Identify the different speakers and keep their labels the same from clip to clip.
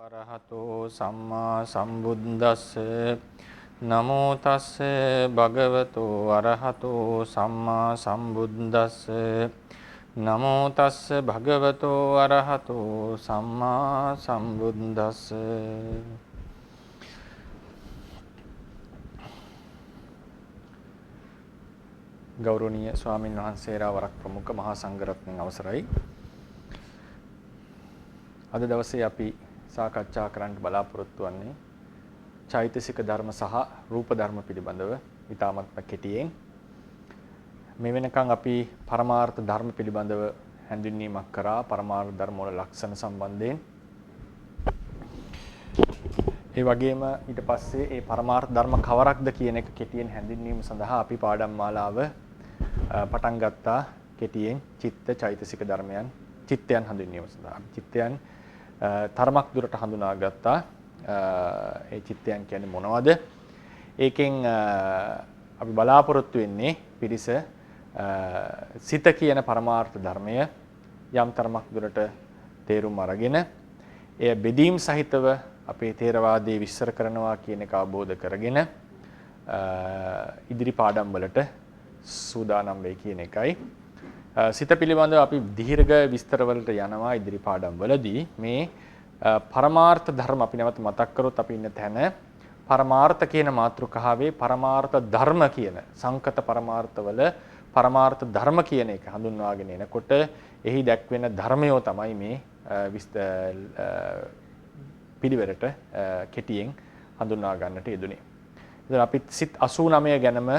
Speaker 1: වරහතෝ සම්මා සම්බුද්දස්ස නමෝ තස්ස භගවතෝ අරහතෝ සම්මා සම්බුද්දස්ස නමෝ තස්ස භගවතෝ අරහතෝ සම්මා සම්බුද්දස්ස. ගෞරවනීය ස්වාමින් වහන්සේලා වරක් ප්‍රමුඛ මහා සංඝරත්නයන් අවසරයි. අද දවසේ අපි සාකච්ඡා කරන්න බලාපොරොත්තු වෙන්නේ චෛතසික ධර්ම සහ රූප ධර්ම පිළිබඳව ඉතාමත් කෙටියෙන්. මේ වෙනකන් අපි පරමාර්ථ ධර්ම පිළිබඳව හැඳින්වීමක් කරා පරමාර්ථ ධර්ම වල ලක්ෂණ සම්බන්ධයෙන්. ඒ වගේම ඊට පස්සේ ඒ පරමාර්ථ ධර්ම කවරක්ද කියන එක කෙටියෙන් හැඳින්වීම සඳහා අපි පාඩම් මාලාව පටන් ගත්තා. කෙටියෙන් චිත්ත චෛතසික ධර්මයන් චිත්තයන් හඳුන්වීම සඳහා චිත්තයන් තරමක් දුරට හඳුනා ගත්තා. ඒ චිත්තයන් කියන්නේ මොනවද? ඒකෙන් අපි බලාපොරොත්තු වෙන්නේ පිරිස සිත කියන පරමාර්ථ ධර්මය යම් තරමක් දුරට තේරුම් අරගෙන එය බෙදීම් සහිතව අපේ තේරවාදයේ විස්තර කරනවා කියන එක අවබෝධ කරගෙන ඉදිරි පාඩම් වලට සූදානම් වෙයි කියන එකයි. සිත පිළිබඳව අපි දීර්ඝ විස්තර වලට යනවා ඉදිරි පාඩම් වලදී. මේ පරමාර්ථ ධර්ම අපි නැවත මතක් කරොත් අපි ඉන්න තැන පරමාර්ථ කියන මාතෘකාවේ පරමාර්ථ ධර්ම කියන සංකත පරමාර්ථවල පරමාර්ථ ධර්ම කියන එක හඳුන්වාගෙන එනකොට එහි දැක්වෙන ධර්මයෝ තමයි මේ පිළිවෙලට කෙටියෙන් හඳුන්වා ගන්නට යෙදුනේ. ඉතින් අපි සිත් 89 ගැනම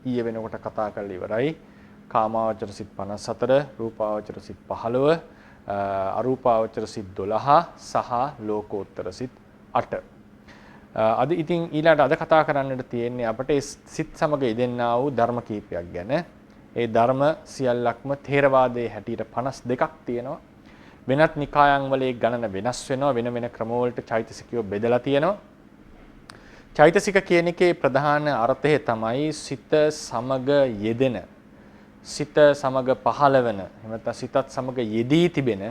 Speaker 1: ඊයේ වෙනකොට කතා කරලා ඉවරයි. කාමාවචර සිත් 54, රූපාවචර සිත් 15, අරූපාවචර සිත් 12 සහ ලෝකෝත්තර සිත් 8. අද ඉතින් ඊළඟට අද කතා කරන්නට තියෙන්නේ අපිට සිත් සමග යෙදෙන්නා වූ ධර්ම කීපයක් ගැන. ඒ ධර්ම සියල්ලක්ම ථේරවාදයේ හැටියට 52ක් තියෙනවා. වෙනත් නිකායන් වල ඒ ගණන වෙනස් වෙනවා. වෙන වෙන ක්‍රම වලට චෛතසිකයෝ බෙදලා තියෙනවා. චෛතසික කියන එකේ ප්‍රධාන අර්ථය තමයි සිත සමග යෙදෙන, සිත සමග පහළ වෙන, එහෙම නැත්නම් සිතත් සමග යෙදී තිබෙන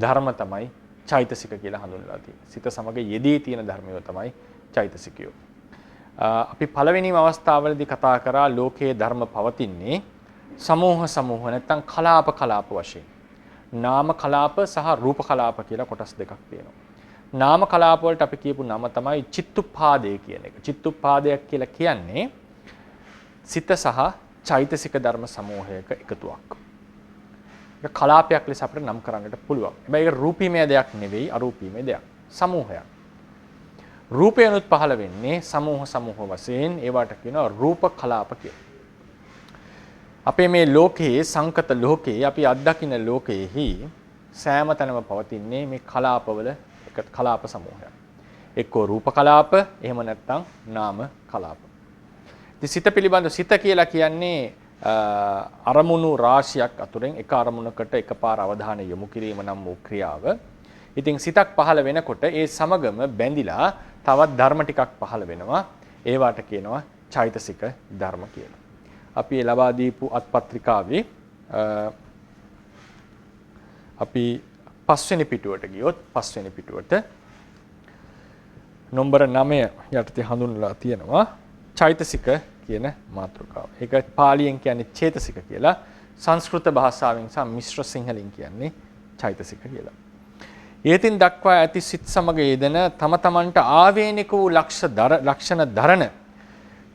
Speaker 1: ධර්ම තමයි චෛතසික කියලා හඳුන්වලා තියෙන්නේ. සිත සමග යෙදී තියෙන ධර්මයෝ තමයි චෛතසිකයෝ. අපි පළවෙනිම අවස්ථාවවලදී කතා කරා ලෝකයේ ධර්ම පවතින්නේ සමූහ සමූහ නැත්නම් කලාප කලාප වශයෙන්. නාම කලාප සහ රූප කලාප කියලා කොටස් දෙකක් තියෙනවා. නාම කලාප වලට අපි කියපු නම තමයි චිත්තුප්පාදය කියන එක. චිත්තුප්පාදයක් කියලා කියන්නේ සිත සහ චෛතසික ධර්ම සමූහයක එකතුවක්. ඒක කලාපයක් ලෙස අපිට නම් කරන්නට පුළුවන්. හැබැයි ඒක රූපීමය දෙයක් නෙවෙයි, අරූපීමය දෙයක්. සමූහයක්. රූපයනුත් පහළ වෙන්නේ සමූහ වශයෙන්. ඒවට කියනවා රූප කලාප කියලා. අපේ මේ ලෝකයේ සංකත ලෝකයේ අපි අත්දකින්න ලෝකයේහි සෑම තැනම පවතින්නේ මේ කලාපවල එක කලාප සමූහයක්. එක්කෝ රූප කලාප, එහෙම නැත්නම් නාම කලාප. ඉතින් සිත පිළිබඳ සිත කියලා කියන්නේ අරමුණු රාශියක් අතුරෙන් එක අරමුණකට එකපාර අවධානය යොමු කිරීම නම් වූ ක්‍රියාව. ඉතින් සිතක් පහළ වෙනකොට ඒ සමගම බැඳිලා තවත් ධර්ම ටිකක් පහළ වෙනවා. ඒවට කියනවා චෛතසික ධර්ම කියලා. අපි ලබා දීපු අත්පත්‍රිකාවේ අපි 5 වෙනි පිටුවට ගියොත් 5 වෙනි පිටුවට නම්බර 9 යටතේ හඳුන්වලා තියෙනවා චෛතසික කියන මාතෘකාව. ඒක පාලියෙන් කියන්නේ චේතසික කියලා. සංස්කෘත භාෂාවෙන් සහ මිශ්‍ර සිංහලෙන් කියන්නේ චෛතසික කියලා. ඊතින් දක්වා ඇති සිත් සමග යෙදෙන තම තමන්ට ආවේනික වූ ලක්ෂණ දරන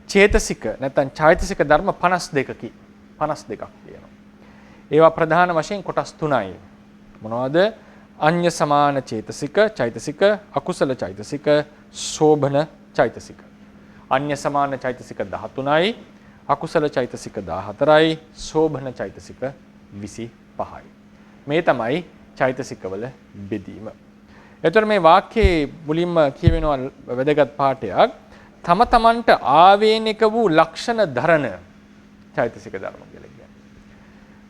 Speaker 1: චේතසික නැත්නම් චෛතසික ධර්ම 52ක් තියෙනවා. ඒවා ප්‍රධාන වශයෙන් කොටස් 3යි. මොනවද? අඤ්ඤ සමාන චේතසික, අකුසල චෛතසික, සෝභන චෛතසික. අඤ්ඤ සමාන චෛතසික 13යි, අකුසල චෛතසික 14යි, සෝභන චෛතසික 25යි. මේ තමයි චෛතසිකවල බෙදීම. එතකොට මේ වාක්‍යයේ මුලින්ම කියවෙනවා වැදගත් පාඩයක්. තම තමන්ට ආවේනික වූ ලක්ෂණ ධරණ චෛතසික ධර්ම කියලා කියන්නේ.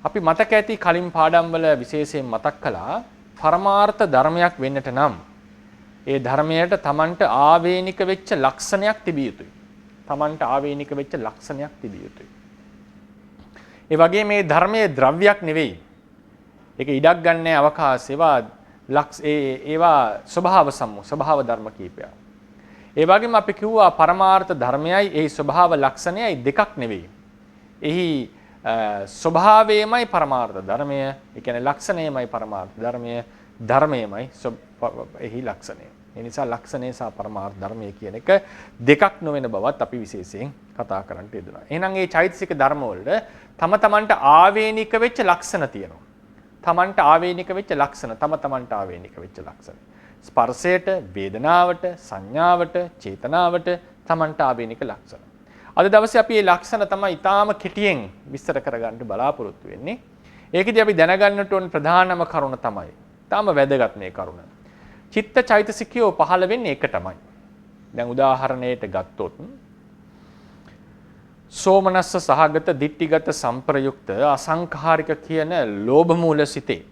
Speaker 1: අපි මතක ඇති කලින් පාඩම් වල විශේෂයෙන් මතක් කළා පරමාර්ථ ධර්මයක් වෙන්නට නම් ඒ ධර්මයට තමන්ට ආවේනික වෙච්ච ලක්ෂණයක් තිබිය යුතුයි. තමන්ට ආවේනික වෙච්ච ලක්ෂණයක් තිබිය යුතුයි. ඒ වගේ මේ ධර්මයේ ද්‍රව්‍යයක් නෙවෙයි. ඒක ඉඩක් ගන්න අවකාශ ඒවා ඒවා ස්වභාව ධර්ම කීපයක්. ඒ වගේම අපි කිව්වා පරමාර්ථ ධර්මයයි ඒ ස්වභාව ලක්ෂණයයි දෙකක් නෙවෙයි. එහි ස්වභාවයමයි පරමාර්ථ ධර්මය, ඒ කියන්නේ ලක්ෂණයමයි පරමාර්ථ ධර්මය, ධර්මයමයි එහි ලක්ෂණය. ඒ නිසා ලක්ෂණය සහ පරමාර්ථ ධර්මය කියන එක දෙකක් නොවන බවත් අපි විශේෂයෙන් කතා කරන්නට යෙදුණා. එහෙනම් මේ චෛතසික ධර්ම වල තමන්ට ආවේනික වෙච්ච ලක්ෂණ තියෙනවා. තමන්ට ආවේනික වෙච්ච ලක්ෂණ, තමන්ට ආවේනික වෙච්ච ලක්ෂණ. ස්පර්ශයට, වේදනාවට, සංඥාවට, චේතනාවට තමන්ට ආවේනික ලක්ෂණ. අද දවසේ අපි මේ ලක්ෂණ තමයි ඊටාම කෙටියෙන් විස්තර කරගන්න බලාපොරොත්තු වෙන්නේ. ඒකෙදි අපි දැනගන්නට ඕන ප්‍රධානම කරුණ තමයි. ඊටාම වැදගත් මේ කරුණ. චිත්ත චෛතසිකයෝ පහළ වෙන්නේ එක තමයි. දැන් උදාහරණයට ගත්තොත් සෝමනස්ස සහගත දිට්ඨිගත සංප්‍රයුක්ත අසංඛාරික කියන ලෝභ මූල සිතේ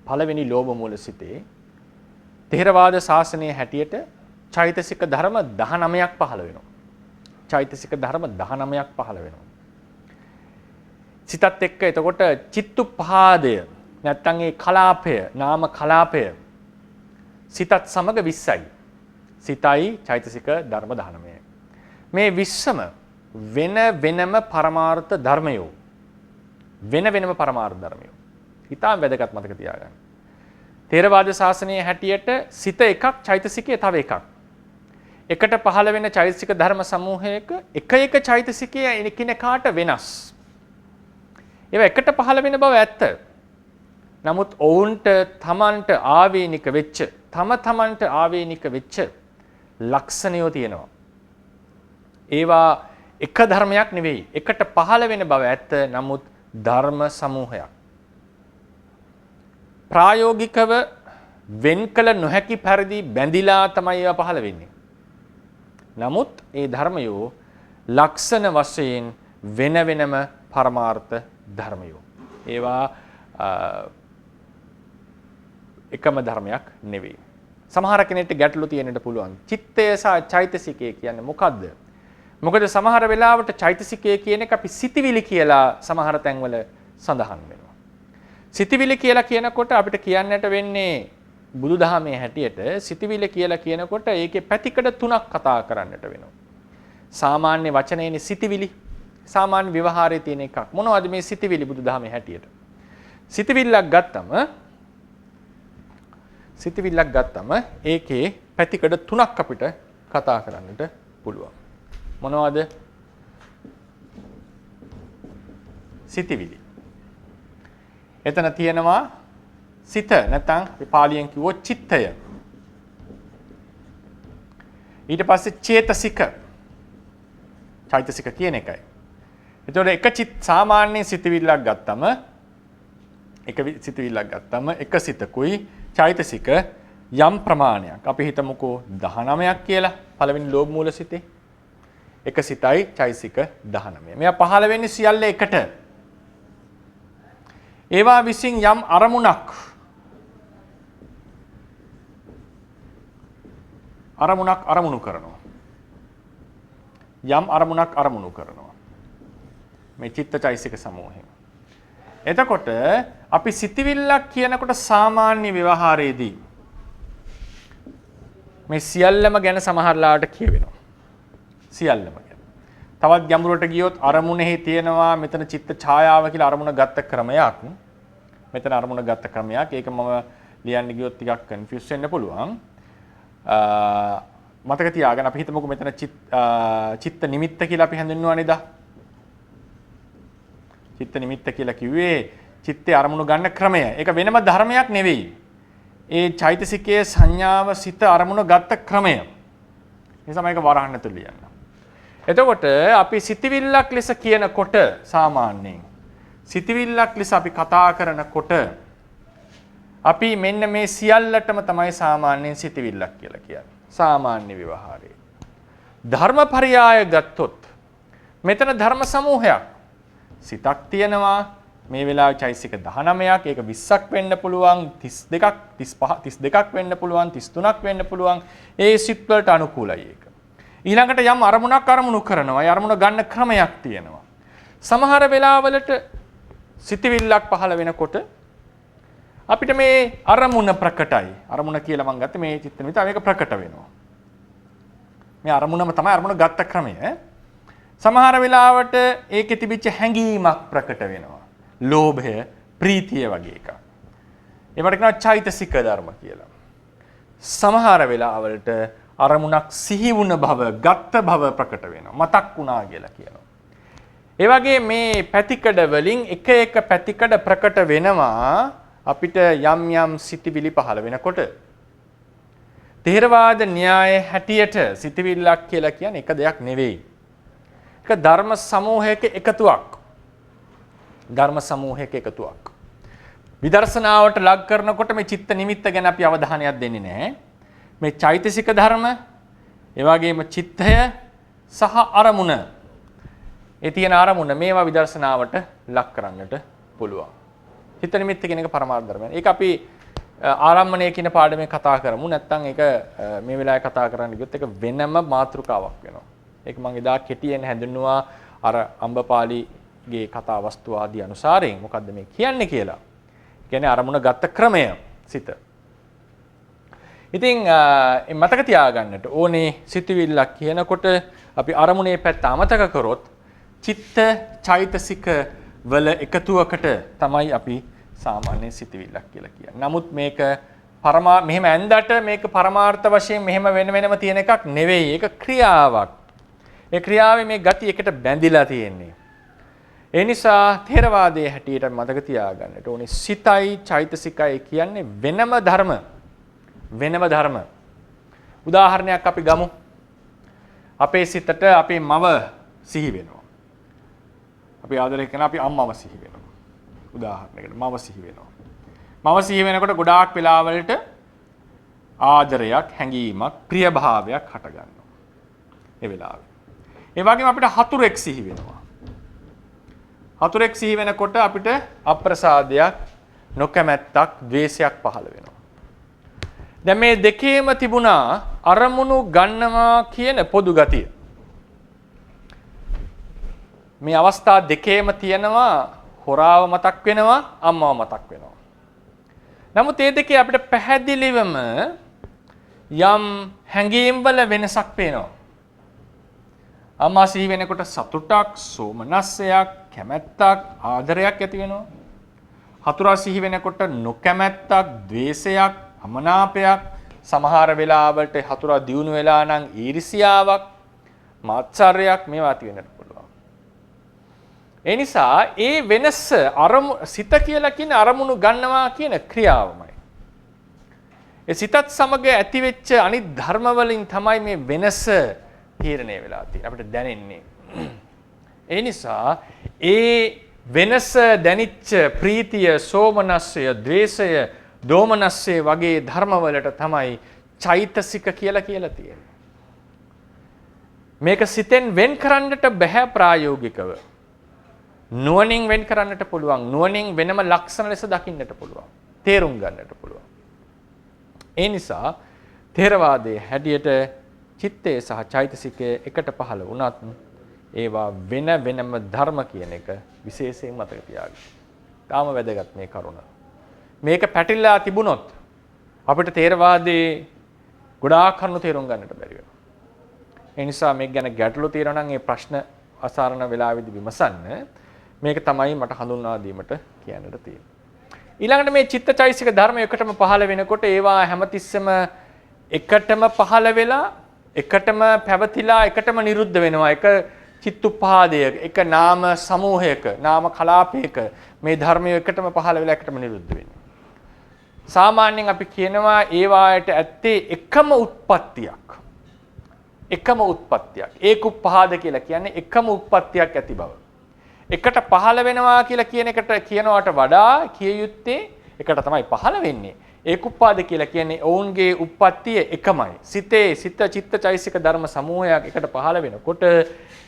Speaker 1: පළවෙනි ලෝභ මූල සිතේ ථේරවාද ශාසනයේ හැටියට චෛතසික ධර්ම 19ක් පහළ වෙනවා. චෛතසික ධර්ම 19ක් පහළ වෙනවා. සිතත් එක්ක එතකොට චිත්තුප්පාදය නැත්තම් ඒ කලාපය, නාම කලාපය සිතත් සමග 20යි. සිතයි චෛතසික ධර්ම 19යි. මේ 20ම වෙනම පරමාර්ථ ධර්මයෝ. වෙනම පරමාර්ථ ධර්මයෝ. ඊටාම වැදගත් මතක තියාගන්න. ථේරවාද ශාසනයේ හැටියට සිත එකක්, චෛතසිකය තව එකක්. එකට පහළ වෙන චෛතසික ධර්ම සමූහයක එක චෛතසිකය එකිනෙකාට වෙනස්. ඒවා එකට පහළ වෙන බව ඇත්ත. නමුත් ඔවුන්ට තමන්ට ආවේනික වෙච්ච, තමන්ට ආවේනික වෙච්ච ලක්ෂණයෝ තියෙනවා. ඒවා එක ධර්මයක් නෙවෙයි. එකට පහළ වෙන බව ඇත්ත. නමුත් ධර්ම සමූහයක්. ප්‍රායෝගිකව වෙන් කළ නොහැකි පරිදි බැඳිලා තමයි ඒවා පහළ වෙන්නේ. නමුත් ඒ ධර්මයෝ ලක්ෂණ වශයෙන් වෙනම පරමාර්ථ ධර්මයෝ. ඒවා එකම ධර්මයක් නෙවෙයි. සමහර කෙනෙක්ට ගැටලු තියෙන්නට පුළුවන්. චිත්තය සහ චෛතසිකය කියන්නේ මොකද්ද? මොකද සමහර වෙලාවට චෛතසිකය කියන එක අපි සිතිවිලි කියලා සමහර තැන්වල සඳහන් වෙනවා. සිතිවිලි කියලා කියනකොට අපිට කියන්නට වෙන්නේ බුදුදහමේ හැටියට සිතිවිලි කියලා කියනකොට ඒකේ පැතිකඩ තුනක් කතා කරන්නට වෙනවා. සාමාන්‍ය වචනයේනේ සිතිවිලි. සාමාන්‍ය ව්‍යවහාරයේ තියෙන එකක්. මොනවද මේ සිතිවිලි බුදුදහමේ හැටියට? සිතිවිල්ලක් ගත්තම ඒකේ පැතිකඩ තුනක් අපිට කතා කරන්නට පුළුවන්. මොනවද? සිතිවිලි. එතන තියෙනවා සිත, නැත්නම් පාලියෙන් කිව්වොත් චිත්තය. ඊට පස්සේ චේතසික. චෛතසික කියන එකයි. එතකොට සාමාන්‍ය සිතිවිල්ලක් ගත්තම එක සිතකුයි චෛතසික යම් ප්‍රමාණයක්. අපි හිතමුකෝ 19ක් කියලා පළවෙනි ලෝභ මූල සිතේ. එක සිතයි චෛතසික 19. මෙයා පහළ වෙන්නේ සියල්ල එකට. ඒවා විසින් යම් අරමුණක් අරමුණු කරනවා. යම් අරමුණක් අරමුණු කරනවා. මේ චිත්තචෛතසික සමූහය. එතකොට අපි සිතිවිල්ලක් කියනකොට සාමාන්‍ය ව්‍යවහාරයේදී මේ සියල්ලම ගැන සමහරලාට කියවෙනවා. සියල්ලම ගැන. තවත් ගැඹුරට ගියොත් අරමුණෙහි තියෙනවා මෙතන චිත්ත ඡායාව කියලා අරමුණ ගත්ත ක්‍රමයක්. ඒක මම ලියන්න ගියොත් ටිකක් කන්ෆියුස් වෙන්න පුළුවන්. මතක තියාගන්න අපි හිතමුකෝ මෙතන චිත්ත නිමිත්ත කියලා අපි හඳුන්වනවා නේද? චිත්ත නිමිත්ත කියලා කිව්වේ චිත්තේ අරමුණු ගන්න ක්‍රමය. ඒක වෙනම ධර්මයක් නෙවෙයි. ඒ චෛතසිකයේ සංඥාව සිත අරමුණු ගත්ත ක්‍රමය. ඒ නිසා මේක වරහන්න තු ලියන්න. එතකොට අපි සිතවිල්ලක් ලෙස කියනකොට සාමාන්‍යයෙන් සිතවිල්ලක් ලෙස අපි කතා කරනකොට අපි මෙන්න මේ සියල්ලටම තමයි සාමාන්‍යයෙන් සිතවිල්ලක් කියලා කියන්නේ. සාමාන්‍ය ව්‍යවහාරයේ. ධර්මපරයාය ගත්තොත් මෙතන ධර්ම සමූහයක්. සිතක් තියෙනවා. මේ වෙලාවේ චෛතසික 19ක්. ඒක 20ක් වෙන්න පුළුවන්, 32ක්, 32ක් වෙන්න පුළුවන්, 33ක් වෙන්න පුළුවන්. ඒ සිත් වලට අනුකූලයි ඒක. ඊළඟට යම් අරමුණක් අරමුණු කරනවා. ඒ අරමුණ ගන්න ක්‍රමයක් තියෙනවා. සමහර වෙලාවලට සිතවිල්ලක් පහළ වෙනකොට අපිට මේ අරමුණ ප්‍රකටයි. අරමුණ කියලා මම ගත්තේ මේ චිත්ත නිමිත්ත මේක ප්‍රකට වෙනවා. මේ අරමුණම තමයි අරමුණ ගත්ත ක්‍රමය. සමහර වෙලාවට ඒකේ තිබිච්ච හැඟීමක් ප්‍රකට වෙනවා. ලෝභය, ප්‍රීතිය වගේ එකක්. ඒවට කියනවා චෛතසික ධර්ම කියලා. සමහර වෙලාවලට අරමුණක් සිහි වුණ බව, ගත්ත බව ප්‍රකට වෙනවා. මතක් වුණා කියලා කියනවා. ඒ වගේ මේ පැතිකඩ වලින් එක එක පැතිකඩ ප්‍රකට වෙනවා අපිට යම් යම් සිතිවිලි පහළ වෙනකොට. තේරවාද න්‍යාය හැටියට සිතිවිල්ලක් කියලා කියන්නේ එක දෙයක් නෙවෙයි. ඒක ධර්ම සමූහයක එකතුවක්. ධර්ම සමූහයක එකතුවක්. විදර්ශනාවට ලක් කරනකොට මේ චිත්ත නිමිත්ත ගැන අපි අවධානයක් දෙන්නේ නැහැ. මේ චෛතසික ධර්ම, ඒ වගේම චිත්තය සහ අරමුණ. ඒ තියෙන අරමුණ මේවා විදර්ශනාවට ලක් කරන්නට පුළුවන්. චිත්ත නිමිත්ත කියන එක පරමාර්ථ ධර්මයක්. ඒක අපි ආරම්මණය කියන පාඩමේ කතා කරමු. නැත්නම් ඒක මේ වෙලාවේ කතා කරන්න ගියොත් ඒක වෙනම මාතෘකාවක් වෙනවා. ඒක මම එදා කෙටියෙන් හැඳින්නුවා අර අම්බපාලිගේ කතා වස්තු ආදී අනුසාරයෙන් මොකද්ද මේ කියන්නේ කියලා. කියන්නේ අරමුණ ගත්ත ක්‍රමය සිත. ඉතින් මතක තියාගන්නට ඕනේ සිතුවිල්ලක් කියනකොට අපි අරමුණේ පැත්ත අමතක කරොත් චිත්ත චෛතසික වල එකතුවකට තමයි අපි සාමාන්‍ය සිතුවිල්ලක් කියලා කියන්නේ. නමුත් මේක මෙහෙම ඇඳට මේක පරමාර්ථ වශයෙන් මෙහෙම වෙනම තියෙන එකක් නෙවෙයි. ඒක ක්‍රියාවක්. ඒ ක්‍රියාවේ මේ ගති එකට බැඳිලා තියෙන්නේ. ඒ නිසා ථේරවාදයේ හැටියට මතක තියාගන්නට ඕනේ සිතයි චෛතසිකයි කියන්නේ වෙනම ධර්ම. වෙනම ධර්ම. උදාහරණයක් අපි ගමු. අපේ සිතට අපේ මව සිහි වෙනවා. අපි ආදරය කරන අපි අම්මව සිහි වෙනවා. උදාහරණයකට මව සිහි වෙනවා. මව සිහි වෙනකොට ගොඩාක් වෙලාවලට ආදරයක්, හැඟීමක්, ප්‍රියභාවයක් හට ගන්නවා. ඒ වෙලාවේ. ඒ වගේම අපිට හතුරෙක් සිහි වෙනවා. හතුරෙක් සිහි වෙනකොට අපිට අප්‍රසාදයක්, නොකමැත්තක්, ද්වේෂයක් පහළ වෙනවා. දැන් මේ දෙකේම තිබුණා අරමුණු ගන්නවා කියන පොදු ගතිය. මේ අවස්ථා දෙකේම තියෙනවා හොරාව මතක් වෙනවා, අම්මව මතක් වෙනවා. නමුත් මේ දෙකේ අපිට පැහැදිලිවම යම් හැඟීම්වල වෙනසක් පේනවා. අම්මා සිහි වෙනකොට සතුටක්, සෝමනස්සයක්, කැමැත්තක්, ආදරයක් ඇති වෙනවා. හතුරා සිහි වෙනකොට නොකැමැත්තක්, ද්වේෂයක්, අමනාපයක්, සමහර වෙලාවලට හතුරා දියුණු වෙලා නම් ඊර්ෂියාවක්, මාත්සර්යයක් මේවා ඇති වෙන්නට පුළුවන්. ඒ නිසා ඒ වෙනස සිත කියලා කියන අරමුණු ගන්නවා කියන ක්‍රියාවමයි. ඒ සිතත් සමග ඇතිවෙච්ච අනිත් ධර්ම වලින් තමයි මේ වෙනස තීරණය වෙලා තියෙන්නේ. අපිට දැනෙන්නේ. ඒ නිසා ඒ වෙනස දැනිච්ච ප්‍රීතිය, සෝමනස්සය, ද්වේෂය, දෝමනස්සය වගේ ධර්ම වලට තමයි චෛතසික කියලා තියෙන්නේ. මේක සිතෙන් වෙන් කරන්නට බෑ ප්‍රායෝගිකව. නුවණින් වෙන් කරන්නට පුළුවන්. නුවණින් වෙනම ලක්ෂණ ලෙස දකින්නට පුළුවන්. තේරුම් ගන්නට පුළුවන්. ඒ නිසා ථේරවාදයේ හැටියට චිත්තය සහ චෛතසිකය එකට පහළ වුණත් ඒවා වෙනම ධර්ම කියන එක විශේෂයෙන් මතක තියාගන්න. තාම වැදගත් මේ කරුණ. මේක පැටලලා තිබුණොත් අපිට ථේරවාදයේ ගොඩාක් කරුණු තේරුම් ගන්නට බැරි වෙනවා. ඒ නිසා මේක ගැන ගැටලු තියෙනවා නම් ඒ ප්‍රශ්න අසාරණ වෙලාවෙදි විමසන්න. මේක තමයි මට හඳුන්වා දීමට කියන්නට තියෙන්නේ. ඊළඟට මේ චිත්තචෛසික ධර්ම එකටම පහළ වෙනකොට ඒවා හැමතිස්සෙම එකටම පහළ වෙලා එකටම පැවතිලා එකටම නිරුද්ධ වෙනවා. එක චිත්තුප්පාදයක, එක නාම සමූහයක, නාම කලාපයක මේ ධර්මය එකටම පහළ වෙලා එකටම නිරුද්ධ වෙනවා. සාමාන්‍යයෙන් අපි කියනවා ඒවායට ඇත්තේ එකම උත්පත්තියක්. එකම උත්පත්තියක්. ඒකුප්පහාද කියලා කියන්නේ එකම උත්පත්තියක් ඇති බව. එකට පහළ වෙනවා කියලා කියන එකට කියනවට වඩා කිය යුත්තේ එකට තමයි පහළ වෙන්නේ. ඒකුප්පාද කියලා කියන්නේ ඔවුන්ගේ උත්පත්තිය එකමයි. සිත චිත්තචෛසික ධර්ම සමූහයක් එකට පහළ වෙනකොට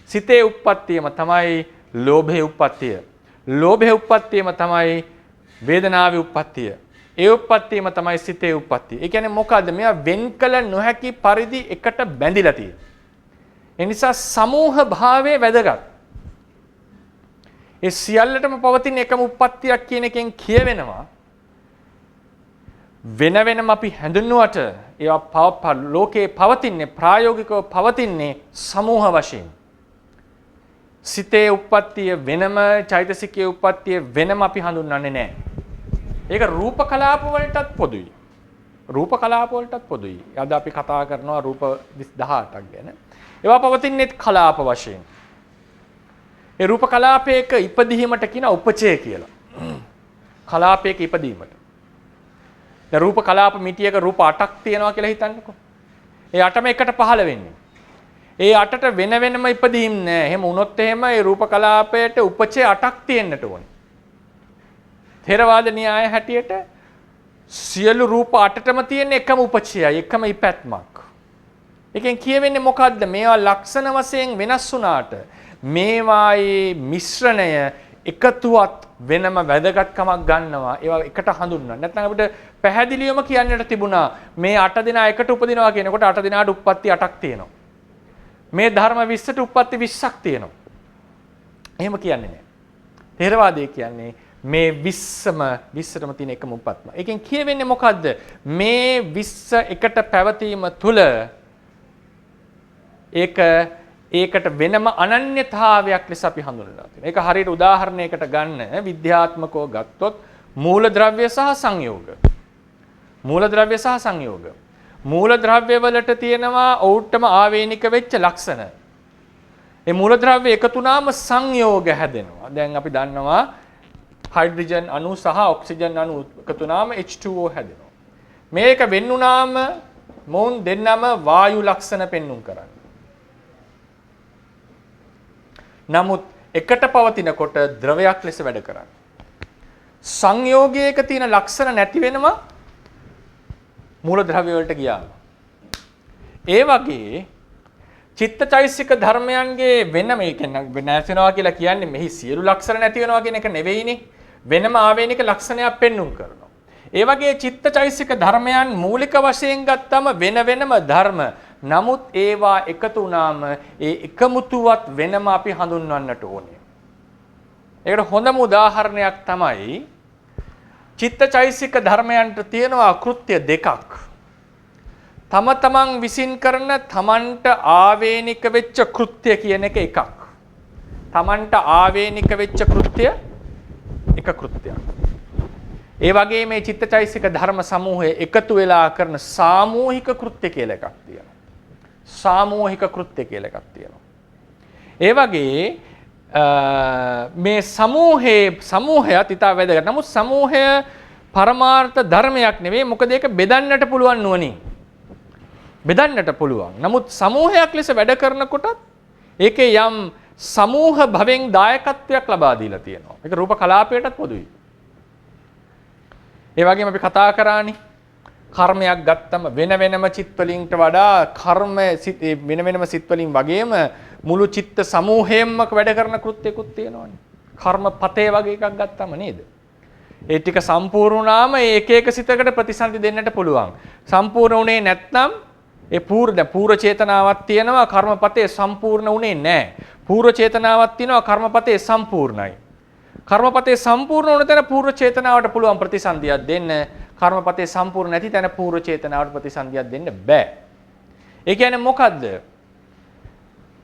Speaker 1: සිතේ උත්පත්තියම තමයි ලෝභයේ උත්පත්තිය. ලෝභයේ උත්පත්තියම තමයි වේදනාවේ උත්පත්තිය. ඒ උත්පත්තියම තමයි සිතේ උත්පත්තිය. ඒ කියන්නේ මොකද්ද? මේවා වෙන් කළ නොහැකි පරිදි එකට බැඳිලා තියෙනවා. ඒ නිසා සමූහ භාවයේ වැදගත්. ඒ සියල්ලටම පවතින එකම උත්පත්තියක් කියන එකෙන් කියවෙනවා වෙන වෙනම අපි හැඳින්නුවට ඒවා ලෝකේ පවතින්නේ ප්‍රායෝගිකව පවතින්නේ සමූහ වශයෙන්. සිතේ උප්පත්තිය වෙනම චෛතසිකයේ උප්පත්තිය වෙනම අපි හඳුන්වන්නේ නැහැ. ඒක රූප කලාප වලටත් පොදුයි. රූප කලාප වලටත් පොදුයි. අද අපි කතා කරනවා රූප 18ක් ගැන. ඒවා පවතින්නේ කලාප වශයෙන්. ඒ රූප කලාපයක ඉපදීමට කියන උපචය කියලා. කලාපයක ඉපදීමට. දැන් රූප කලාප මිටියක රූප 8ක් තියෙනවා කියලා හිතන්නකෝ. ඒ 8ම එකට පහළ වෙන්නේ. ඒ 8ට වෙන වෙනම ඉපදීම් නෑ. එහෙම වුණොත් එහෙම ඒ රූප කලාපයට උපචය 8ක් තියෙන්නට ඕනේ. ථේරවාද න්‍යාය හැටියට සියලු රූප 8ටම තියෙන එකම උපචයයි, එකම ඉපැත්මක්. එකෙන් කියවෙන්නේ මොකද්ද? මේවා ලක්ෂණ වශයෙන් වෙනස් වුණාට මේවායේ මිශ්‍රණය එකතුවත් වෙනම වැදගත්කමක් ගන්නවා. ඒවා එකට හඳුන්වනවා. නැත්නම් අපිට පැහැදිලිවම කියන්නට තිබුණා මේ 8 දෙනා එකට උපදිනවා කියනකොට 8 දෙනාට උප්පත්ති 8ක් තියෙනවා. මේ ධර්ම 20ට උප්පත්ති 20ක් තියෙනවා. එහෙම කියන්නේ නැහැ. ථේරවාදයේ කියන්නේ මේ 20ටම තියෙන එකම උප්පත්ම. එකෙන් කියවෙන්නේ මොකද්ද? මේ 20 එකට පැවතීම තුළ ඒකට වෙනම අනන්‍යතාවයක් ලෙස අපි හඳුන්වනවා. ඒක හරියට උදාහරණයකට ගන්න විද්‍යාත්මකව ගත්තොත් මූලද්‍රව්‍ය සහ සංයෝග. මූලද්‍රව්‍ය සහ සංයෝග. මූලද්‍රව්‍ය වලට තියෙනවා ඔවුන්ටම ආවේනික වෙච්ච ලක්ෂණ. ඒ මූලද්‍රව්‍ය එකතු වුණාම සංයෝග හැදෙනවා. දැන් අපි දන්නවා හයිඩ්‍රජන් අණු සහ ඔක්සිජන් අණු එකතු වුණාම H2O හැදෙනවා. මේක වෙන් වුණාම මොවුන් දෙන්නම වායු ලක්ෂණ පෙන්눔 කරන්නේ. නමුත් එකට පවතිනකොට ද්‍රවයක් ලෙස වැඩ කරන්නේ. සංයෝගයක තියෙන ලක්ෂණ නැති වෙනවා මූලද්‍රව්‍ය වලට ගියාම. ඒ වගේ චිත්තචෛසික ධර්මයන්ගේ වෙනම නැතිනවා කියලා කියන්නේ මෙහි සියලු ලක්ෂණ නැති වෙනවා කියන එක නෙවෙයිනේ. වෙනම ආවේනික ලක්ෂණයක් පෙන්눔 කරනවා. ඒ වගේ චිත්තචෛසික ධර්මයන් මූලික වශයෙන් ගත්තම වෙන වෙනම ධර්ම. නමුත් ඒවා එකතු වුණාම ඒ එකමුතුවත් වෙනම අපි හඳුන්වන්නට ඕනේ. ඒකට හොඳම උදාහරණයක් තමයි චිත්තචෛසික ධර්මයන්ට තියෙනවා කෘත්‍ය දෙකක්. තම තමන් විසින් කරන තමන්ට ආවේනික වෙච්ච කෘත්‍ය කියන එක එකක්. තමන්ට ආවේනික වෙච්ච කෘත්‍ය එක කෘත්‍යයක්. ඒ වගේ මේ චිත්තචෛසික ධර්ම සමූහය එකතු වෙලා කරන සාමූහික කෘත්‍ය කියලා එකක් තියෙනවා. සාමූහික කෘත්‍ය කියලා එකක් තියෙනවා. ඒ වගේ මේ සමූහයත් ඉතා වැදගත්. නමුත් සමූහය පරමාර්ථ ධර්මයක් නෙවෙයි. මොකද ඒක බෙදන්නට පුළුවන් නුවණින්. බෙදන්නට පුළුවන්. නමුත් සමූහයක් ලෙස වැඩ කරනකොටත් ඒකේ යම් සමූහ භවෙන් දායකත්වයක් ලබා දීලා තියෙනවා. ඒක රූප කලාපයටත් පොදුයි. ඒ වගේම අපි කතා කරානේ කර්මයක් ගත්තම වෙන වෙනම චිත් වලින්ට වඩා කර්ම වෙන වෙනම සිත් වලින් වගේම මුළු චිත්ත සමූහයෙන්ම වැඩ කරන කෘත්‍යකුත් තියෙනවානේ. කර්මපතේ වගේ එකක් ගත්තම නේද? ඒ ටික සම්පූර්ණ වුණාම ඒ එක එක සිතකට ප්‍රතිසන්දි දෙන්නට පුළුවන්. සම්පූර්ණ වුණේ නැත්නම් ඒ පූර්ව චේතනාවක් තියෙනවා කර්මපතේ සම්පූර්ණ වුණේ නැහැ. පූර්ව චේතනාවක් තියෙනවා කර්මපතේ සම්පූර්ණයි. කර්මපතේ සම්පූර්ණ වුණ තැන පූර්ව චේතනාවට පුළුවන් ප්‍රතිසන්දියක් දෙන්න. කර්මපතේ සම්පූර්ණ නැති තැන පූර්ව චේතනාවට ප්‍රතිසන්දියක් දෙන්න බෑ. ඒ කියන්නේ මොකද්ද?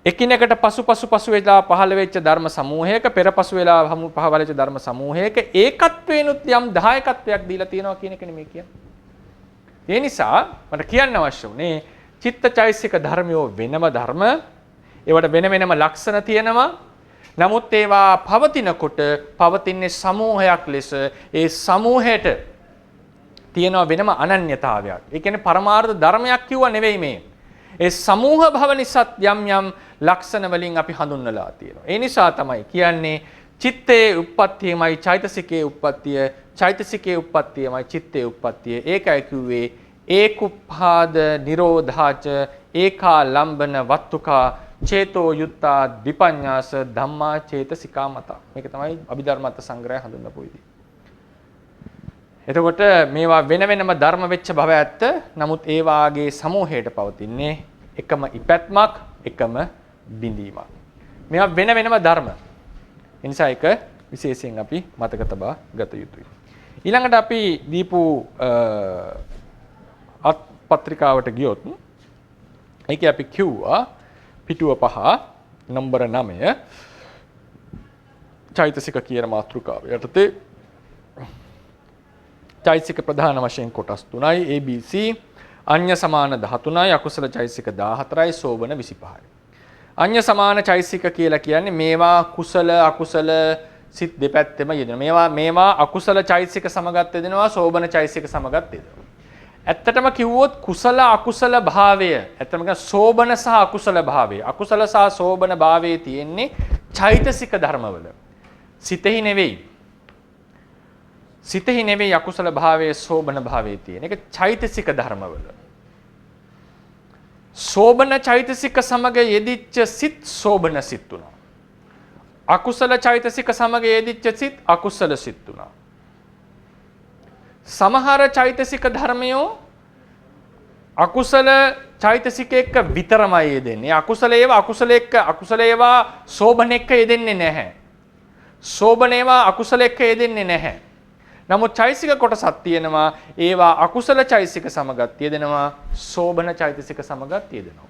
Speaker 1: එකිනෙකට පසු වෙලා පහළ වෙච්ච ධර්ම සමූහයක පෙරපසු වෙලා පහළ වෙච්ච ධර්ම සමූහයක ඒකත්වේනුත් යම් දායකත්වයක් දීලා තියෙනවා කියන එක නෙමෙයි කියන්නේ. ඒ නිසා මට කියන්න අවශ්‍ය උනේ චිත්තචෛසික ධර්මියෝ වෙනම ධර්ම. ඒවට වෙන වෙනම ලක්ෂණ තියෙනවා. නමුත් ඒවා පවතිනකොට පවතින්නේ සමූහයක් ලෙස. ඒ සමූහයට තියෙනවා වෙනම අනන්‍යතාවයක්. ඒ කියන්නේ පරමාර්ථ ධර්මයක් කිව්වා නෙවෙයි මේ. ඒ සමූහ භව නිසාත් යම් ලක්ෂණ වලින් අපි හඳුන්වලා තියෙනවා. ඒ නිසා තමයි කියන්නේ චිත්තේ උප්පත්තියමයි චෛතසිකේ උප්පත්තිය, චෛතසිකේ උප්පත්තියමයි චිත්තේ උප්පත්තිය. ඒකයි කිව්වේ ඒකුප්පාද නිරෝධාච ඒකා ලම්බන වත්තුකා චේතෝ යුත්තා විපඤ්ඤාස ධම්මා චේතසිකා මත. මේක තමයි අභිධර්මත් සංග්‍රහය හඳුන්වපු විදිහ. එතකොට මේවා වෙන වෙනම ධර්ම වෙච්ච භව ඇත්ත. නමුත් ඒ වාගේ සමූහයට පවතින්නේ එකම ඉපැත්මක්, එකම බිඳීමක්. මේවා වෙන වෙනම ධර්ම. ඒ නිසා ඒක විශේෂයෙන් අපි මතක තබා ගත යුතුයි. ඊළඟට අපි දීපු පත්‍රිකාවට ගියොත් ඒකේ අපි කිව්වා පිටුව 5 නම්බර 9 චෛතසික කියන මාතෘකාව යටතේ චෛතසික ප්‍රධාන වශයෙන් කොටස් 3යි ABC අඤ්ඤ සමාන 13යි අකුසල චෛතසික 14යි සෝබන 25යි. අඤ්ඤ සමාන චෛතසික කියලා කියන්නේ මේවා කුසල අකුසල සිත් දෙපැත්තෙම යෙදෙනවා. මේවා අකුසල චෛතසික සමගත් යෙදෙනවා සෝබන චෛතසික සමගත් යෙදෙනවා. ඇත්තටම කිව්වොත් කුසල අකුසල භාවය ඇත්තටම කියන සෝබන සහ අකුසල භාවය අකුසල සහ සෝබන භාවයේ තියෙන්නේ චෛතසික ධර්මවල. සිතෙහි නෙවෙයි. සිතෙහි නෙවෙයි අකුසල භාවයේ සෝබන භාවයේ තියෙන. ඒක චෛතසික ධර්මවල. සෝබන චෛතසික සමග යෙදිච්ච සිත් සෝබන සිත් තුනක්. අකුසල චෛතසික සමග යෙදිච්ච සිත් අකුසල සිත් තුනක්. සමහර චෛතසික ධර්මයෝ අකුසල චෛතසික එක්ක විතරමයි යෙදෙන්නේ. අකුසල ඒවා සෝබන එක්ක යෙදෙන්නේ නැහැ. සෝබන ඒවා අකුසල එක්ක යෙදෙන්නේ නැහැ. නමුත් චෛතසික කොටසක් තියෙනවා ඒවා අකුසල චෛතසික සමගත් යෙදෙනවා සෝබන චෛතසික සමගත් යෙදෙනවා.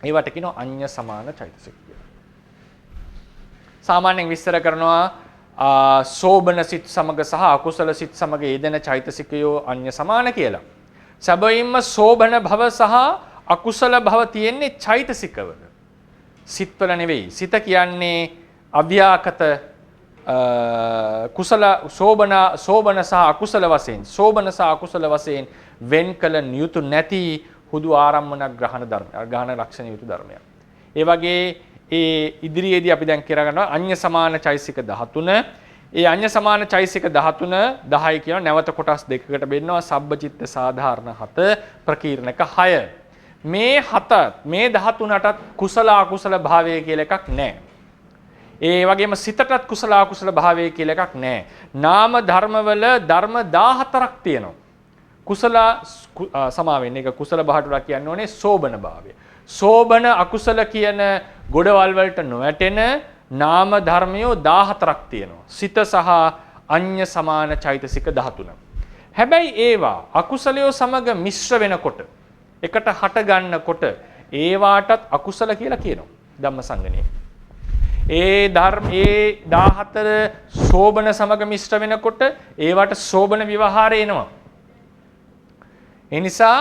Speaker 1: ඒවට කියනවා අඤ්ඤ සමාන චෛතසික කියලා. සාමාන්‍යයෙන් විස්තර කරනවා සෝබන සිත් සමග සහ අකුසල සිත් සමග යෙදෙන චෛතසිකයෝ අඤ්ඤ සමාන කියලා. සැබවින්ම සෝබන භව සහ අකුසල භව තියෙන්නේ චෛතසිකවල. සිත්වල නෙවෙයි. සිත කියන්නේ අව්‍යාකත කුසල සෝබන සහ අකුසල වශයෙන් වෙන් කළ නියුතු නැති හුදු ආරම්මන ග්‍රහණ ලක්ෂණ යුතු ධර්මයක්. ඒ වගේ ඒ ඉදිරියේදී අපි දැන් කියලා ගන්නවා අඤ්ඤ සමාන චෛසික 13. ඒ අඤ්ඤ සමාන චෛසික 13 10 කියන නැවත කොටස් දෙකකට බෙදනවා සබ්බචිත්ත සාධාරණ 7 ප්‍රකීර්ණක 6. මේ 13ටත් කුසල අකුසල භාවය කියලා එකක් නැහැ. ඒ වගේම සිතටත් කුසල අකුසල භාවය කියලා එකක් නැහැ. නාම ධර්මවල ධර්ම 14ක් තියෙනවා. කුසල සමාවෙන්න ඒක කුසල භාවයට කියන්නේ ඕනේ සෝබන භාවය. සෝබන අකුසල කියන ගොඩවල් වලට නොවැටෙන නාම ධර්මයෝ 14ක් තියෙනවා. සිත සහ අඤ්ඤ සමාන චෛතසික 13. හැබැයි ඒවා අකුසලයෝ සමග මිශ්‍ර වෙනකොට එකට හට ගන්නකොට ඒවාටත් අකුසල කියලා කියනවා ධම්මසංගණියේ. ඒ 14 සෝබන සමග මිශ්‍ර වෙනකොට ඒවට සෝබන විවහාර එනවා. ඒ නිසා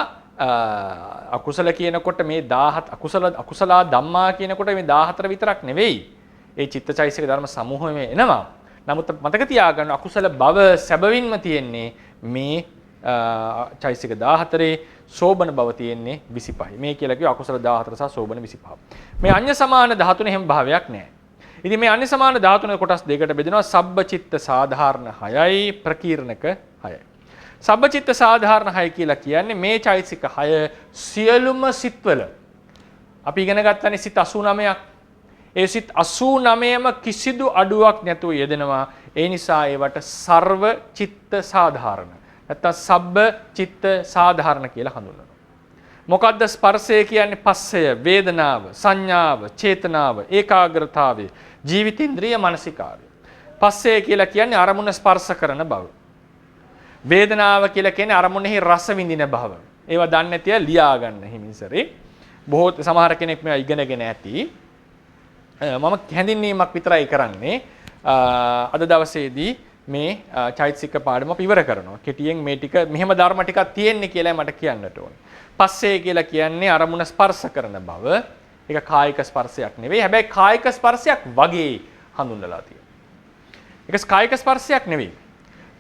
Speaker 1: අකුසල කියනකොට මේ 17 අකුසල ධම්මා කියනකොට මේ 14 විතරක් නෙවෙයි. ඒ චිත්තචෛතසික ධර්ම සමූහයම එනවා. නමුත් මතක තියාගන්න අකුසල භව සැබවින්ම තියෙන්නේ මේ චෛතසික 14 සෝබන භව තියෙන්නේ 25. මේ කියලා කිව්ව අකුසල 14 සහ සෝබන 25. මේ අඤ්ඤ සමාන 13 හැම භාවයක් නැහැ. ඉතින් මේ අඤ්ඤ සමාන 13 කොටස් දෙකකට බෙදෙනවා සබ්බචිත්ත සාධාරණ 6යි ප්‍රකීර්ණක 6යි. සබ්බචිත්ත සාධාරණ 6 කියලා කියන්නේ මේ චෛතසික 6 සියලුම සිත්වල අපි ඉගෙන ගන්නනේ සිත් 89ක්. ඒ සිත් 89ම කිසිදු අඩුවක් නැතුව යෙදෙනවා. ඒ නිසා ඒවට සර්ව චිත්ත සාධාරණ නැත්නම් සබ්බ චිත්ත සාධාරණ කියලා හඳුන්වනවා. මොකද්ද ස්පර්ශය කියන්නේ? පස්සය, වේදනාව, සංඥාව, චේතනාව, ඒකාග්‍රතාවය, ජීවිතේන්ද්‍රිය, මානසිකාරය. පස්සය කියලා කියන්නේ අරමුණ ස්පර්ශ කරන බව. වේදනාව කියලා කියන්නේ අරමුණෙහි රස විඳින බව. ඒවා දන්නේ නැතිව ලියා ගන්න හිමින්සරේ. බොහෝ සමහර කෙනෙක් මේවා ඉගෙනගෙන ඇති. මම හැඳින්වීමක් විතරයි කරන්නේ. අද දවසේදී මේ චෛතසික පාඩම අපි ඉවර කරනවා. කෙටියෙන් මේ ටික මෙහෙම ධර්ම ටිකක් තියෙන්නේ කියලා මට කියන්නට ඕනේ. පස්සේ කියලා කියන්නේ අරමුණ ස්පර්ශ කරන බව. ඒක කායික ස්පර්ශයක් නෙවෙයි. හැබැයි කායික ස්පර්ශයක් වගේ හඳුන්වලා තියෙනවා. ඒක කායික ස්පර්ශයක් නෙවෙයි.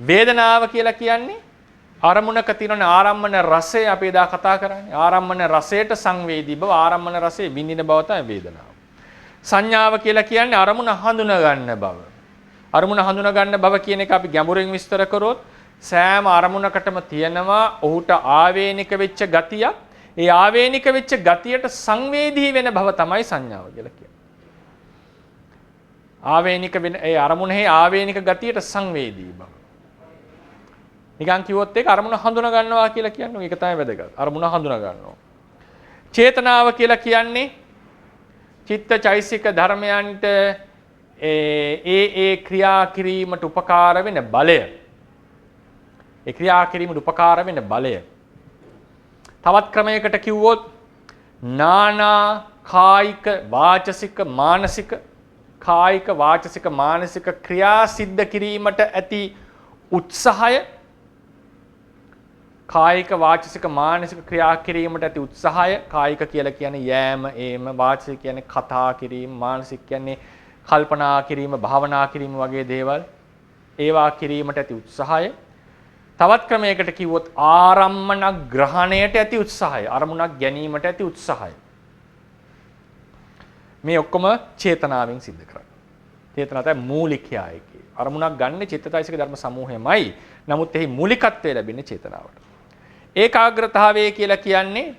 Speaker 1: වේදනාව කියලා කියන්නේ ආරම්මණක තියෙන ආරම්මන රසය අපි එදා කතා කරන්නේ. ආරම්මන රසයට සංවේදී බව, ආරම්මන රසයේ විඳින බව තමයි වේදනාව. සංඥාව කියලා කියන්නේ අරමුණ හඳුනා ගන්න බව. අරමුණ හඳුනා ගන්න බව කියන එක අපි ගැඹුරින් විස්තර කරොත් සෑම අරමුණකටම තියෙනවා ඔහුට ආවේනික වෙච්ච ගතියක්. ඒ ආවේනික වෙච්ච ගතියට සංවේදී වෙන බව තමයි සංඥාව කියලා කියන්නේ. ආවේනික වෙන ඒ අරමුණෙහි ආවේනික ගතියට සංවේදී බව. නිකන් කිව්වොත් ඒක අරමුණ හඳුනා ගන්නවා කියලා කියන්නේ ඒක තමයි වැදගත්. අරමුණ හඳුනා ගන්නවා. චේතනාව කියලා කියන්නේ චිත්තචෛසික ධර්මයන්ට ඒ ක්‍රියා කිරීමට උපකාර වෙන බලය. ඒ ක්‍රියා කිරීමට උපකාර වෙන බලය. තවත් ක්‍රමයකට කිව්වොත් නානා කායික වාචසික මානසික කායික වාචසික මානසික ක්‍රියා සිද්ධ කිරීමට ඇති උත්සාහය කායික වාචසික මානසික ක්‍රියා කිරීමට ඇති උත්සාහය කායික කියලා කියන්නේ යෑම ඒම වාචසික කියන්නේ කතා කිරීම මානසික කියන්නේ කල්පනා කිරීම භාවනා කිරීම වගේ දේවල් ඒවා කිරීමට ඇති උත්සාහය තවත් ක්‍රමයකට කිව්වොත් ආරම්මන ග්‍රහණයට ඇති උත්සාහය අරමුණක් ගැනීමට ඇති උත්සාහය මේ ඔක්කොම චේතනාවෙන් සිද්ධ කරන්නේ. චේතනාව තමයි මූලිකයයි කියේ. අරමුණක් ගන්න චිත්තචෛතසික ධර්ම සමූහයමයි. නමුත් එහි මූලිකත්වය ලැබෙන්නේ චේතනාවට. ඒකාග්‍රතාවය කියලා කියන්නේ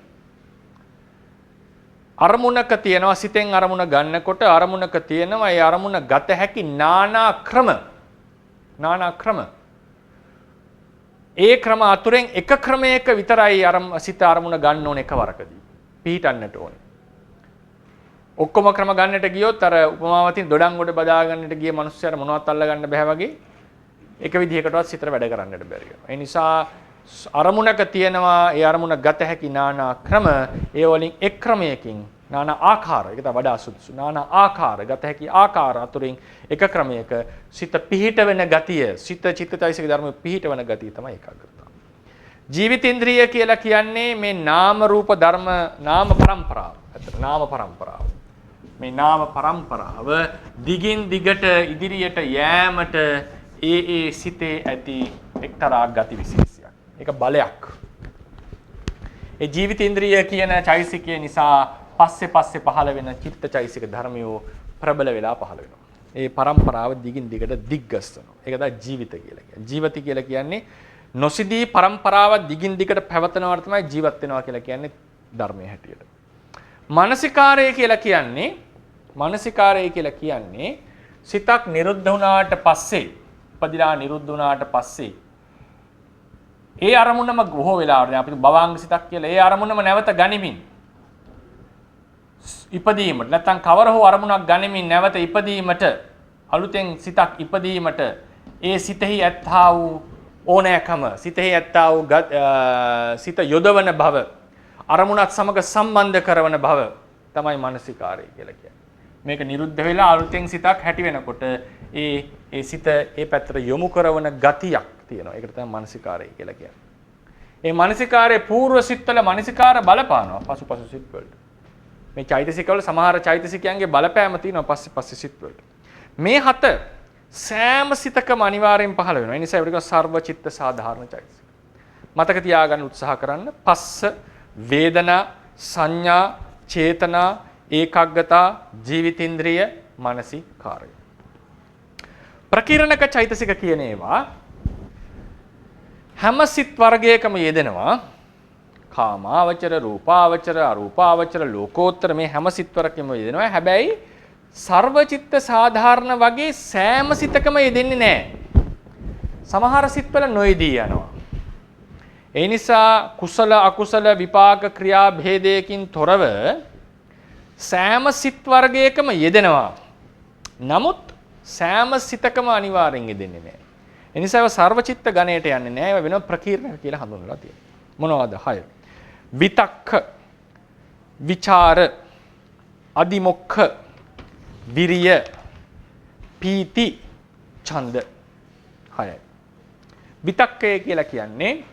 Speaker 1: අරමුණක තියෙනවා සිතෙන් අරමුණ ගන්නකොට අරමුණක තියෙනවා ඒ අරමුණ ගත හැකි নানা ක්‍රම. ඒ ක්‍රම අතුරෙන් එක ක්‍රමයක විතරයි සිත අරමුණ ගන්න ඕන එකවරකදී. පිහිටන්නට ඕනේ. ඔක්කොම ක්‍රම ගන්නට ගියොත් අර උපමාවතින් දොඩම් ගොඩ බදා ගන්නට ගිය මිනිස්සුන්ට මොනවත් අල්ල ගන්න බෑ වගේ එක විදිහකටවත් සිතට වැඩ කරන්නට බැරි වෙනවා. ඒ නිසා අරමුණක තියෙනවා ඒ අරමුණ ගත හැකි নানা ක්‍රම ඒ වලින් එක් ක්‍රමයකින් নানা ආකාර ඒක තමයි වඩා සුදුසු নানা ආකාර ගත හැකි ආකාර අතුරින් එක ක්‍රමයක සිත පිහිට වෙන ගතිය සිත චිත්තචෛතසික ධර්ම පිහිට වෙන ගතිය තමයි ඒකාග්‍රතාව. ජීවිතේන්ද්‍රිය කියලා කියන්නේ මේ නාම රූප ධර්ම නාම પરම්පරාව. අතට නාම પરම්පරාව. මේ නාම પરම්පරාව දිගින් දිගට ඉදිරියට යෑමට ඒ සිතේ ඇති එක්තරා ගති විශේෂයක්. ඒක බලයක්. ඒ ජීවිතේන්ද්‍රිය කියන චෛතසිකය නිසා පස්සේ පහළ වෙන චිත්තචෛතසික ධර්මියෝ ප්‍රබල වෙලා පහළ වෙනවා. ඒ પરම්පරාව දිගින් දිගට දිග්ගස්සනවා. ඒක තමයි ජීවිත කියලා කියන්නේ. ජීවිත කියලා කියන්නේ නොසිදී પરම්පරාව දිගින් දිගට පැවතනවට තමයි ජීවත් වෙනවා කියලා කියන්නේ ධර්මයේ හැටියට. මානසිකාරය කියලා කියන්නේ සිතක් නිරුද්ධ වුණාට පස්සේ උපදිනා නිරුද්ධ වුණාට පස්සේ ඒ අරමුණම බොහෝ වෙලාවට අපි භවංග සිතක් කියලා ඒ අරමුණම නැවත ගනිමින් ඉපදීමට නැත්නම් කවර හෝ අරමුණක් ගනිමින් නැවත ඉපදීමට අලුතෙන් සිතක් ඉපදීමට ඒ සිතෙහි ඇත්තා වූ ඕනෑකම සිතෙහි ඇත්තා වූ සිත යොදවන බව අරමුණත් සමග සම්බන්ධ කරන බව තමයි මානසිකාරය කියලා කියන්නේ. මේක නිරුද්ධ වෙලා අලුතෙන් සිතක් හැටි වෙනකොට ඒ සිත ඒ පැත්තට යොමු කරන ගතියක් තියෙනවා. ඒකට තමයි මානසිකාරය කියලා කියන්නේ. මේ මානසිකාරයේ పూర్ව සිත්වල මානසිකාර බලපානවා පසුපසු සිත්වලට. මේ චෛතසිකවල සමහර චෛතසිකයන්ගේ බලපෑම තියෙනවා පස්සේ සිත්වලට. මේ හත සෑම සිතකම අනිවාර්යෙන් පහළ වෙනවා. ඒ නිසා ඒකට සර්ව චිත්ත සාධාරණ චෛතසික. මතක තියාගන්න උත්සාහ කරන්න. පස්ස වේදනා සංඥා චේතනා ඒකාග්‍රතා ජීවිතේන්ද්‍රිය මානසිකාරය. ප්‍රකීර්ණක චෛතසික කියන ඒවා හැම සිත් වර්ගයකම යෙදෙනවා. කාමාවචර රූපාවචර අරූපාවචර ලෝකෝත්තර මේ හැම සිත් වර්ගයකම යෙදෙනවා. හැබැයි සර්වචිත්ත සාධාරණ වගේ සෑම සිතකම යෙදෙන්නේ නැහැ. සමහර සිත්වල නොයෙදී යනවා. ඒ නිසා කුසල අකුසල විපාක ක්‍රියා භේදයකින් තොරව සෑම සිත් වර්ගයකම යෙදෙනවා. නමුත් සෑම සිතකම අනිවාර්යෙන් යෙදෙන්නේ නැහැ. ඒ නිසා ඒවා සර්වචිත්ත ගණයට යන්නේ නැහැ. ඒවා වෙනම ප්‍රකීර්ණක කියලා හඳුන්වලා තියෙනවා. මොනවද? 6. විතක්ක, විචාර, අදිමොක්ඛ, විරිය, පීති, ඡන්ද. 6යි. විතක්කය කියලා කියන්නේ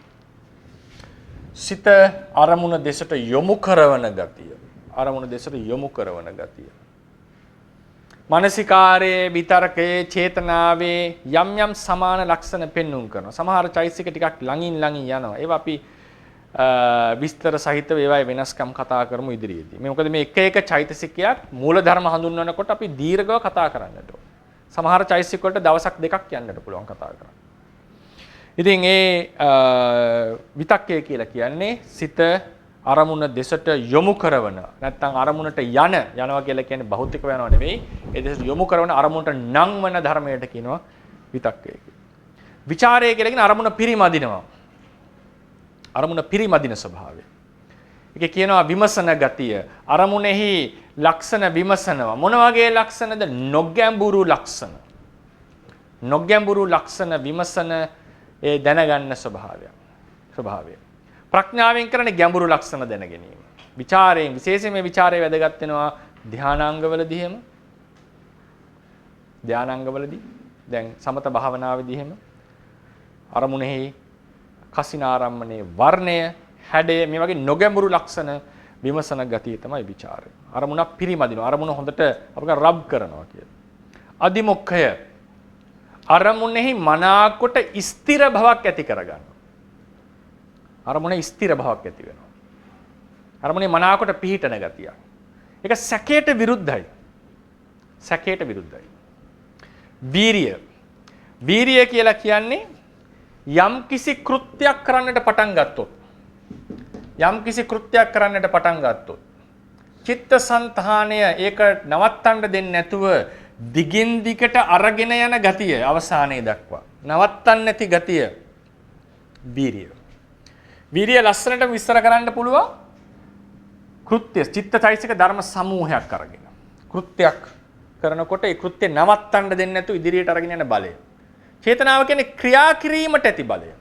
Speaker 1: සිත අරමුණ දෙසට යොමු කරන ගතිය. අරමුණ දෙසට යොමු කරන ගතිය. මානසිකාරයේ විතරකයේ චේතනාවේ යම් සමාන ලක්ෂණ පෙන්වුම් කරනවා. සමහර චෛතසික ටිකක් ළඟින් යනවා. ඒවා අපි විස්තර සහිතව ඒවායේ වෙනස්කම් කතා කරමු ඉදිරියේදී. මේ මොකද මේ එක චෛතසිකයක් මූලධර්ම හඳුන්වනකොට අපි දීර්ඝව කතා කරන්නට ඕන. සමහර චෛතසික වලට දවසක් දෙකක් යන්නට පුළුවන් කතා කරන්න. ඉතින් ඒ විතක්කය කියලා කියන්නේ සිත අරමුණ දෙසට යොමු කරන නැත්නම් අරමුණට යනවා කියලා කියන්නේ භෞතිකව යනවා නෙවෙයි. ඒ දෙසට යොමු කරන අරමුණට නංවන ධර්මයට කියනවා විතක්කය කියලා. විචාරය කියලා කියන්නේ අරමුණ පිරිමදිනවා. අරමුණ පිරිමදින ස්වභාවය. ඒකේ කියනවා විමසන ගතිය. අරමුණෙහි ලක්ෂණ විමසනවා. මොන වගේ ලක්ෂණද? නොගැඹුරු ලක්ෂණ. නොගැඹුරු ලක්ෂණ විමසන ඒ දැනගන්න ස්වභාවය. ප්‍රඥාවෙන් කරන්නේ ගැඹුරු ලක්ෂණ දැන ගැනීම. විචාරයෙන් විශේෂයෙන් මේ විචාරය වැදගත් වෙනවා ධානාංගවලදී එහෙම. ධානාංගවලදී දැන් සමත භාවනාවේදී එහෙම අරමුණෙහි කසිනාරම්මනේ වර්ණය, හැඩය මේ වගේ නොගැඹුරු ලක්ෂණ විමසන ගතිය තමයි විචාරය. අරමුණක් පිරිමදිනවා. අරමුණ හොඳට අපිට රබ් කරනවා කියලා. අදිමොක්ඛය අරමුණෙහි මනාකොට ස්ථිර භාවයක් ඇති කරගන්නවා. අරමුණේ ස්ථිර භාවයක් ඇති වෙනවා. අරමුණේ මනාකොට පිහිටන ගතිය. ඒක සැකයට විරුද්ධයි. සැකයට විරුද්ධයි. වීරිය කියලා කියන්නේ යම් කිසි කෘත්‍යයක් කරන්නට පටන් ගත්තොත් චිත්තසංතානය ඒක නවත්තන්න දෙන්නේ නැතුව දිගින් දිගට අරගෙන යන ගතිය අවසානයේ දක්වා නවත්තන්න නැති ගතිය වීරිය ලස්සනට විස්තර කරන්න පුළුවන් කෘත්‍ය චිත්තචෛතසික ධර්ම සමූහයක් අරගෙන කෘත්‍යයක් කරනකොට ඒ කෘත්‍ය නවත්තන්න දෙන්නේ නැතුව ඉදිරියට අරගෙන යන බලය. චේතනාව කියන්නේ ක්‍රියා කිරීමට ඇති බලය.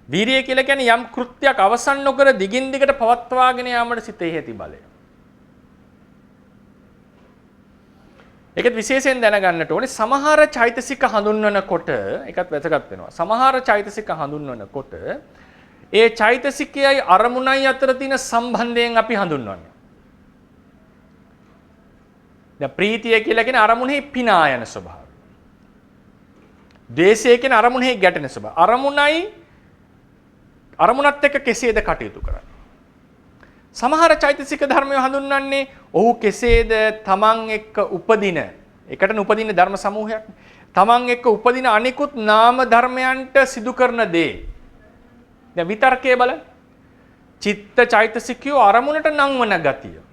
Speaker 1: වීරිය කියලා කියන්නේ යම් කෘත්‍යයක් අවසන් නොකර දිගින් දිගට පවත්වාගෙන යාමට සිතෙහි ඇති බලය. ඒකත් විශේෂයෙන් දැනගන්නට ඕනේ සමහර චෛතසික හඳුන්වනකොට ඒකත් වැදගත් වෙනවා. සමහර චෛතසික හඳුන්වනකොට ඒ චෛතසිකයයි අරමුණයි අතර තියෙන සම්බන්ධයෙන් අපි හඳුන්වන්නේ. දැන් ප්‍රීතිය කියලා කියන්නේ අරමුණෙහි පිනා යන ස්වභාවය. ද්වේෂය කියන්නේ අරමුණෙහි ගැටෙන ස්වභාවය. අරමුණත් එක්ක කෙසේද කටයුතු කරන්නේ. සමහර චෛතසික ධර්මය හඳුන්වන්නේ ඔහු කෙසේද තමන් එක්ක උපදින එකට උපදින ධර්ම සමූහයක්. තමන් එක්ක උපදින අනිකුත් නාම ධර්මයන්ට සිදු කරන දේ. දැන් විතර්කයේ බලන්න. චිත්ත චෛතසිකයෝ අරමුණට නංවන ගතිය.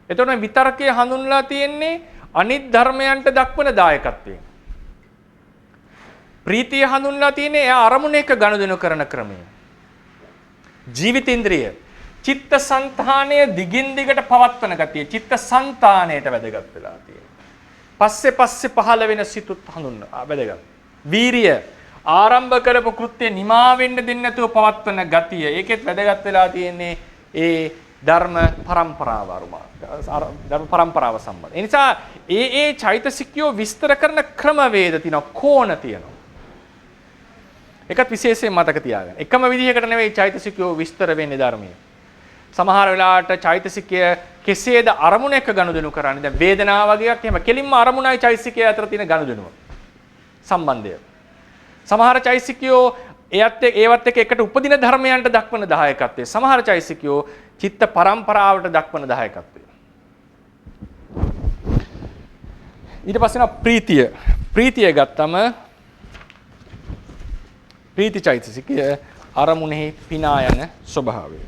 Speaker 1: එතකොට මේ විතර්කයේ හඳුන්වලා තියෙන්නේ අනිත් ධර්මයන්ට දක්වන දායකත්වයෙන්. ප්‍රීතිය හඳුන්වලා තියෙන්නේ එයා අරමුණ එක ගනුදෙනු කරන ක්‍රමය. ජීවිතේන්ද්‍රිය චිත්තසංතානය දිගින් දිගට පවත්වන ගතිය චිත්තසංතානයට වැදගත් වෙලා තියෙනවා. පස්සේ පහළ වෙන සිතුත් හඳුන්වන වැදගත්. වීරිය ආරම්භ කරපු කෘත්‍ය නිමා වෙන්න දෙන්නේ නැතුව පවත්වන ගතිය. ඒකෙත් වැදගත් වෙලා තියෙන්නේ ඒ ධර්ම පරම්පරාව සම්බන්ධ. ඒ නිසා ඒ චෛතසිකයෝ විස්තර කරන ක්‍රමවේද තියෙනවා, කෝණ තියෙනවා. ඒකත් විශේෂයෙන් මතක තියාගන්න. එකම විදිහකට නෙවෙයි චෛතසිකයෝ විස්තර වෙන්නේ ධර්මයේ. සමහර වෙලාවට චෛතසිකය කෙසේද අරමුණ එක්ක ගනුදෙනු කරන්නේ. දැන් වේදනාව වගේක් එහෙම කෙලින්ම අරමුණයි චෛතසිකය අතර තියෙන ගනුදෙනුව සම්බන්ධය. සමහර චෛතසිකයෝ ඒවත් එක්ක එකට උපදින ධර්මයන්ට දක්වන දායකත්වය. සමහර චෛතසිකයෝ චිත්ත පරම්පරාවට දක්වන දායකත්වය. ඊට පස්සේ ප්‍රීතිය. ප්‍රීතිය ගත්තම ප්‍රීති චෛතසිකය අරමුණෙහි පිනා යන ස්වභාවය.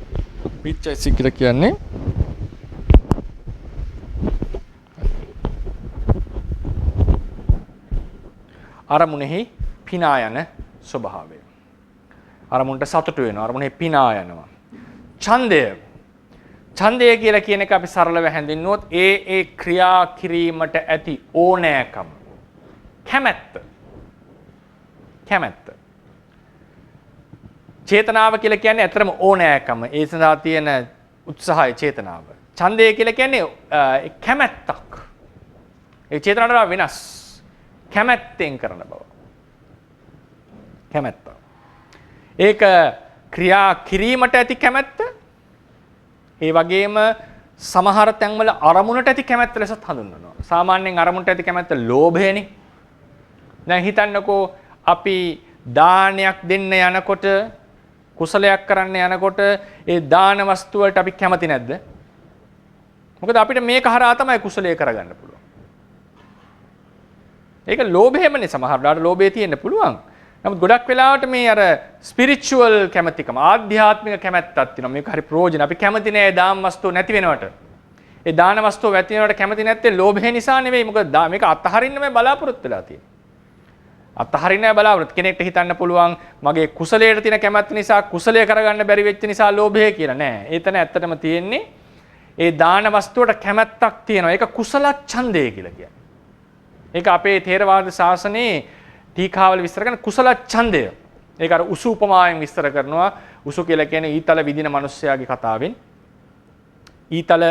Speaker 1: ප්‍රීති චෛතසිකය කියන්නේ අරමුණෙහි පිනා යන ස්වභාවය. අරමුණට සතුටු වෙනවා. අරමුණෙහි පිනා යනවා. ඡන්දය කියලා කියන එක අපි සරලව හැඳින්නුවොත් ඒ ක්‍රියා කිරීමට ඇති ඕනෑකම. කැමැත්ත. චේතනාව කියලා කියන්නේ ඇත්තටම ඕනෑකම. ඒ සඳහා තියෙන උත්සාහය චේතනාව. ඡන්දය කියලා කියන්නේ කැමැත්තක්. ඒ චේතනාවට වෙනස්. කැමැත්තෙන් කරන බව. කැමැත්ත. ඒක ක්‍රියා කිරීමට ඇති කැමැත්ත. ඒ වගේම සමහර තැන්වල අරමුණට ඇති කැමැත්ත ලෙසත් හඳුන්වනවා. සාමාන්‍යයෙන් අරමුණට ඇති කැමැත්ත ලෝභයනේ. දැන් හිතන්නකෝ අපි දානයක් දෙන්න යනකොට කුසලයක් කරන්න යනකොට ඒ දාන වස්තු වලට අපි කැමති නැද්ද? මොකද අපිට මේක හරහා තමයි කුසලයේ කරගන්න පුළුවන්. ඒක ලෝභයමනේ. සමහර වෙලාවට ලෝභය තියෙන්න පුළුවන්. නමුත් ගොඩක් වෙලාවට මේ අර ස්පිරිචුවල් කැමැතිකම ආධ්‍යාත්මික කැමැත්තක් තියෙනවා. මේක හරි ප්‍රයෝජන. අපි කැමති නෑ දාන වස්තු නැති වෙනවට. ඒ දාන වස්තු නැති වෙනවට කැමති නැත්තේ ලෝභය නිසා නෙවෙයි. මොකද මේක අත්හරින්න මේ බලාපොරොත්තු වෙලා තියෙන්නේ. අත්හරින්න බලාපොරොත්තු කෙනෙක්ට හිතන්න පුළුවන් මගේ කුසලයට තියෙන කැමැත්ත නිසා කුසලය කරගන්න බැරි වෙච්ච නිසා ලෝභය කියලා නෑ. ඒතන ඇත්තටම තියෙන්නේ ඒ දාන වස්තුවට කැමැත්තක් තියෙනවා. ඒක කුසල ඡන්දය කියලා කියන්නේ. ඒක අපේ ථේරවාද ශාසනයේ ටීකාවල විස්තර කරන කුසල ඡන්දය. ඒක අර උසු උපමාවෙන් විස්තර කරනවා. උසු කියලා කියන්නේ ඊතල විදින මිනිස්සයාගේ කතාවෙන්. ඊතල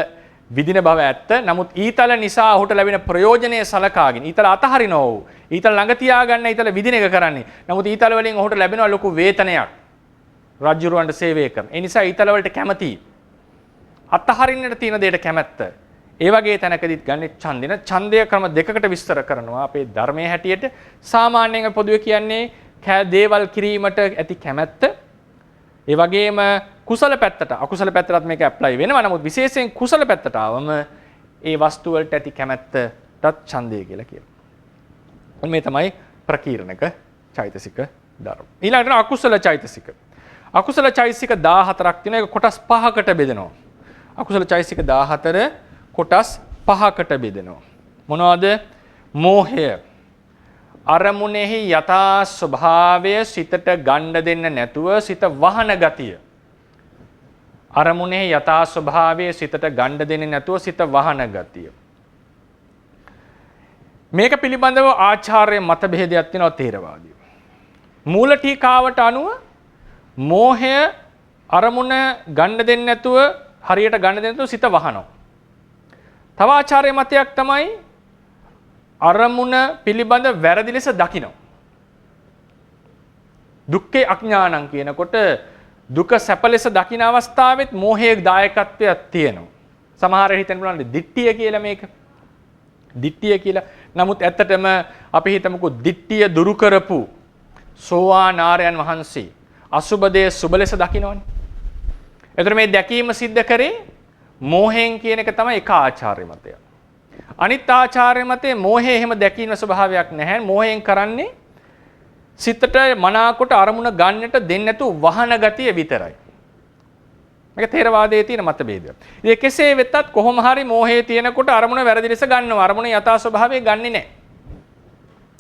Speaker 1: විදින බව ඇත්ත. නමුත් ඊතල නිසා ඔහුට ලැබෙන ප්‍රයෝජනය සලකාගෙන ඊතල අතහරිනව. ඊතල ළඟ තියාගන්න ඊතල විදින එක කරන්නේ. නමුත් ඊතල වලින් ඔහුට ලැබෙන ලොකු වේතනයක්. රජුරවන්ට සේවය කරන. ඒ නිසා ඊතල වලට කැමති. අතහරින්නට තියෙන දෙයට කැමැත්ත. ඒ වගේ තැනකදීත් ගන්නේ ඡන්දින. ඡන්දය ක්‍රම දෙකකට විස්තර කරනවා අපේ ධර්මයේ හැටියට. සාමාන්‍යයෙන් පොදුවේ කියන්නේ දේවල් කිරීමට ඇති කැමැත්ත. ඒ වගේම කුසල පැත්තට අකුසල පැත්තටත් මේක ඇප්ලයි වෙනවා. නමුත් විශේෂයෙන් කුසල පැත්තට ආවම ඒ වස්තු වලට ඇති කැමැත්තටත් ඡන්දය කියලා කියනවා. මේ තමයි ප්‍රකීර්ණක චෛතසික ධර්ම. ඊළඟට අකුසල චෛතසික. අකුසල චෛතසික 14ක් තියෙනවා. ඒක කොටස් 5කට බෙදෙනවා. අකුසල චෛතසික 14 කොටස් 5කට බෙදෙනවා. මොනවද? මෝහය. අරමුණෙහි යථා ස්වභාවය සිතට ගන්න දෙන්න නැතුව සිත වහන ගතිය. අරමුණෙහි යථා ස්වභාවය සිතට ගන්න දෙන්නේ නැතුව සිත වහන ගතිය. මේක පිළිබඳව ආචාර්ය මතභේදයක් තියෙනවා තේරවාදීව. මූල ටීකාවට අනුව මෝහය අරමුණ ගන්න දෙන්නේ නැතුව හරියට ගන්න දෙන්නේ නැතුව සිත වහනවා. තව ආචාර්ය මතයක් තමයි අරමුණ පිළිබඳ වැරදි ලෙස දකිනවා. දුක්ඛේ අඥානං කියනකොට දුක සැප ලෙස දකින අවස්ථාවෙත් මෝහයේ දායකත්වයක් තියෙනවා. සමහර හිතෙන් බලන්න දිට්ඨිය කියලා මේක. දිට්ඨිය කියලා. නමුත් ඇත්තටම අපි හිතමුකෝ දිට්ඨිය දුරු කරපු සෝවාන් ආර්යයන් වහන්සේ අසුබ දේ සුබ ලෙස දකිනවනේ. එතකොට මේ දැකීම සිද්ධ කරේ මෝහයෙන් කියන එක තමයි එක ආචාර්ය මතය. අනිත් ආචාර්ය මතේ මෝහයේ එහෙම දැකීම ස්වභාවයක් නැහැ. මෝහයෙන් කරන්නේ සිතට මනාකොට අරමුණ ගන්නට දෙන්නේ නැතුව වහන ගතිය විතරයි. මේක තේරවාදයේ තියෙන මතභේදය. ඉතින් කෙසේ වෙතත් කොහොම හරි මෝහයේ තියෙනකොට අරමුණ වැරදි ලෙස ගන්නවා. අරමුණ යථා ස්වභාවය ගන්නෙ නැහැ.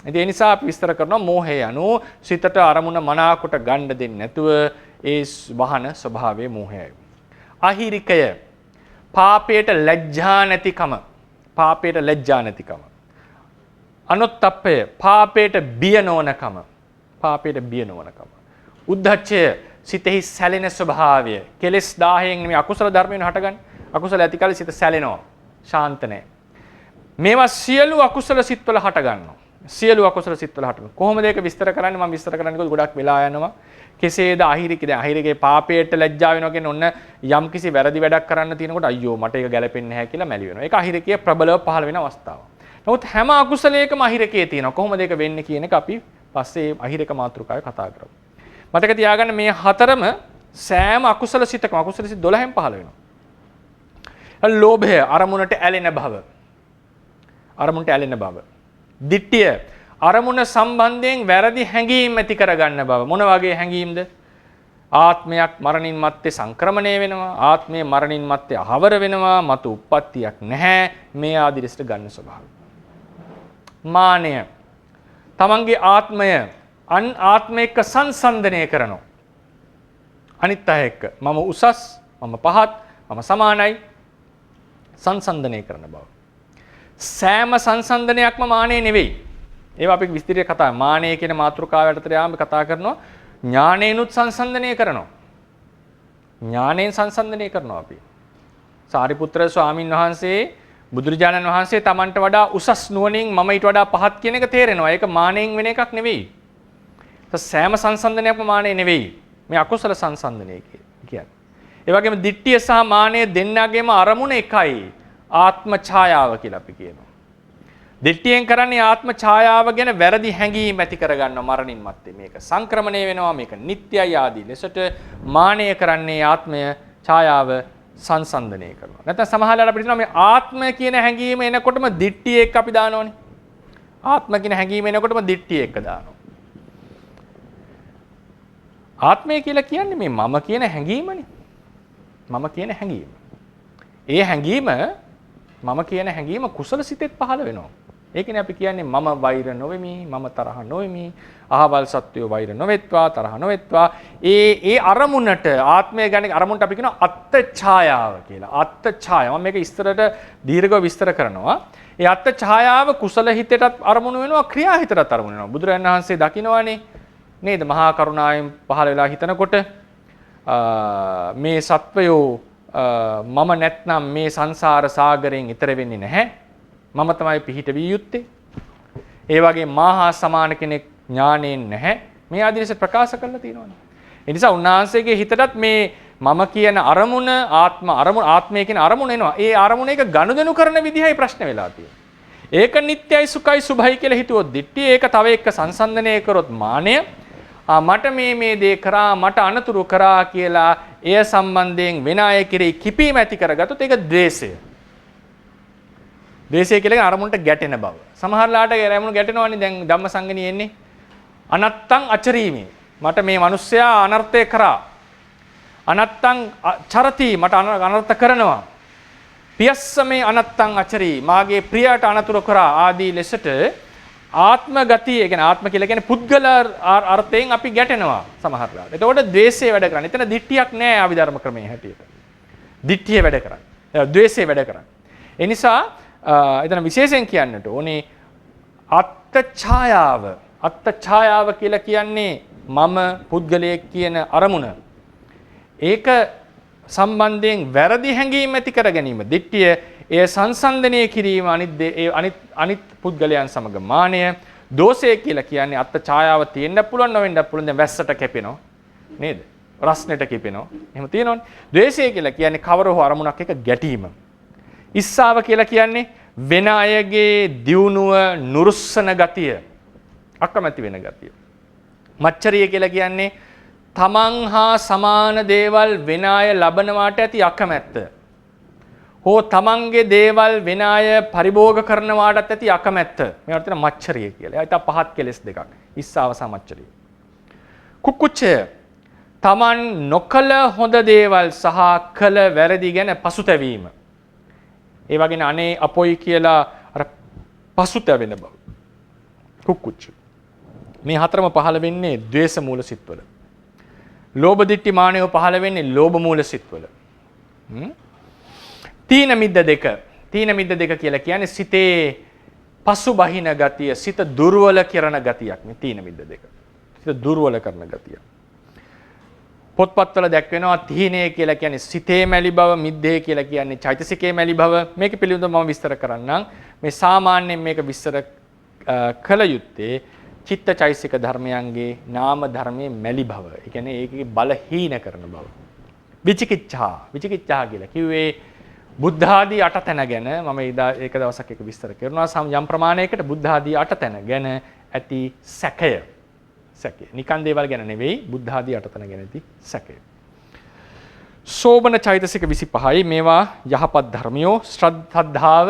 Speaker 1: ඉතින් ඒ නිසා අපි විස්තර කරනවා මෝහය anu සිතට අරමුණ මනාකොට ගන්න දෙන්නේ නැතුව ඒ වහන ස්වභාවයේ මෝහයයි. අහිරිකය පාපයට ලැජ්ජා නැතිකම. පාපයට ලැජ්ජා නැතිකම. අනුත්තප්පය පාපයට බිය නොවනකම. පාපයට බිය නොවනකම. උද්ධච්චය සිතෙහි සැලෙන ස්වභාවය. කෙලෙස් 10න් නෙමෙයි අකුසල ධර්මයෙන් හටගන්නේ. අකුසල ඇති කල සිත සැලෙනවා. ශාන්ත නැහැ. මේවා සියලු අකුසල සිත්වල හට ගන්නවා. සියලු අකුසල සිත්වල හට ගන්නවා. කොහොමද ඒක විස්තර කරන්නේ? මම විස්තර කරන්නේ ගොඩක් වෙලා යනවා. කෙසේද අහිරිකද? අහිරිකේ පාපයට ලැජ්ජා වෙනවා කියන්නේ ඔන්න යම් කිසි වැරදි වැඩක් කරන්න තියෙනකොට අයියෝ මට ඒක ගැලපෙන්නේ නැහැ කියලා මැලි වෙනවා. ඒක අහිරිකේ ප්‍රබලව පහළ වෙන අවස්ථාවක්. නමුත් හැම අකුසලයකම අහිරිකේ තියෙනවා. කොහොමද ඒක වෙන්නේ කියන එක අපි පස්සේ අහිරික මාතෘකාවේ කතා කරමු. මතක තියාගන්න මේ හතරම සෑම අකුසල සිතකම අකුසල සිත 12න් පහළ වෙනවා. ලෝභය අරමුණට ඇලෙන බව. අරමුණට ඇලෙන බව. ditthිය අරමුණ සම්බන්ධයෙන් වැරදි හැඟීම් ඇති කරගන්න බව. මොන වගේ හැඟීම්ද? ආත්මයක් මරණින් මත්තේ සංක්‍රමණය වෙනවා. ආත්මය මරණින් මත්තේ අහවර වෙනවා. මතු උප්පත්තියක් නැහැ. මේ ආදි ලෙසට ගන්න ස්වභාවය. මානය තමන්ගේ ආත්මය අන් ආත්මයක සංසන්දනය කරනවා. අනිත් අය එක්ක මම උසස්, මම පහත්, මම සමානයි සංසන්දනය කරන බව. සෑම සංසන්දනයක්ම මානෙ නෙවෙයි. ඒවා අපි විස්තරය කතා මානෙ කියන මාතෘකාව යටතට යාම කතා කරනවා. ඥානේනුත් සංසන්දනය කරනවා. ඥානයෙන් සංසන්දනය කරනවා අපි. සාරිපුත්‍ර ස්වාමින් වහන්සේ බුදුරජාණන් වහන්සේ තමන්ට වඩා උසස් නුවණින් මම ඊට වඩා පහත් කියන එක තේරෙනවා. ඒක මානෙන් වෙන එකක් නෙවෙයි. සෑම සංසන්දනයක්ම මානෙ නෙවෙයි. මේ අකුසල සංසන්දනය කියන්නේ. ඒ වගේම ditthිය සහ මානෙ දෙන්නගේම අරමුණ එකයි. ආත්ම ඡායාව කියලා අපි කියනවා. ditthියෙන් කරන්නේ ආත්ම ඡායාව ගැන වැරදි හැඟීම් ඇති කරගන්නවා මරණින් මත්තේ. මේක සංක්‍රමණය වෙනවා, මේක නිට්ටයයි ආදී ලෙසට මානය කරන්නේ ආත්මය ඡායාව සංසන්දනය කරනවා. නැත්නම් සමහරවල් අපිට හිතනවා මේ ආත්මය කියන හැඟීම එනකොටම ditthිය එක්ක අපි දානවනේ. ආත්ම කියන හැඟීම එනකොටම ditthිය එක්ක දානවා. ආත්මය කියලා කියන්නේ මේ මම කියන හැඟීමනේ. මම කියන හැඟීම. ඒ හැඟීම මම කියන හැඟීම කුසල සිතෙත් පහළ වෙනවා. ඒකනේ අපි කියන්නේ මම වෛර නොවෙමි, මම තරහ නොවෙමි, අහවල් සත්වයෝ වෛර නොවෙත්වා, තරහ නොවෙත්වා. ඒ අරමුණට ආත්මය ගැන අරමුණට අපි කියනවා අත්ත් ඡායාව කියලා. අත්ත් ඡායාව. මම මේක ඉස්තරට දීර්ඝව විස්තර කරනවා. ඒ අත්ත් ඡායාව කුසල හිතේටත් අරමුණු වෙනවා, ක්‍රියා හිතේටත් අරමුණු වෙනවා. බුදුරජාණන් වහන්සේ දකින්නවානේ නේද? මහා කරුණාවෙන් පහළ වෙලා හිතනකොට මේ සත්වයෝ මම නැත්නම් මේ සංසාර සාගරයෙන් ඈතර වෙන්නේ නැහැ. මම තමයි පිහිට විය යුත්තේ. ඒ වගේ මාහා සමාන කෙනෙක් ඥාණයෙන් නැහැ. මේ ආදී ලෙස ප්‍රකාශ කරලා තියෙනවානේ. ඒ නිසා උන්වහන්සේගේ හිතටත් මේ මම කියන අරමුණ ආත්මය කියන අරමුණ එනවා. ඒ අරමුණ එක ගනුදෙනු කරන විදිහයි ප්‍රශ්න වෙලා තියෙන්නේ. ඒක නිට්ටයයි සුඛයි සුභයි කියලා හිතුවොත් දිට්ඨිය, ඒක තව එක්ක සංසන්දනය කරොත් මානය, මට මේ දේ කරා, මට අනතුරු කරා කියලා එය සම්බන්ධයෙන් වෙන අය කෙරෙහි කිපීම ඇති කරගත්තොත් ඒක ද්වේෂය. ද්වේෂය කියලා කියන අරමුණට ගැටෙන බව. සමහරලාට ඒ අරමුණ ගැටෙනවනේ. දැන් ධම්මසංගණියේ එන්නේ අනත්තං අචරීමේ. මට මේ මිනිස්සයා අනර්ථය කරා. අනත්තං චරති, මට අනර්ථ කරනවා. පියස්සමේ අනත්තං අචරී, මාගේ ප්‍රියට අනතුරු කරා ආදී ලෙසට ආත්ම ගතිය, ඒ කියන්නේ ආත්ම කියලා කියන්නේ පුද්ගල අර්ථයෙන් අපි ගැටෙනවා සමහරවිට. එතකොට ද්වේෂය වැඩ කරන්නේ. එතන දිට්ඨියක් නැහැ අභිධර්ම ක්‍රමයේ හැටියට. දිට්ඨිය වැඩ කරන්නේ. ද්වේෂය වැඩ කරන්නේ. ඒ නිසා එතන විශේෂයෙන් කියන්නට ඕනේ අත්ඡායාව. අත්ඡායාව කියලා කියන්නේ මම පුද්ගලයෙක් කියන අරමුණ. ඒක සම්බන්ධයෙන් වැරදි හැඟීම් ඇති කර ගැනීම. දිට්ඨිය එය සංසන්දනය කිරීම, අනිත් පුද්ගලයන් සමග මානය. දෝෂය කියලා කියන්නේ අත්ත ඡායාව තියෙන්න පුළුවන්, නොවෙන්න පුළුවන්. දැන් වැස්සට කැපෙනවා නේද? රස්නෙට කැපෙනවා. එහෙම තියෙනවනේ. ද්වේෂය කියලා කියන්නේ කවර හෝ අරමුණක් එක ගැටීම. ඉස්සාව කියලා කියන්නේ වෙන අයගේ දියුණුව නුරුස්සන ගතිය, අකමැති වෙන ගතිය. මච්චරිය කියලා කියන්නේ තමන් හා සමාන දේවල් වෙන අය ලබනවාට ඇති අකමැත්ත. හෝ තමන්ගේ දේවල් වෙන අය පරිභෝග කරනවාටත් ඇති අකමැත්ත. මේවට තියෙන මච්චරිය කියලා. ඒත් පහත් කෙලෙස් දෙකක්. ඉස්සාව සහ මච්චරිය. කුක්කුච්චය තමන් නොකල හොඳ දේවල් සහ කළ වැරදි ගැන පසුතැවීම. ඒ වගේන අනේ අපොයි කියලා අර පසුතැවෙන බව. කුක්කුච්ච. මේ හතරම පහළ වෙන්නේ ද්වේෂ මූල සිත්වල. ලෝභ දිට්ඨි මානය පහළ වෙන්නේ ලෝභ මූල සිත්වල. තීන මිද්ද දෙක. තීන මිද්ද දෙක කියලා කියන්නේ සිතේ පසු බහින ගතිය, සිත දුර්වල කරන ගතියක් නේ තීන මිද්ද දෙක. සිත දුර්වල කරන ගතිය. පොත්පත්වල දැක්වෙනවා තීනේ කියලා කියන්නේ සිතේ මැලි බව, මිද්දේ කියලා කියන්නේ චෛතසිකේ මැලි බව. මේක පිළිබඳව මම විස්තර කරන්නම්. මේ සාමාන්‍යයෙන් මේක විස්තර කළ යුත්තේ චිත්ත චෛතසික ධර්මයන්ගේ නාම ධර්මයේ මැලි බව. ඒ කියන්නේ ඒකේ බලහීන කරන බව. විචිකිච්ඡා. විචිකිච්ඡා කියලා කිව්වේ බුද්ධ ආදී අටතැන ගැන මම ඒක දවසක් එක විස්තර කරනවා. යම් ප්‍රමාණයකට බුද්ධ ආදී අටතැන ගැන ඇති සැකය. සැකය. නිකන් දේවල් ගැන නෙවෙයි, බුද්ධ ආදී අටතැන ගැන ඇති සැකය. සෝබන චෛතසික 25යි. මේවා යහපත් ධර්මියෝ. ශ්‍රද්ධාව,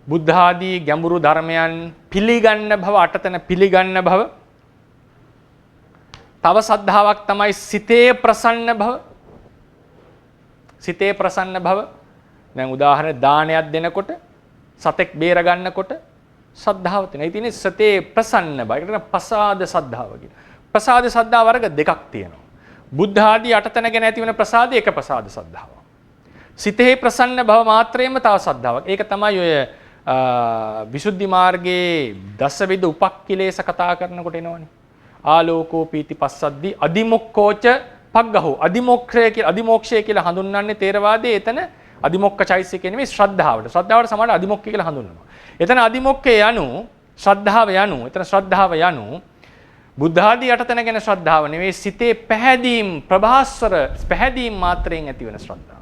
Speaker 1: බුද්ධ ආදී ගැඹුරු ධර්මයන් පිළිගන්න බව, අටතැන පිළිගන්න බව. තව සද්ධාාවක් තමයි සිතේ ප්‍රසන්න බව. සිතේ ප්‍රසන්න බව. දැන් උදාහරණ දානයක් දෙනකොට, සතෙක් බේර ගන්නකොට සද්ධාව තියෙනවා. ඒ තියෙන්නේ සිතේ ප්‍රසන්න බව. ඒකට ප්‍රසාද සද්ධාව කියනවා. ප්‍රසාද සද්ධා වර්ග දෙකක් තියෙනවා. බුද්ධ ආදී අටතැන ගැන ඇති වෙන ප්‍රසාදය එක ප්‍රසාද සද්ධාව. සිතේ ප්‍රසන්න බව මාත්‍රයෙන්ම තව සද්ධාවක්. ඒක තමයි ඔය විසුද්ධි මාර්ගයේ දසවිධ උපක්ඛිලේශ කතා කරනකොට එනවනේ. ආලෝකෝ පීති පස්සද්දි අදිමොක්ඛෝච පග්ගහෝ. අදිමෝක්ෂය කියලා හඳුන්වන්නේ තේරවාදයේ එතන අදිමොක්ඛ චෛතසිකේ නෙමෙයි ශ්‍රද්ධාවට. ශ්‍රද්ධාවට සමාන අදිමොක්ඛය කියලා හඳුන්වනවා. එතන අදිමොක්ඛය යනු ශ්‍රද්ධාව යනු. එතන ශ්‍රද්ධාව යනු බුද්ධ ආදී අටතැන ගැන ශ්‍රද්ධාව නෙවෙයි, සිතේ පැහැදීම්, ප්‍රභාස්වර පැහැදීම් මාත්‍රයෙන් ඇති වෙන ශ්‍රද්ධාව.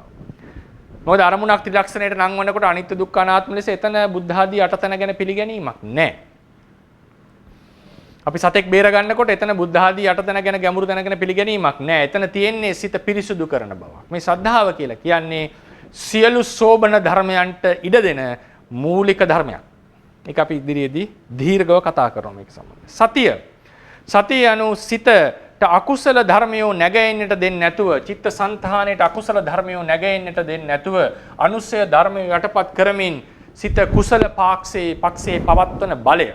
Speaker 1: මොකද අරමුණක් ත්‍රිලක්ෂණයට නම් වනකොට අනිත්‍ය දුක්ඛ අනාත්ම ලෙස එතන බුද්ධ ආදී අටතැන ගැන පිළිගැනීමක් නැහැ. අපි සතෙක් බේර ගන්නකොට එතන බුද්ධ ආදී අටතැන ගැන ගැඹුරු තැන ගැන පිළිගැනීමක් නැහැ. එතන තියෙන්නේ සිත පිරිසුදු කරන බවක්. මේ සද්ධාව කියලා කියන්නේ සියලු සෝබන ධර්මයන්ට ඉඩ දෙන මූලික ධර්මයක්. ඒක අපි ඉදිරියේදී දීර්ඝව කතා කරමු මේක සම්බන්ධව. සතිය. සතිය anu සිතට අකුසල ධර්මයෝ නැගෙන්නට දෙන්නේ නැතුව, චිත්ත සංතානයට අකුසල ධර්මයෝ නැගෙන්නට දෙන්නේ නැතුව, අනුසය ධර්මයෝ යටපත් කරමින් සිත කුසල පක්ෂේ පවත්වන බලය.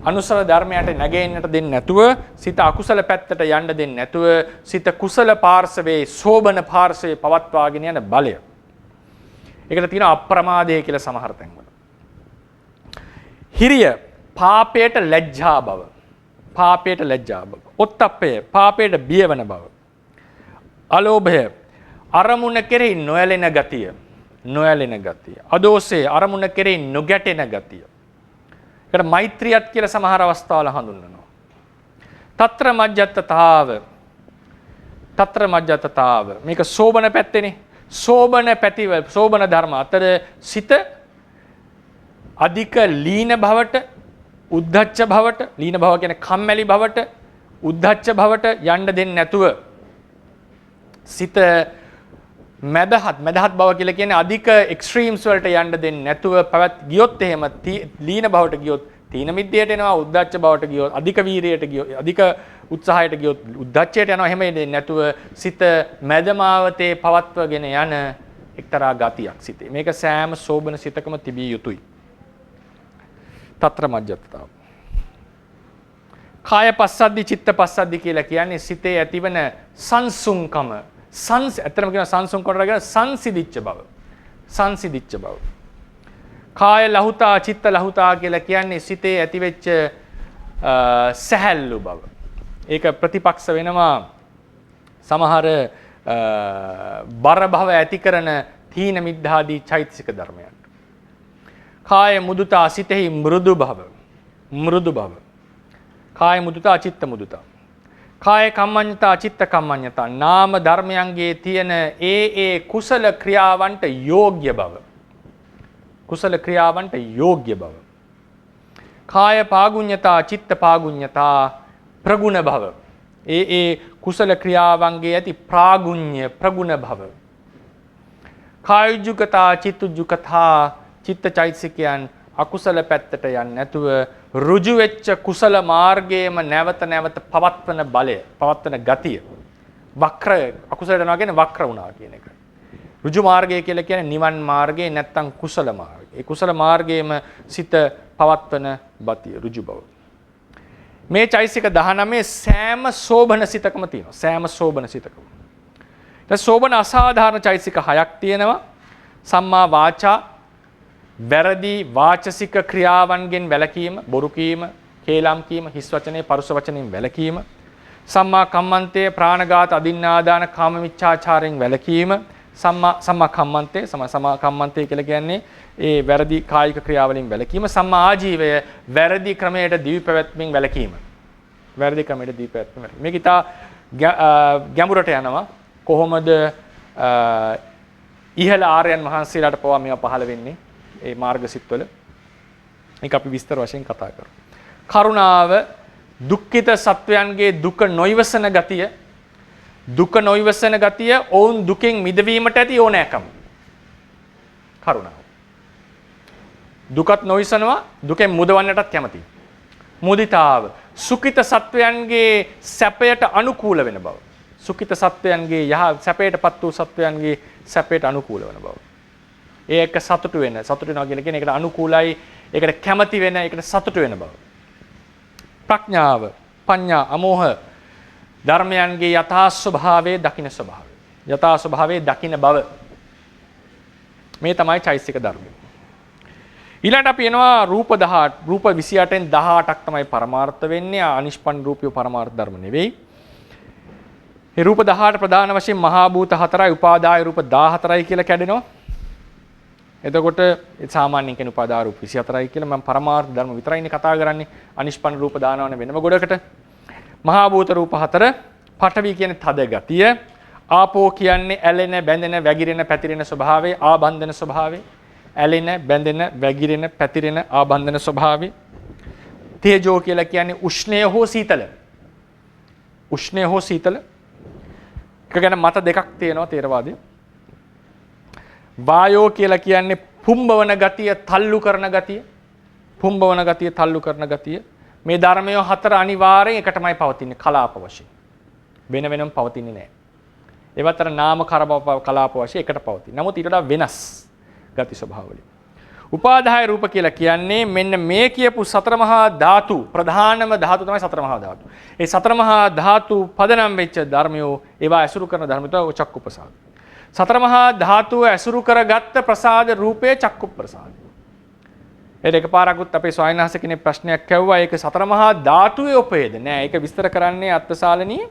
Speaker 1: අනුසල ධර්මයට නැගෙන්නට දෙන්නේ නැතුව, සිත අකුසල පැත්තට යන්න දෙන්නේ නැතුව, සිත කුසල පාර්ශවේ, සෝබන පාර්ශවේ පවත්වාගෙන යන බලය. ඒකට තියෙනවා අප්‍රමාදය කියලා සමහර තැන්වල. හිරිය, පාපයට ලැජ්ජා බව. පාපයට ලැජ්ජා බව. ඔත්තප්පය පාපයට බියවන බව. අලෝභය අරමුණ කෙරෙහි නොයැලෙන ගතිය. නොයැලෙන ගතිය. අදෝසය අරමුණ කෙරෙහි නොගැටෙන ගතිය. ඒකට මෛත්‍රියත් කියලා සමහර අවස්ථාවල හඳුන්වනවා. తත්‍ර මජ්ජත්තතාව. తත්‍ර මජ්ජත්තතාව. මේක සෝබන පැත්තේනේ. සෝබන පැතිව සෝබන ධර්ම අතර සිත අධික ලීන භවට, උද්ධච්ච භවට, ලීන භව කියන්නේ කම්මැලි භවට, උද්ධච්ච භවට යන්න දෙන්නේ නැතුව සිත මදහත් බව කියලා කියන්නේ අධික එක්ස්ට්‍රීම්ස් වලට යන්න දෙන්නේ නැතුව පැවැත් ගියොත් එහෙම ලීන භවට ගියොත් තීන මිද්දයට එනවා, උද්ධච්ච භවට ගියොත් අධික වීරියට ගියොත් අධික උත්සාහයට ගියොත් උද්ධච්චයට යනවා. එහෙම දෙන්නේ නැතුව සිත මදමාවතේ පවත්වගෙන යන එක්තරා ගතියක් සිතේ. මේක සෑම සෝබන සිතකම තිබිය යුතුයි. తත්‍ර මජ්ජත්තතාව. කාය පස්සද්දි චිත්ත පස්සද්දි කියලා කියන්නේ සිතේ ඇතිවන සංසුන්කම. ඇත්තටම කියන සංසුන්කම කියන සංසිදිච්ච බව. සංසිදිච්ච බව. කාය ලහුතා චිත්ත ලහුතා කියලා කියන්නේ සිතේ ඇතිවෙච්ච සැහැල්ලු බව. ඒක ප්‍රතිපක්ෂ වෙනවා සමහර බර භව ඇති කරන තීන මිද්ධාදී චෛතසික ධර්මයන්. කාය මුදුතා සිතෙහි මෘදු භව. මෘදු භව. කාය මුදුතා චිත්ත මුදුතා. කාය කම්මඤ්ඤතා චිත්ත කම්මඤ්ඤතා. නාම ධර්මයන්ගේ තියෙන ඒ කුසල ක්‍රියාවන්ට යෝග්‍ය බව. කුසල ක්‍රියාවන්ට යෝග්‍ය බව. කාය පාගුඤ්ඤතා චිත්ත පාගුඤ්ඤතා ප්‍රගුණ භව. ඒ කුසල ක්‍රියාවන්ගේ ඇති ප්‍රාගුණ්‍ය ප්‍රගුණ භව. කායුජ්ජුකතා චිත්තුජ්ජුකතා චිත්ත චෛතසිකයන් අකුසල පැත්තට යන්නේ නැතුව ඍජු වෙච්ච කුසල මාර්ගයේම නැවත නැවත පවත්වන බලය, පවත්වන ගතිය. වක්‍ර අකුසලට යනවා කියන්නේ වක්‍ර වුණා කියන එක. ඍජු මාර්ගය කියලා කියන්නේ නිවන් මාර්ගය නැත්තම් කුසල මාර්ගය. ඒ කුසල මාර්ගයේම සිත පවත්වන බතිය ඍජු බව. මේ චෛතසික 19 සෑම සෝබන සිතකම තියෙනවා. සෑම සෝබන සිතකම. දැන් සෝබන අසාධාරණ චෛතසික 6ක් තියෙනවා. සම්මා වාචා වැරදි වාචසික ක්‍රියාවන්ගෙන් වැළකීම, බොරු කීම, කේලම් කීම, හිස් වචනේ, පරුස වචනෙන් වැළකීම. සම්මා කම්මන්තේ, ප්‍රාණඝාත, අදින්නාදාන, කාම මිච්ඡාචාරයෙන් වැළකීම. සම්මා කම්මන්තේ, සම්මා කම්මන්තේ කියලා කියන්නේ ඒ වැරදි කායික ක්‍රියාවලින් වැළකීම. සම්මා ආජීවය වැරදි ක්‍රමයට දිවි පැවැත්මෙන් වැළකීම. වැරදි ක්‍රමයට දිවි පැවැත්ම. මේක ඉතා ගැඹුරට යනවා. කොහොමද ඉහළ ආර්යයන් වහන්සේලාට පවා මේවා පහළ වෙන්නේ? ඒ මාර්ගසිටවල මේක අපි විස්තර වශයෙන් කතා කරමු. කරුණාව දුක්ඛිත සත්වයන්ගේ දුක නොයිවසන ගතිය, දුක නොයිවසන ගතිය, ඔවුන් දුකෙන් මිදවීමට ඇති ඕනෑකම. කරුණාව. දුකත් නොයිසනවා, දුකෙන් මුදවන්නටත් කැමති. මුදිතාව සුඛිත සත්වයන්ගේ සැපයට අනුකූල වෙන බව. සුඛිත සත්වයන්ගේ සැපයටපත් වූ සත්වයන්ගේ සැපයට අනුකූල වෙන බව. ඒක සතුටු වෙනවා කියන ඒකට අනුකූලයි, ඒකට කැමති වෙන, ඒකට සතුටු වෙන බව. ප්‍රඥාව, පඤ්ඤා, අමෝහ ධර්මයන්ගේ යථා ස්වභාවයේ දකින්න ස්වභාවය. යථා ස්වභාවයේ දකින්න බව. මේ තමයි චෛතසික ධර්මය. ඊළඟට අපි එනවා රූප 18. රූප 28න් 18ක් තමයි පරමාර්ථ වෙන්නේ. අනිෂ්පන් රූපිය පරමාර්ථ ධර්ම නෙවෙයි. මේ රූප 18 ප්‍රධාන වශයෙන් මහා භූත 4යි, උපාදාය රූප 14යි කියලා කැඩෙනවා. එතකොට සාමාන්‍යයෙන් කියන උපාදාය රූප 24යි කියලා මම පරමාර්ථ ධර්ම විතරයිනේ කතා කරන්නේ. අනිෂ්පන් රූප දානවනේ වෙනම ගොඩකට. මහා භූත රූප 4, පඨවි කියන්නේ තද ගතිය, ආපෝ කියන්නේ ඇලෙන, බැඳෙන, වැగిරෙන, පැතිරෙන ස්වභාවය, ආබන්ධන ස්වභාවය. ඇලෙන, බැඳෙන, වැగిරෙන, පැතිරෙන, ආබන්ධන ස්වභාවය. තේජෝ කියලා කියන්නේ උෂ්ණය හෝ සීතල. උෂ්ණය හෝ සීතල. ඒක ගැන මත දෙකක් තියෙනවා තේරවාදයේ. වායෝ කියලා කියන්නේ පුම්බවන ගතිය, තල්ලු කරන ගතිය. පුම්බවන ගතිය, තල්ලු කරන ගතිය. මේ ධර්මය 4 අනිවාර්යෙන් එකටමයි පවතින්නේ කලාප වශයෙන්. වෙන වෙනම පවතින්නේ නැහැ. ඒවත් අර නාම කලාප වශයෙන් එකට පවතින. නමුත් ඊට වඩා වෙනස් ගති ස්වභාවවලින්. උපාදාය රූප කියලා කියන්නේ මෙන්න මේ කියපු සතර මහා ධාතු, ප්‍රධානම ධාතු තමයි සතර මහා ධාතු. ඒ සතර මහා ධාතු පදනම් වෙච්ච ධර්මයෝ ඒවා ඇසුරු කරන ධර්ම තමයි චක්කු ප්‍රසාද. සතර මහා ධාතුව ඇසුරු කරගත්ත ප්‍රසාද රූපේ චක්කු ප්‍රසාද. ඒක එකපාරකුත් අපේ ස්වාමීන් වහන්සේ කෙනෙක් ප්‍රශ්නයක් ඇහුවා ඒක සතර මහා ධාතුවේ උපයද නෑ ඒක විස්තර කරන්නේ අත්සාලනී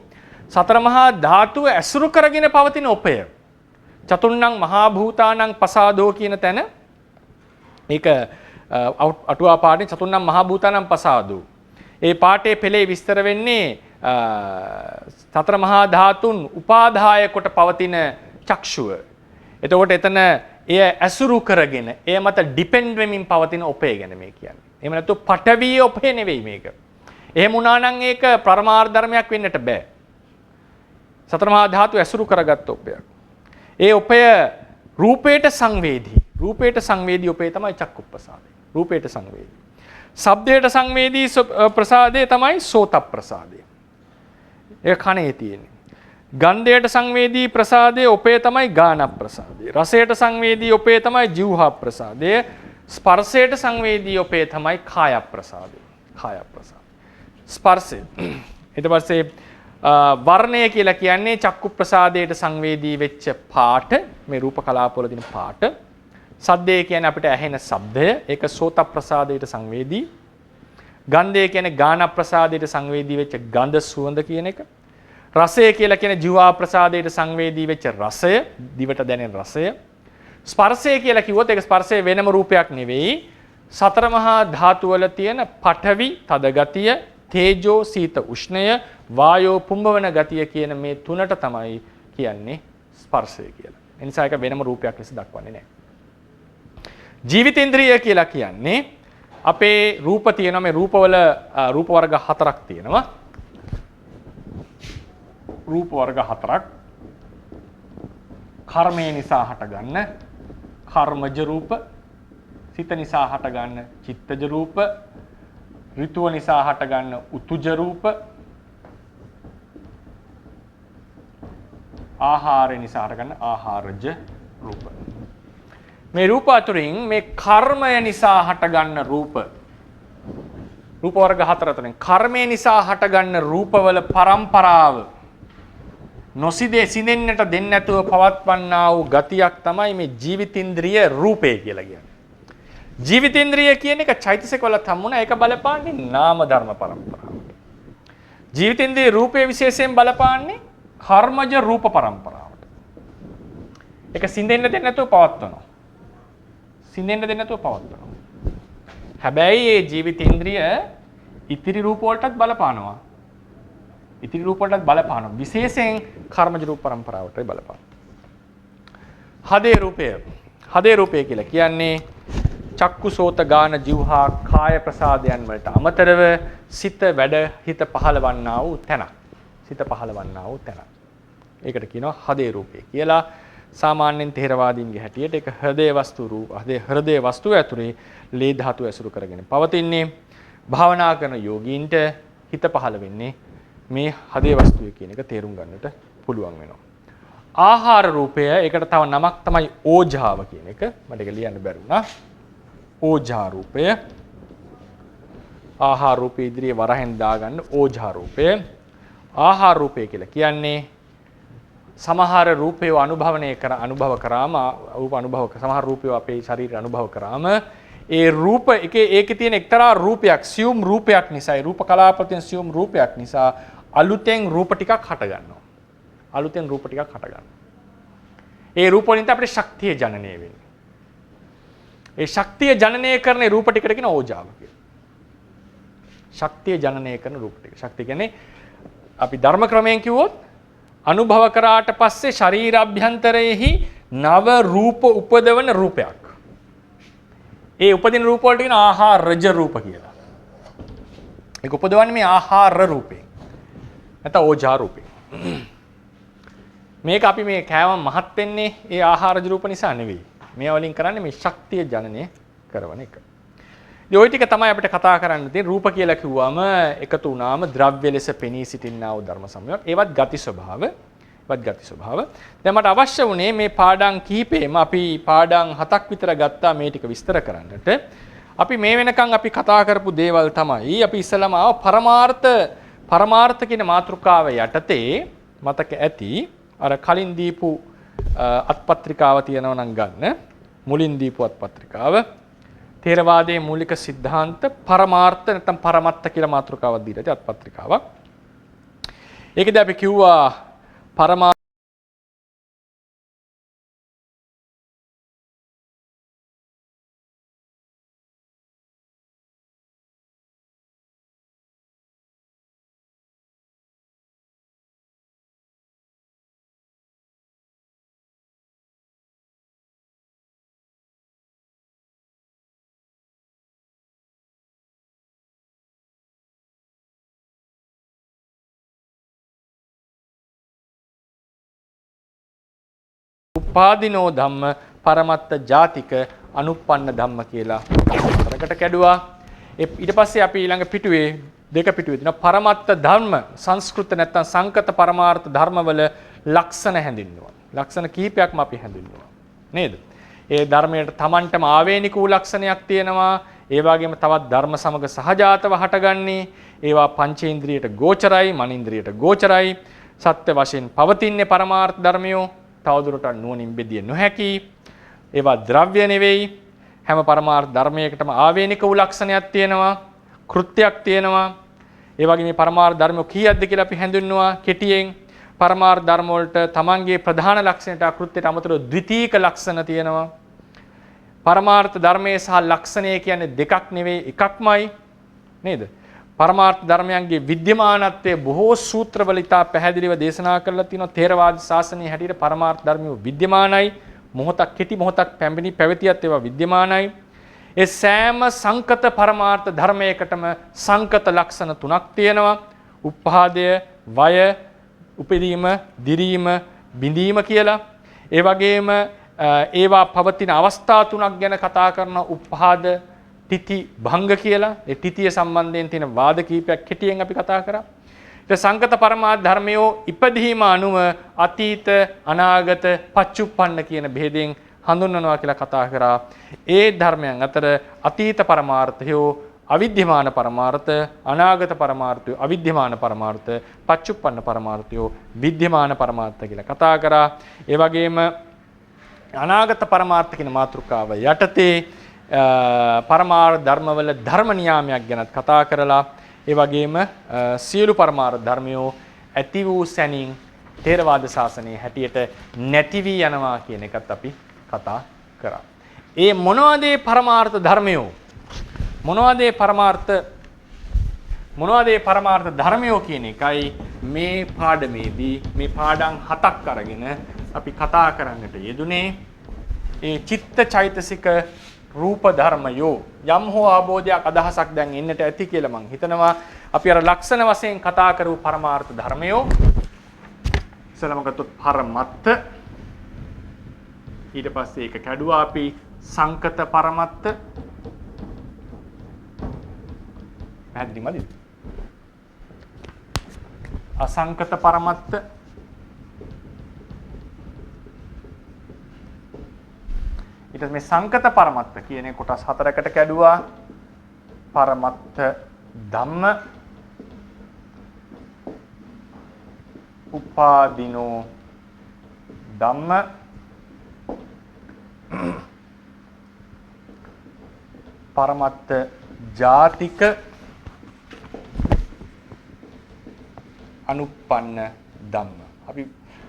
Speaker 1: සතර මහා ධාතුව ඇසුරු කරගෙන පවතින උපය චතුර්ණං මහා භූතානං පසාදෝ කියන තැන ඒක අටුවා පාඩේ චතුර්ණං මහා භූතානං පසාදෝ ඒ පාඩේ පෙළේ විස්තර වෙන්නේ සතර මහා ධාතුන් උපාදාය කොට පවතින චක්ෂුව. එතකොට එතන එය ඇසුරු කරගෙන එය මත ඩිපෙන්ඩ් වෙමින් පවතින ඔපේ ගැන මේ කියන්නේ. එහෙම නැත්නම් පටවිය ඔපේ නෙවෙයි මේක. එහෙම වුණා නම් ඒක පරමාර්ථ ධර්මයක් වෙන්නට බෑ. සතර මහා ධාතු ඇසුරු කරගත් ඔපයක්. ඒ ඔපය රූපේට සංවේදී. රූපේට සංවේදී ඔපේ තමයි චක්කුප්පසාදේ. රූපේට සංවේදී. ශබ්දයට සංවේදී ප්‍රසාදේ තමයි සෝත ප්‍රසාදේ. ඒක කනේ තියෙන්නේ. ගන්ධයට සංවේදී ප්‍රසාදයේ ඔපේ තමයි ගාන ප්‍රසාදය. රසයට සංවේදී ඔපේ තමයි જીවහා ප්‍රසාදය. ස්පර්ශයට සංවේදී ඔපේ තමයි කාය ප්‍රසාදය. කාය ප්‍රසාදය. ස්පර්ශය. ඊට පස්සේ වර්ණය කියලා කියන්නේ චක්කු ප්‍රසාදයට සංවේදී වෙච්ච පාට මේ රූප කලාපවල තියෙන පාට. සද්දය කියන්නේ අපිට ඇහෙන ශබ්දය. ඒක සෝත ප්‍රසාදයට සංවේදී. ගන්ධය කියන්නේ ගාන ප්‍රසාදයට සංවේදී වෙච්ච ගඳ සුවඳ කියන එක. රසය කියලා කියන ජීවා ප්‍රසාදයට සංවේදී වෙච්ච රසය, දිවට දැනෙන රසය. ස්පර්ශය කියලා කිව්වොත් ඒක ස්පර්ශයේ වෙනම රූපයක් නෙවෙයි. සතර මහා ධාතු වල තියෙන පඨවි තද ගතිය, තේජෝ සීත උෂ්ණය, වායෝ පුම්බවන ගතිය කියන මේ තුනට තමයි කියන්නේ ස්පර්ශය කියලා. ඒ නිසා ඒක වෙනම රූපයක් ලෙස දක්වන්නේ නැහැ. ජීවිතේන්ද්‍රිය කියලා කියන්නේ අපේ රූප තියෙනවා මේ රූපවල රූප වර්ග හතරක් තියෙනවා. රූප වර්ග හතරක් කර්මය නිසා හටගන්න කර්මජ රූප සිත නිසා හටගන්න චිත්තජ රූප ඍතුව නිසා හටගන්න උතුජ රූප ආහාරය නිසා හටගන්න ආහාරජ රූප මේ රූප අතරින් මේ කර්මය නිසා හටගන්න රූප වර්ග හතර තුනෙන් කර්මය නිසා හටගන්න රූපවල පරම්පරාව නොසිදේ සිඳෙන්නට දෙන්නේ නැතුව පවත්වන්නා වූ ගතියක් තමයි මේ ජීවිතේන්ද්‍රිය රූපය කියලා කියන්නේ. ජීවිතේන්ද්‍රිය කියන එක චෛතසික වල තමුණ ඒක බලපාන්නේ නාම ධර්ම පරම්පරාවට. ජීවිතේන්ද්‍රිය රූපයේ විශේෂයෙන් බලපාන්නේ කර්මජ රූප පරම්පරාවට. ඒක සිඳෙන්න දෙන්නේ නැතුව පවත්වනවා. සිඳෙන්න දෙන්නේ නැතුව පවත්වනවා. හැබැයි මේ ජීවිතේන්ද්‍රිය ඉතිරි රූප වලටත් බලපානවා. ඉතිරි රූප වලට බලපානවා. විශේෂයෙන් කර්මජ රූප පරම්පරාවටයි බලපානවා. හදේ රූපය. හදේ රූපය කියලා කියන්නේ චක්කු සෝත ගාන જીවහා කාය ප්‍රසාදයන් වලට අමතරව සිත වැඩ හිත පහළවන්නා වූ තැනක්. සිත පහළවන්නා වූ තැනක්. ඒකට කියනවා හදේ රූපය කියලා. සාමාන්‍යයෙන් ථේරවාදීන්ගේ හැටියට ඒක හෘදේ වස්තු රූප. හෘදේ වස්තුව ඇතුලේ ලේ ධාතු ඇසුරු කරගෙන පවතින්නේ. භාවනා කරන යෝගීන්ට හිත පහළ වෙන්නේ මේ හදේ වස්තුවේ කියන එක තේරුම් ගන්නට පුළුවන් වෙනවා. ආහාර රූපය ඒකට තව නමක් තමයි ඕජාව කියන එක. මට ඒක ලියන්න බැරි වුණා. ඕජා රූපය. ආහාර රූපය ඉදිරියේ වරහෙන් දාගන්න ඕජා රූපය. ආහාර රූපය කියලා කියන්නේ සමහර රූපය අනුභව කරාම සමහර රූපය අපේ ශරීරය අනුභව කරාම ඒ රූප ඒකේ තියෙන එක්තරා රූපයක් සියුම් රූපයක් නිසා ඒ රූප කලාපයෙන් සියුම් රූපයක් නිසා අලුතෙන් රූප ටිකක් හට ගන්නවා. අලුතෙන් රූප ටිකක් හට ගන්නවා. ඒ රූප වලින් අපිට ශක්තිය ජනනය වෙන්නේ. ඒ ශක්තිය ජනනය කරන රූප ටිකට කියන ඕජාව කියලා. ශක්තිය ජනනය කරන රූප ටික. ශක්තිය කියන්නේ අපි ධර්ම ක්‍රමයෙන් කිව්වොත් අනුභව කරාට පස්සේ ශරීර අභ්‍යන්තරයේහි නව රූප උපදවන රූපයක්. ඒ උපදින රූප වලට කියන ආහාරජ රූප කියලා. ඒක උපදවන්නේ මේ ආහාර රූපේ. නැත්නම් ඕජා රූපේ. මේක අපි මේ කෑම මහත් වෙන්නේ ඒ ආහාරජ රූප නිසා නෙවෙයි. මේවා වලින් කරන්නේ මේ ශක්තිය ජනනය කරන එක. ඉතින් ওই ටික තමයි අපිට කතා කරන්න තියෙන්නේ. රූප කියලා කිව්වම එකතු වුණාම ද්‍රව්‍ය ලෙස පෙනී සිටිනා වූ ධර්ම සමයක්. ඒවත් ගති ස්වභාව. දැන් මට අවශ්‍ය වුණේ මේ පාඩම් කිහිපෙම අපි පාඩම් 7ක් විතර ගත්තා මේ ටික විස්තර කරන්නට. අපි මේ වෙනකන් අපි කතා කරපු දේවල් තමයි අපි ඉස්සලම ආව පරමාර්ථ කියන මාතෘකාව යටතේ මතක ඇති අර කලින් දීපු අත්පත්‍රිකාව තියෙනවා නම් ගන්න. මුලින් දීපු අත්පත්‍රිකාව තේරවාදයේ මූලික સિદ્ધාන්ත පරමාර්ථ නැත්නම් පරමත්ත කියලා මාතෘකාවක් දීලා තියෙන අත්පත්‍රිකාවක්. ඒකදී අපි කිව්වා පරමා උපාදිනෝ ධම්ම පරමත්ත ජාතික අනුප්පන්න ධම්ම කියලා කරකට කැඩුවා. ඊට පස්සේ අපි ඊළඟ පිටුවේ දෙක පිටුවේ තියෙනවා පරමත්ත ධර්ම සංස්කෘත නැත්නම් සංකත පරමාර්ථ ධර්මවල ලක්ෂණ හැඳින්වනවා. ලක්ෂණ කීපයක්ම අපි හැඳින්වනවා. නේද? ඒ ධර්මයට Tamanටම ආවේනික වූ ලක්ෂණයක් තියෙනවා. ඒ වගේම තවත් ධර්ම සමග සහජාතව හටගන්නේ. ඒවා පංචේන්ද්‍රියට ගෝචරයි, මනින්ද්‍රියට ගෝචරයි. සත්‍ය වශයෙන් පවතින්නේ පරමාර්ථ ධර්මයෝ. තවදුරටත් නුවණින් බෙදිය නොහැකි. ඒවා ද්‍රව්‍ය නෙවෙයි. හැම පරමාර්ථ ධර්මයකටම ආවේනික වූ ලක්ෂණයක් තියෙනවා. කෘත්‍යයක් තියෙනවා. ඒ වගේ මේ පරමාර්ථ ධර්ම කීයක්ද කියලා අපි හැඳින්වුවා කෙටියෙන්. පරමාර්ථ ධර්ම වලට තමන්ගේ ප්‍රධාන ලක්ෂණයට අකෘත්‍යයට අමතරව ද්විතීක ලක්ෂණ තියෙනවා. පරමාර්ථ ධර්මයේ සහ ලක්ෂණය කියන්නේ දෙකක් නෙවෙයි එකක්මයි. නේද? පරමාර්ථ ධර්මයන්ගේ විද්‍යමානත්වයේ බොහෝ සූත්‍රවල ඉතා පැහැදිලිව දේශනා කරලා තියෙනවා. ථේරවාද ශාසනයේ හැටියට පරමාර්ථ ධර්මිය විද්‍යමානයි. මොහොතක් කෙටි මොහොතක් පැමිණි පැවතියත් ඒවා විද්‍යමානයි. ඒ සෑම සංකත පරමාර්ථ ධර්මයකටම සංකත ලක්ෂණ තුනක් තියෙනවා. උප්පාදය, වය, උපදීම, දිරීම, බිඳීම කියලා. ඒ වගේම ඒවා පවතින අවස්ථා තුනක් ගැන කතා කරන උප්පාද, තිති, භංග කියලා. ඒ තිතිය සම්බන්ධයෙන් තියෙන වාද කීපයක් කෙටියෙන් අපි කතා කරා. ඒ සංකත පරමාර්ථ ධර්මයෝ ඉපදීම අනුව අතීත, අනාගත, පච්චුප්පන්න කියන බෙහෙදෙන් හඳුන්වනවා කියලා කතා කරා. ඒ ධර්මයන් අතර අතීත පරමාර්ථයෝ අවිද්‍යමාන පරමාර්ථ, අනාගත පරමාර්ථයෝ අවිද්‍යමාන පරමාර්ථ, පච්චුප්පන්න පරමාර්ථයෝ විද්‍යමාන පරමාර්ථ කියලා කතා කරා. ඒ වගේම අනාගත පරමාර්ථ කියන මාතෘකාව යටතේ පරමාර්ථ ධර්මවල ධර්ම නියාමයක් ගැන කතා කරලා ඒ වගේම සියලු පරමාර්ථ ධර්මයෝ ඇති වූ සැනින් ථේරවාද ශාසනයේ හැටියට නැති වී යනවා කියන එකත් අපි කතා කරා. ඒ මොනවද පරමාර්ථ ධර්මයෝ? මොනවද පරමාර්ථ ධර්මයෝ කියන එකයි මේ පාඩමේදී මේ පාඩම් 7ක් අරගෙන අපි කතා කරන්නට යෙදුනේ. ඒ චිත්ත චෛතසික රූප ධර්මයෝ යම් හෝ ආબોධයක් අදහසක් දැන් එන්නට ඇති කියලා මම හිතනවා. අපි අර ලක්ෂණ වශයෙන් කතා කරපු පරමාර්ථ ධර්මයෝ ඉස්සලම ගත්තොත් පරමත්ත, ඊට පස්සේ ඒක කැඩුවා අපි සංකත පරමත්ත. පැහැදිලි මදිද? අසංකත පරමත්ත, ඊට මේ සංකත පරමත්ත කියන කොටස් 4කට කැඩුවා. පරමත්ත ධම්ම, උපාදිනෝ ධම්ම, පරමත්ත ජාතික, අනුප්පන්න ධම්ම. අපි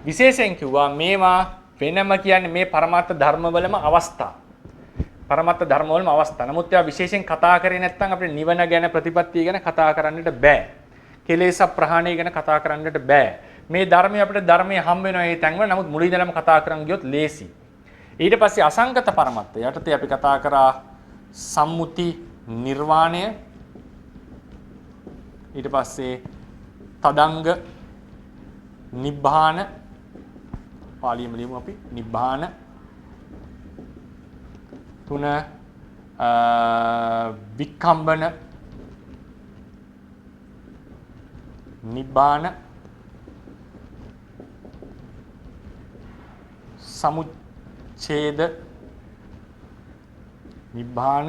Speaker 1: විශේෂයෙන් කිව්වා මේවා වෙනම කියන්නේ මේ පරමාර්ථ ධර්මවලම අවස්ථා. පරමාර්ථ ධර්මවලම අවස්ථා. නමුත් ඒවා විශේෂයෙන් කතා කරේ නැත්නම් අපිට නිවන ගැන, ප්‍රතිපත්තිය ගැන කතා කරන්නට බෑ. කෙලෙස් ප්‍රහාණය ගැන කතා කරන්නට බෑ. මේ ධර්මය අපිට ධර්මයේ හම්බ වෙනවා ඒ තැන්වල. නමුත් මුලින්දලම කතා කරන් ගියොත් ලේසි. ඊට පස්සේ අසංගත පරමත්ත යටතේ අපි කතා කරා සම්මුති නිර්වාණය. ඊට පස්සේ තදංග නිබ්බාන, පාලියෙම ලියමු අපි නිබ්බාන. 3 වික්ඛම්බන නිබ්බාන, සමුච්ඡේද නිබ්බාන,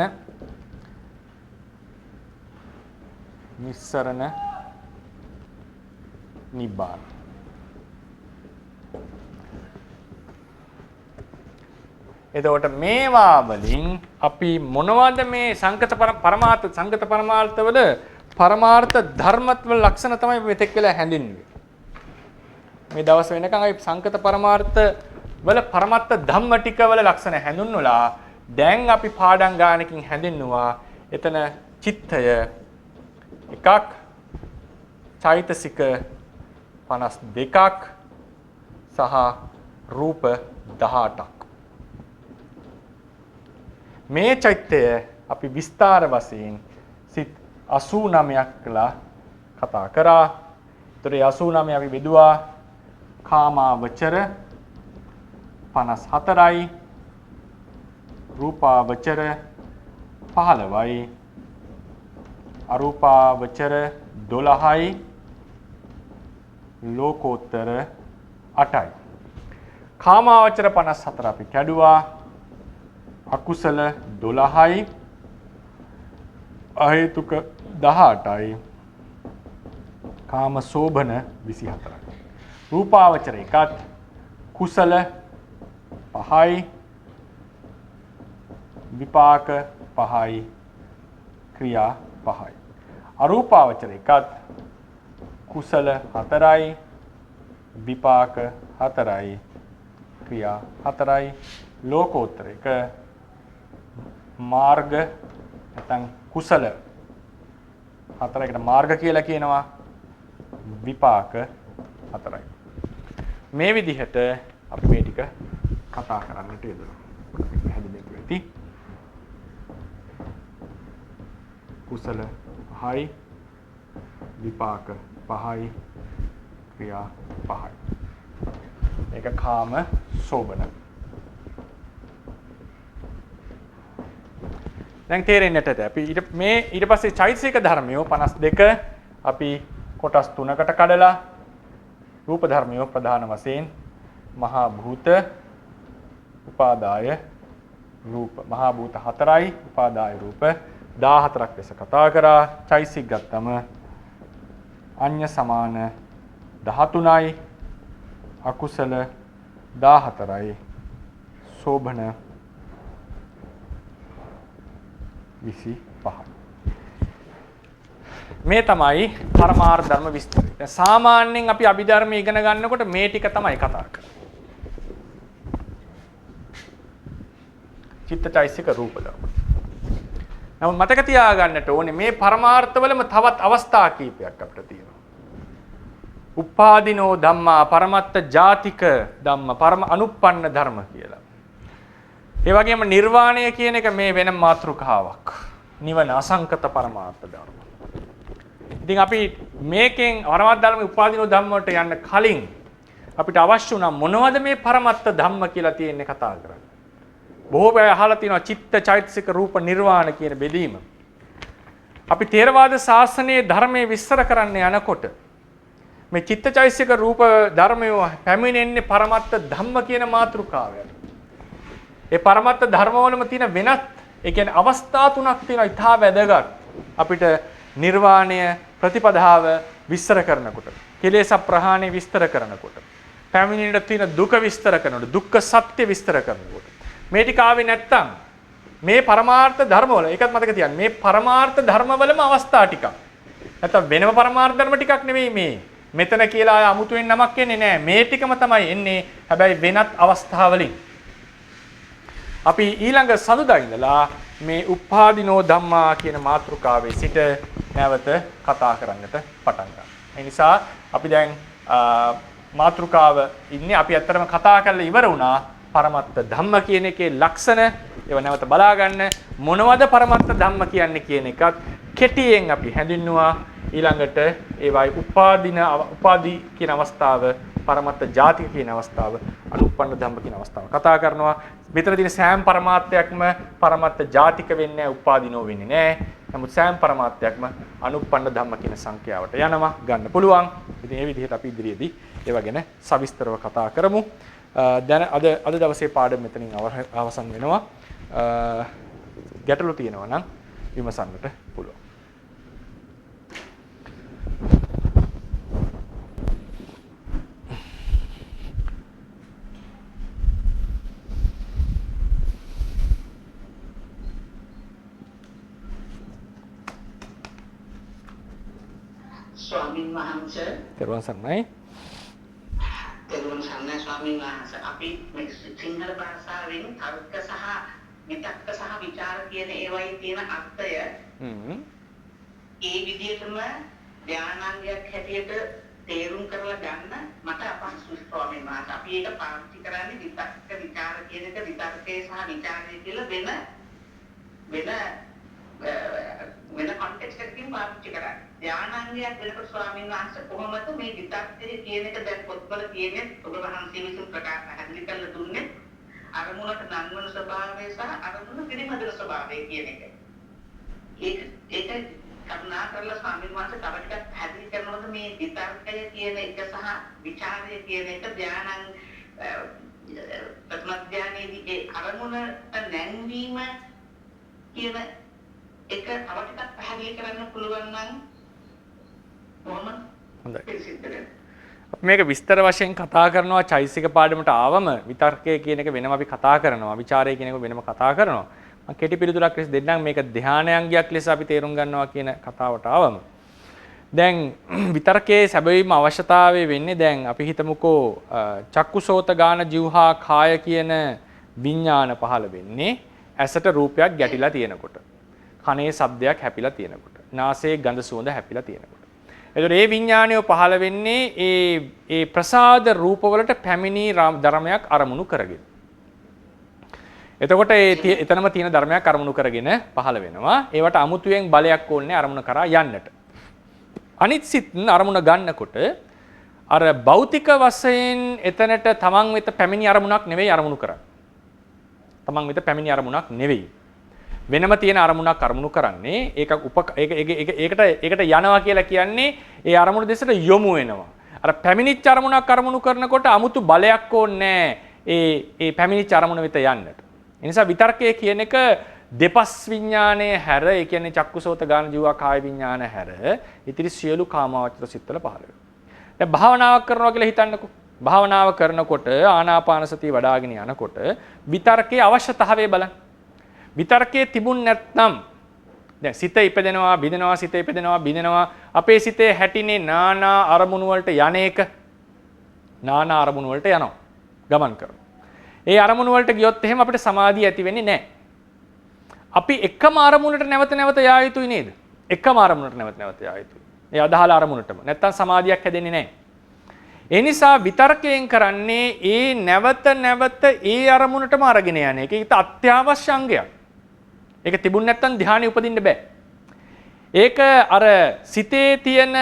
Speaker 1: නිස්සරණ නිබ්බාන. එතකොට මේවා වලින් අපි මොනවද මේ සංගත පරමාර්ථ වල පරමාර්ථ ධර්මත්ව ලක්ෂණ තමයි මෙතෙක් වෙලා හැඳින්වුවේ. මේ දවස් වෙනකන් අපි සංගත පරමාර්ථ වල පරමත්ත ධම්ම ටික වල ලක්ෂණ හැඳින්වලා දැන් අපි පාඩම් ගානකින් හැඳින්නුවා එතන චිත්තය එකක් චෛතසික 52ක් සහ රූප 18ක්. මේ චෛත්‍යය අපි විස්තර වශයෙන් සිත් 89ක් කළා කතා කරා. ඒතර 89 අපි බෙදුවා කාමාවචර 54යි රූපාවචර 15යි අරූපාවචර 12යි ලෝකෝත්තර 8යි. කාමාවචර 54 අපි කැඩුවා. අකුසල 12යි අහේතුක 18යි කාම සෝභන 24යි. රූපාවචර එකත් කුසල 5යි විපාක 5යි ක්‍රියා 5යි. අරූපාවචර එකත් කුසල 4යි විපාක 4යි ක්‍රියා 4යි. ලෝකෝත්තර එක මාර්ග නැත්නම් කුසල 4කට මාර්ග කියලා කියනවා විපාක 4යි. මේ විදිහට අපි මේ ටික කතා කරන්නට යෙදුණා. පැහැදිලිව ඇති. කුසල 5යි විපාක 5යි ක්‍රියා 5යි. මේක කාම සෝබන. දැන් තේරෙන්නට ඇත. අපි ඊට පස්සේ චෛතසික ධර්මයෝ 52 අපි කොටස් 3කට කඩලා රූප ධර්මයෝ ප්‍රධාන වශයෙන් මහා භූත උපාදාය රූප මහා භූත 4යි උපාදාය රූප 14ක් ලෙස කතා කරා. චෛතසික ගත්තම අඤ්ඤ සමාන 13යි අකුසල 14යි සෝභන 25යි. මේ තමයි පරමාර්ථ ධර්ම විස්තරය. දැන් සාමාන්‍යයෙන් අපි අභිධර්ම ඉගෙන ගන්නකොට මේ ටික තමයි කතා කරන්නේ. චිත්තචෛසික රූප ධර්ම. නමුත් මතක තියාගන්නට ඕනේ මේ පරමාර්ථවලම තවත් අවස්ථා කීපයක් අපිට තියෙනවා. උපාදීනෝ ධම්මා පරමත්ත ජාතික ධම්ම පරම අනුප්පන්න ධර්ම කියලා. ඒ වගේම නිර්වාණය කියන එක මේ වෙන මාතෘකාවක්. නිවන අසංකත පරමාර්ථ ධර්ම. ඉතින් අපි මේකෙන් පරමත්ත ධර්ම උපාදීනෝ ධම්ම වලට යන්න කලින් අපිට අවශ්‍ය වුණා මොනවද මේ පරමත්ත ධම්ම කියලා තියෙන්නේ කතා කරන්න. බොහෝ අය අහලා තියෙනවා චිත්ත චෛතසික රූප නිර්වාණ කියන බෙදීම. අපි ථේරවාද ශාසනයේ ධර්මයේ විස්තර කරන්න යනකොට මේ චිත්ත චෛතසික රූප ධර්මය පැමිණෙන්නේ පරමත්ත ධම්ම කියන මාතෘකාවෙන්. ඒ පරමත්ත ධර්මවලම තියෙන වෙනත් ඒ කියන්නේ අවස්ථා තුනක් තියෙනවා ඉතා වැදගත් අපිට නිර්වාණය ප්‍රතිපදාව විස්තර කරනකොට කෙලෙස් ප්‍රහාණය විස්තර කරනකොට පැමිණෙන්න තියෙන දුක විස්තර කරනකොට දුක්ඛ සත්‍ය විස්තර කරනකොට මේ ටික ආවේ නැත්තම් මේ පරමාර්ථ ධර්මවල ඒකත් මතක තියාගන්න මේ පරමාර්ථ ධර්මවලම අවස්ථා ටිකක් නැත්තම් වෙනම පරමාර්ථ ධර්ම ටිකක් නෙවෙයි මේ මෙතන කියලා අමුතුවෙන් නමක් එන්නේ නැහැ මේ ටිකම තමයි එන්නේ හැබැයි වෙනත් අවස්ථාවලින් අපි ඊළඟ සඳුදා ඉඳලා මේ උපාදීනෝ ධම්මා කියන මාතෘකාවේ සිට නැවත කතා කරන්නට පටන් ගන්නවා. ඒ නිසා අපි දැන් මාතෘකාව ඉන්නේ අපි ඇත්තටම කතා කරලා ඉවර වුණා පරමත්ත ධම්ම කියන එකේ ලක්ෂණ ඒව නැවත බලා ගන්න මොනවද පරමත්ත ධම්ම කියන්නේ කියන එකත් කෙටියෙන් අපි හැඳින්නුවා. ඊළඟට ඒවයි උපාදී කියන අවස්ථාව පරමත්ත ජාතික කියන අවස්ථාව අනුප්පන්න ධම්ම කියන අවස්ථාව කතා කරනවා. මෙතන තියෙන සෑම පරමාර්ථයක්ම පරමත්ත ජාතික වෙන්නේ නැහැ උපාදීනෝ වෙන්නේ නැහැ. නමුත් සෑම පරමාර්ථයක්ම අනුප්පන්න ධම්ම කියන සංඛ්‍යාවට යනවා ගන්න පුළුවන්. ඉතින් මේ විදිහට අපි ඉදිරියේදී ඒව ගැන සවිස්තරව කතා කරමු. දැන් අද දවසේ පාඩම මෙතනින් අවසන් වෙනවා. ගැටලු තියෙනවා නම් විමසන්නට පුළුවන්.
Speaker 2: ස්වාමීන් වහන්සේ
Speaker 1: තෙරුවන් සරණයි.
Speaker 2: තෙරුවන් සරණයි ස්වාමීන් වහන්සේ. අපි මේ සිංහල භාෂාවෙන් තර්ක සහ විතක්ක සහ විචාර කියන ඒවායේ තියෙන අර්ථය ඒ විදිහටම ධානාංගයක් හැටියට තේරුම් කරලා ගන්න මට අපහසුයි ස්වාමීන් වහන්සේ. අපි ඒක පාවිච්චි කරන්නේ විතක්ක විචාර කියන එක විතර්කයේ සහ විචාරයේ කියලා වෙන කොන්ටෙක්ස්ට් එකකින් පාවිච්චි කරන්නේ. ධානාංගයක් වෙනකොට ස්වාමීන් වහන්සේ කොහොමද මේ විතක්කයේ කියන එක දැන් පොත්වල තියෙන්නේ ඔබ වහන්සේ විසින් ප්‍රකාශ පැහැදිලි කරලා දුන්නේ අරමුණට නංවන ස්වභාවය සහ අරමුණ පිළිමදන ස්වභාවය කියන එක. ඒක කරුණා කරලා ස්වාමීන් වහන්සේ තව ටිකක් පැහැදිලි කරනකොට මේ විතර්කය කියන එක සහ විචාරය කියන එක ධානං ප්‍රථම ධානයේදී ඒ අරමුණට නැංවීම කියන එක තව ටිකක් පැහැදිලි කරන්න පුළුවන් නම්
Speaker 1: හොඳයි. මේක විස්තර වශයෙන් කතා කරනවා චෛසික පාඩමට ආවම විතර්කය කියන එක වෙනම අපි කතා කරනවා විචාරය කියන එක වෙනම කතා කරනවා. මම කෙටි පිළිතුරක් ලෙස දෙන්නම් මේක ධානයන්ගයක් ලෙස අපි තේරුම් ගන්නවා කියන කතාවට ආවම දැන් විතර්කයේ සැබවීම අවශ්‍යතාවය වෙන්නේ දැන් අපි හිතමුකෝ චක්කුසෝත ගාන જીවහා කාය කියන විඥාන පහළ වෙන්නේ ඇසට රූපයක් ගැටිලා තියෙනකොට කනේ ශබ්දයක් හැපිලා තියෙනකොට නාසයේ ගඳ සුවඳ හැපිලා තියෙනකොට එතකොට මේ විඥානය පහළ වෙන්නේ ඒ ප්‍රසාද රූපවලට පැමිණි ධර්මයක් අරමුණු කරගෙන. එතකොට එතනම තියෙන ධර්මයක් අරමුණු කරගෙන පහළ වෙනවා. ඒවට අමුතුවෙන් බලයක් ඕනේ අරමුණ කරා යන්නට. අනිත් සිත් අරමුණ ගන්නකොට අර භෞතික වශයෙන් එතනට තමන් වෙත පැමිණි අරමුණක් නෙවෙයි අරමුණු කරන්නේ. තමන් වෙත පැමිණි අරමුණක් නෙවෙයි. වෙනම තියෙන අරමුණක් අරමුණු කරන්නේ ඒකට යනවා කියලා කියන්නේ ඒ අරමුණ දෙසට යොමු වෙනවා. අර පැමිණිච්ච අරමුණක් අරමුණු කරනකොට 아무තු බලයක් ඕනේ ඒ පැමිණිච්ච අරමුණ වෙත යන්නට. ඒ නිසා විතර්කය කියන එක දෙපස් විඥානයේ හැර ඒ කියන්නේ චක්කුසෝත ගාන ජීවා කාය විඥාන හැර ඉතිරි සියලු කාමාවචර සිත්වල පහළ වෙනවා. දැන් භාවනාවක් කරනවා කියලා හිතන්නකෝ. භාවනාව කරනකොට ආනාපාන සතිය වඩ아가ගෙන යනකොට විතර්කයේ අවශ්‍යතාවය බලන්න. විතර්කයේ තිබුණ නැත්නම් දැන් සිත ඉපදෙනවා බිඳෙනවා සිත ඉපදෙනවා බිඳෙනවා අපේ සිතේ හැටිනේ නානා අරමුණු වලට යන්නේක නානා අරමුණු වලට යනවා ගමන් කරනවා. ඒ අරමුණු වලට ගියොත් එහෙම අපිට සමාධිය ඇති වෙන්නේ නැහැ. අපි එකම අරමුණට නැවත නැවත යා යුතුයි නේද? එකම අරමුණට නැවත නැවත යා යුතුයි. ඒ අදාළ අරමුණටම. නැත්තම් සමාධියක් හැදෙන්නේ නැහැ. ඒ නිසා විතර්කයෙන් කරන්නේ ඒ නැවත නැවත ඒ අරමුණටම අරගෙන යන එක. ඒක අත්‍යවශ්‍ය අංගයක්. ඒක තිබුණ නැත්තම් ධානය උපදින්න බෑ. ඒක අර සිතේ තියෙන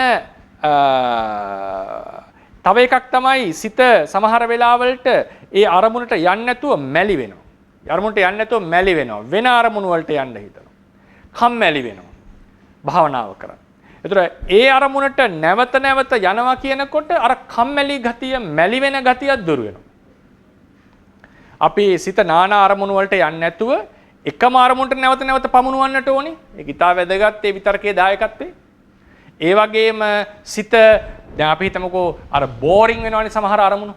Speaker 1: තව එකක් තමයි සිත සමහර වෙලාවලට ඒ අරමුණට යන්නේ නැතුව මැලි වෙනවා. අරමුණට යන්නේ නැතුව මැලි වෙනවා. වෙන අරමුණු වලට යන්න හිතනවා. කම්මැලි වෙනවා. භාවනාව කරා. ඒතර ඒ අරමුණට නැවත නැවත යනවා කියනකොට අර කම්මැලි ගතිය, මැලි වෙන ගතිය දුර වෙනවා. අපි සිත නානා අරමුණු වලට යන්නේ නැතුව එකම අරමුණට නැවත නැවත පමුණවන්නට ඕනේ. ඒක ඉතා වැදගත් ඒ විතර්කයේ දායකත්වයේ. ඒ වගේම සිත දැන් අපි හිතමුකෝ අර බෝරින් වෙනවනේ සමහර අරමුණු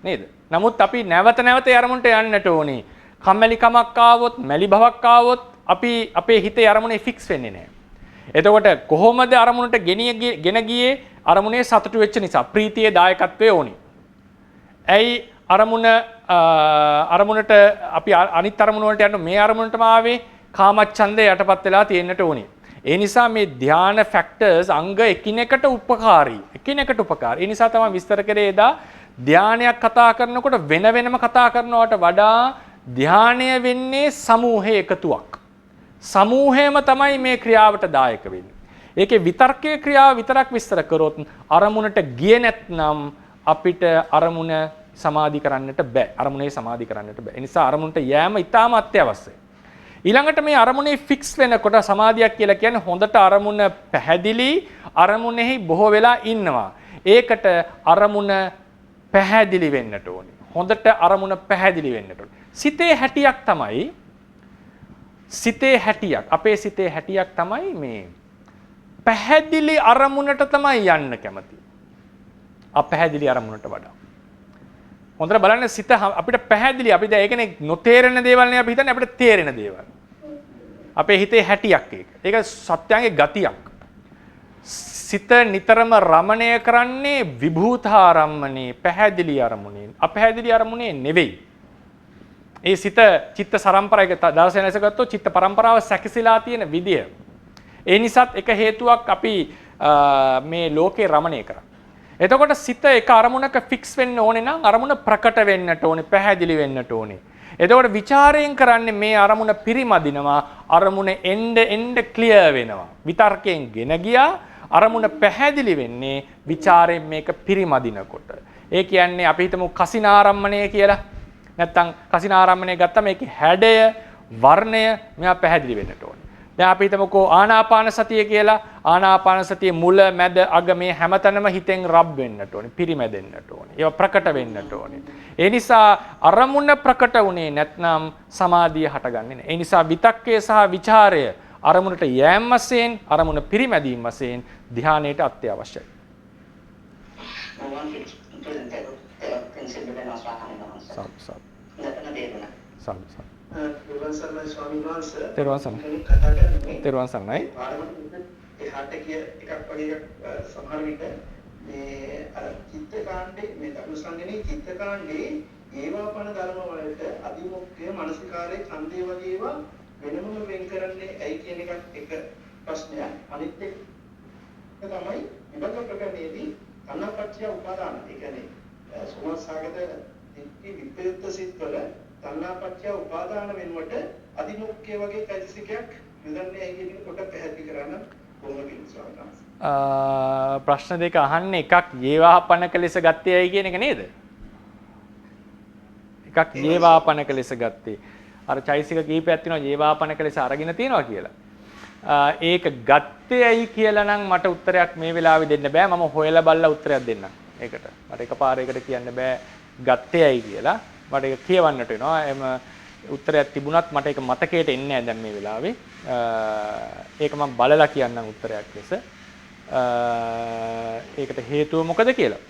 Speaker 1: නේද? නමුත් අපි නැවත නැවත ඒ අරමුණට යන්නට ඕනේ. කම්මැලිකමක් ආවොත්, මැලි බවක් ආවොත් අපි අපේ හිතේ අරමුණේ ෆික්ස් වෙන්නේ නැහැ. එතකොට කොහොමද අරමුණට ගෙන ගියේ? අරමුණේ සතුටු වෙච්ච නිසා ප්‍රීතියේ දායකත්වයේ ඕනේ. ඇයි අරමුණට අපි අනිත් අරමුණ වලට යන්න මේ අරමුණටම ආවේ කාමච්ඡන්දේ යටපත් වෙලා තියෙන්නට ඕනේ. ඒ නිසා මේ ධාන ෆැක්ටර්ස් අංග එකිනෙකට උපකාරී. එකිනෙකට උපකාරී. ඒ නිසා තමයි විස්තර කරේ එදා ධානයක් කතා කරනකොට වෙන වෙනම කතා කරනවට වඩා ධානය වෙන්නේ සමූහයේ එකතුවක්. සමූහයම තමයි මේ ක්‍රියාවට දායක වෙන්නේ. ඒකේ විතර්කයේ ක්‍රියාව විතරක් විස්තර කරොත් අරමුණට ගියේ නැත්නම් අපිට අරමුණ සමාධි කරන්නට බෑ. අරමුණේ සමාධි කරන්නට බෑ. ඒ නිසා අරමුණට යෑම ඉතාම අත්‍යවශ්‍යයි. ඊළඟට මේ අරමුණේ ෆික්ස් වෙනකොට සමාධියක් කියලා කියන්නේ හොඳට අරමුණ පැහැදිලි අරමුණෙහි බොහෝ වෙලා ඉන්නවා. ඒකට අරමුණ පැහැදිලි වෙන්නට ඕනේ. හොඳට අරමුණ පැහැදිලි වෙන්නට ඕනේ. සිතේ හැටියක් තමයි අපේ සිතේ හැටියක් තමයි මේ පැහැදිලි අරමුණට තමයි යන්න කැමති. අපැහැදිලි අරමුණට වඩා. හොඳට බලන්න සිත අපිට පැහැදිලි අපි දැන් ඒකනේ නොතේරෙන දේවල් නේ අපි හිතන්නේ අපිට තේරෙන දේවල්. අපේ හිතේ හැටියක් ඒක. ඒක සත්‍යංගේ ගතියක්. සිත නිතරම රමණය කරන්නේ විභූතාරම්මනේ පැහැදිලි අරමුණේ. අපැහැදිලි අරමුණේ නෙවෙයි. ඒ සිත චිත්ත සරම්පරායක දර්ශනය ලෙස ගත්තොත් චිත්ත පරම්පරාව සැකසීලා තියෙන විදිය. ඒ නිසාත් එක හේතුවක් අපි මේ ලෝකේ රමණය කරා. එතකොට සිත එක අරමුණක ෆික්ස් වෙන්න ඕනේ නම් අරමුණ ප්‍රකට වෙන්නට ඕනේ, පැහැදිලි වෙන්නට ඕනේ. එතකොට ਵਿਚාරයෙන් කරන්නේ මේ අරමුණ පිරිමදිනවා, අරමුණ එන්න ක්ලියර් වෙනවා. විතර්කයෙන් ගෙන ගියා අරමුණ පැහැදිලි වෙන්නේ ਵਿਚාරයෙන් මේක පිරිමදිනකොට. ඒ කියන්නේ අපි හිතමු කසිනාරම්මණය කියලා. නැත්තම් කසිනාරම්මණය ගත්තම මේකේ හැඩය, වර්ණය මේවා පැහැදිලි වෙන්නට ඕනේ. දැන් අපි හිතමුකෝ ආනාපාන සතිය කියලා. ආනාපාන සතියේ මුල, මැද, අග මේ හැමතැනම හිතෙන් රබ් වෙන්නට ඕනේ, පිරිමැදෙන්නට ඕනේ. ඒවා ප්‍රකට වෙන්නට ඕනේ. ඒ නිසා අරමුණ ප්‍රකට වුණේ නැත්නම් සමාධිය හටගන්නේ නැහැ. ඒ නිසා විතක්කය සහ ਵਿਚාරය අරමුණට යෑම වශයෙන්, අරමුණ පිරිමැදීම වශයෙන් ධානයට අත්‍යවශ්‍යයි. තෙරුවන් සරණයි.
Speaker 3: එහාට කිය එකක් වගේ සමහර විට මේ අර චිත්තකාණ්ඩේ මේ දකුණු සංගණේ චිත්තකාණ්ඩේ ඒවාපන ධර්ම වලට අදිමුක්ඛය මානසිකාරයේ ඡන්දේ වගේ ඒවා වෙනම වෙන් කරන්නේ ඇයි කියන එක ප්‍රශ්නයක්. අනිත් එක තමයි විභංග ප්‍රකරණයේදී තණ්හාපච්චය උපාදාන. ඒ කියන්නේ සෝමසාගත දිට්ඨි විප්‍රයුක්ත සිත්වල තණ්හාපච්චය උපාදාන වෙනුවට අදිමුක්ඛය වගේ චෛතසිකයක් යොදන්නේ ඇයි කියන එක කොට පැහැදිලි කරන්න කොහොමද ස්වාමීන්
Speaker 1: ප්‍රශ්න දෙක අහන්නේ එකක් යේවාපනක ලෙස ගත්තේ ඇයි කියන එක නේද? එකක් යේවාපනක ලෙස ගත්තේ. අර චෛසික කීපයක් තියෙනවා යේවාපනක ලෙස අරගෙන තියෙනවා කියලා. ඒක ගත්තේ ඇයි කියලා නම් මට උත්තරයක් මේ වෙලාවේ දෙන්න බෑ. මම හොයලා බලලා උත්තරයක් දෙන්නම්. ඒකට. මට එකපාරයකට කියන්න බෑ ගත්තේ ඇයි කියලා. මට ඒක කියවන්නට වෙනවා. එම උත්තරයක් තිබුණත් මට ඒක මතකයට එන්නේ නැහැ දැන් මේ වෙලාවේ. ඒක මම බලලා කියන්නම් උත්තරයක් ලෙස. ඒකට හේතුව මොකද කියලා.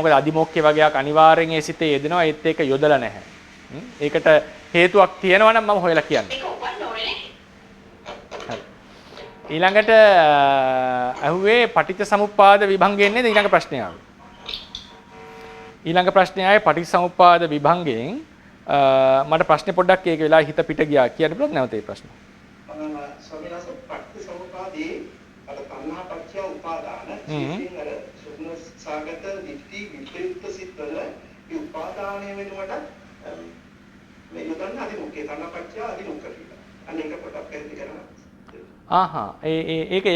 Speaker 1: මොකද අදිමොක්කේ වගේක් අනිවාර්යෙන් ඒ සිතේ යෙදෙනවා. ඒත් ඒක යොදලා නැහැ. ඒකට හේතුවක් තියෙනවා නම් මම හොයලා කියන්නම්. ඊළඟට අහුවේ පටිච්චසමුප්පාද විභංගයෙන් නේද ඊළඟ ප්‍රශ්නය ආවේ. ඊළඟ ප්‍රශ්නය ආයේ පටිච්චසමුප්පාද විභංගයෙන් මට ප්‍රශ්නේ පොඩ්ඩක් ඒක වෙලාව හිත පිට ගියා කියන්න පුළුවන් නැවත ඒ ප්‍රශ්නේ.
Speaker 3: ස්වාමීන් වහන්සේ පටිච්චසමුප්පාදේ අර තණ්හාපච්චය උපාදාන කියන අර සුඛ සාගත දිට්ඨි විප්‍රයුක්ත සිත්වල මේ උපාදානය වෙනුවට මේ යොදන්න අදිමුඛේ තණ්හාපච්චය අදිමුඛ කියලා. අනේක පොඩක් පැහැදිලි කරනවා.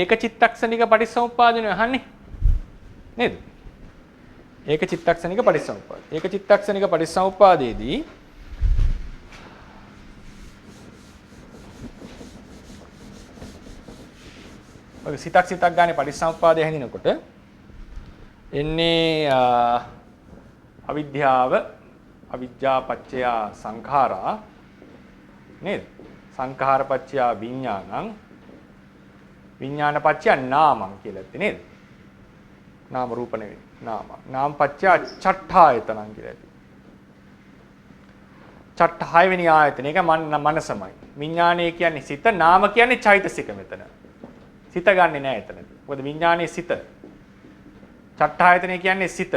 Speaker 1: ඒක චිත්තක්ෂණික පටිච්චසමුප්පාදනේ අහන්නේ නේද? ඒක චිත්තක්ෂණික පටිච්චසමුප්පාද. ඒක චිත්තක්ෂණික පටිච්චසමුප්පාදයේදී ඔය සිතක් ගානේ පටිච්චසමුප්පාදය හැඳිනකොට එන්නේ අවිද්‍යාව, අවිජ්ජාපච්චය සංඛාරා නේද? සංඛාරපච්චය විඥානං, විඥානපච්චය නාමං කියලා ඇත්තේ නේද? නාම රූප නෙවෙයි. නාමපච්චය චට්ඨායතනං කියලා ඇති. චට්ඨාය වෙනි ආයතන. ඒක මනසමයි. විඥානය කියන්නේ සිත, නාම කියන්නේ චෛතසික මෙතන. සිත ගන්නෙ නෑ එතනදී. මොකද විඥානයේ සිත. චට්ඨායතනය කියන්නේ සිත.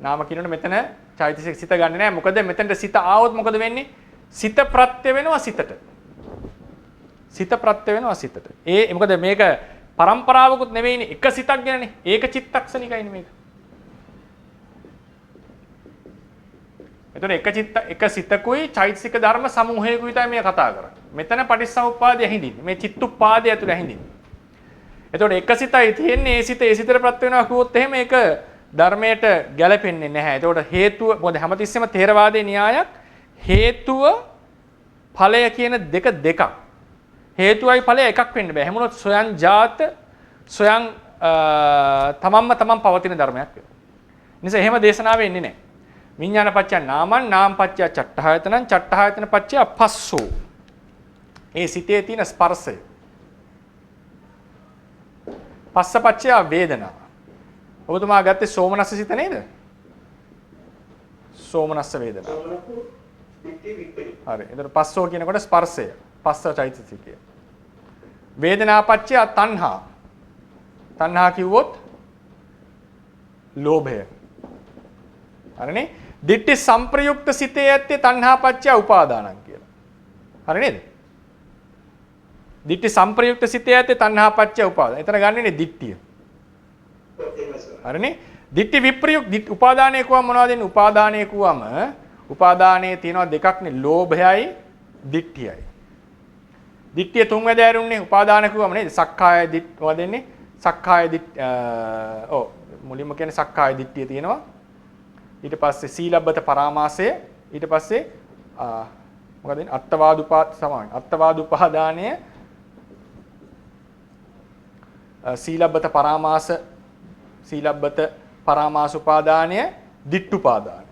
Speaker 1: නාම කියනකොට මෙතන චෛතසික සිත ගන්නෙ නෑ. මොකද මෙතනට සිත ආවොත් මොකද වෙන්නේ? සිත ප්‍රත්‍ය වෙනවා සිතට. සිත ප්‍රත්‍ය වෙනවා සිතට. මොකද මේක පරම්පරාවකුත් නෙවෙයිනේ එක සිතක් ගැනනේ. ඒක චිත්තක්ෂණිකයිනේ මේක. එතකොට එක සිතකුයි චෛතසික ධර්ම සමූහයකුයි තමයි මේ කතා කරන්නේ. මෙතන පටිච්චසමුප්පාදය හිඳින්නේ. මේ චිත්තුප්පාදය ඇතුළේ හිඳින්නේ. එතකොට එක සිතයි තියෙන්නේ. ඒ සිතට ප්‍රත්‍ය වෙනවා කිව්වොත් එහෙම ඒක ධර්මයට ගැලපෙන්නේ නැහැ. එතකොට හේතුව මොකද හැමතිස්සෙම ථේරවාදයේ න්‍යායක් හේතුව ඵලය කියන දෙකක්. හේතුවයි ඵලය එකක් වෙන්න බෑ. හැමෝත් සොයන් ජාත සොයන් තමන් පවතින ධර්මයක් වෙනවා. නිසා එහෙම දේශනාවෙ එන්නේ නැහැ. විඥානපච්චය නාමං, නාමපච්චය චට්ඨායතනං, චට්ඨායතන පච්චය පස්සෝ. ඒ සිතේ තියෙන ස්පර්ශය. පස්සපච්චය වේදනා. ඔබතුමා ගත්තේ සෝමනස්ස සිත නේද? සෝමනස්ස වේදනා. හරි. එතකොට පස්සෝ කියනකොට ස්පර්ශය. පස්ස චෛතසිකය. වේදනාපච්චය තණ්හා. තණ්හා කිව්වොත් ලෝභය. හරිනේ? දිට්ඨි සංප්‍රයුක්ත සිතේ ඇත්තේ තණ්හාපච්චය උපාදානං කියලා. හරි නේද? දිට්ඨි සංප්‍රයුක්ත සිතේ ඇත්තේ තණ්හාපච්චය උපාදාන. එතන ගන්නනේ දිට්ඨිය. හරිනේ? දිට්ඨි විප්‍රයුක්ත උපාදානයේ කියවම මොනවද දෙන්නේ? උපාදානයේ කියවම උපාදානයේ තියෙනවා දෙකක්නේ ලෝභයයි දිට්ඨියයි. දිට්ඨිය තුන්වැද ඇරුන්නේ උපාදාන කියවම නේද? සක්කාය දිට්ඨිය මොකද දෙන්නේ? සක්කාය මුලින්ම කියන්නේ සක්කාය දිට්ඨිය තියෙනවා. ඊට පස්සේ සීලබ්බත පරාමාසය ඊට පස්සේ මොකද දෙන්නේ? අත්තවාද උපාදානය සීලබ්බත පරාමාස උපාදානය දිට්ඨුපාදානය.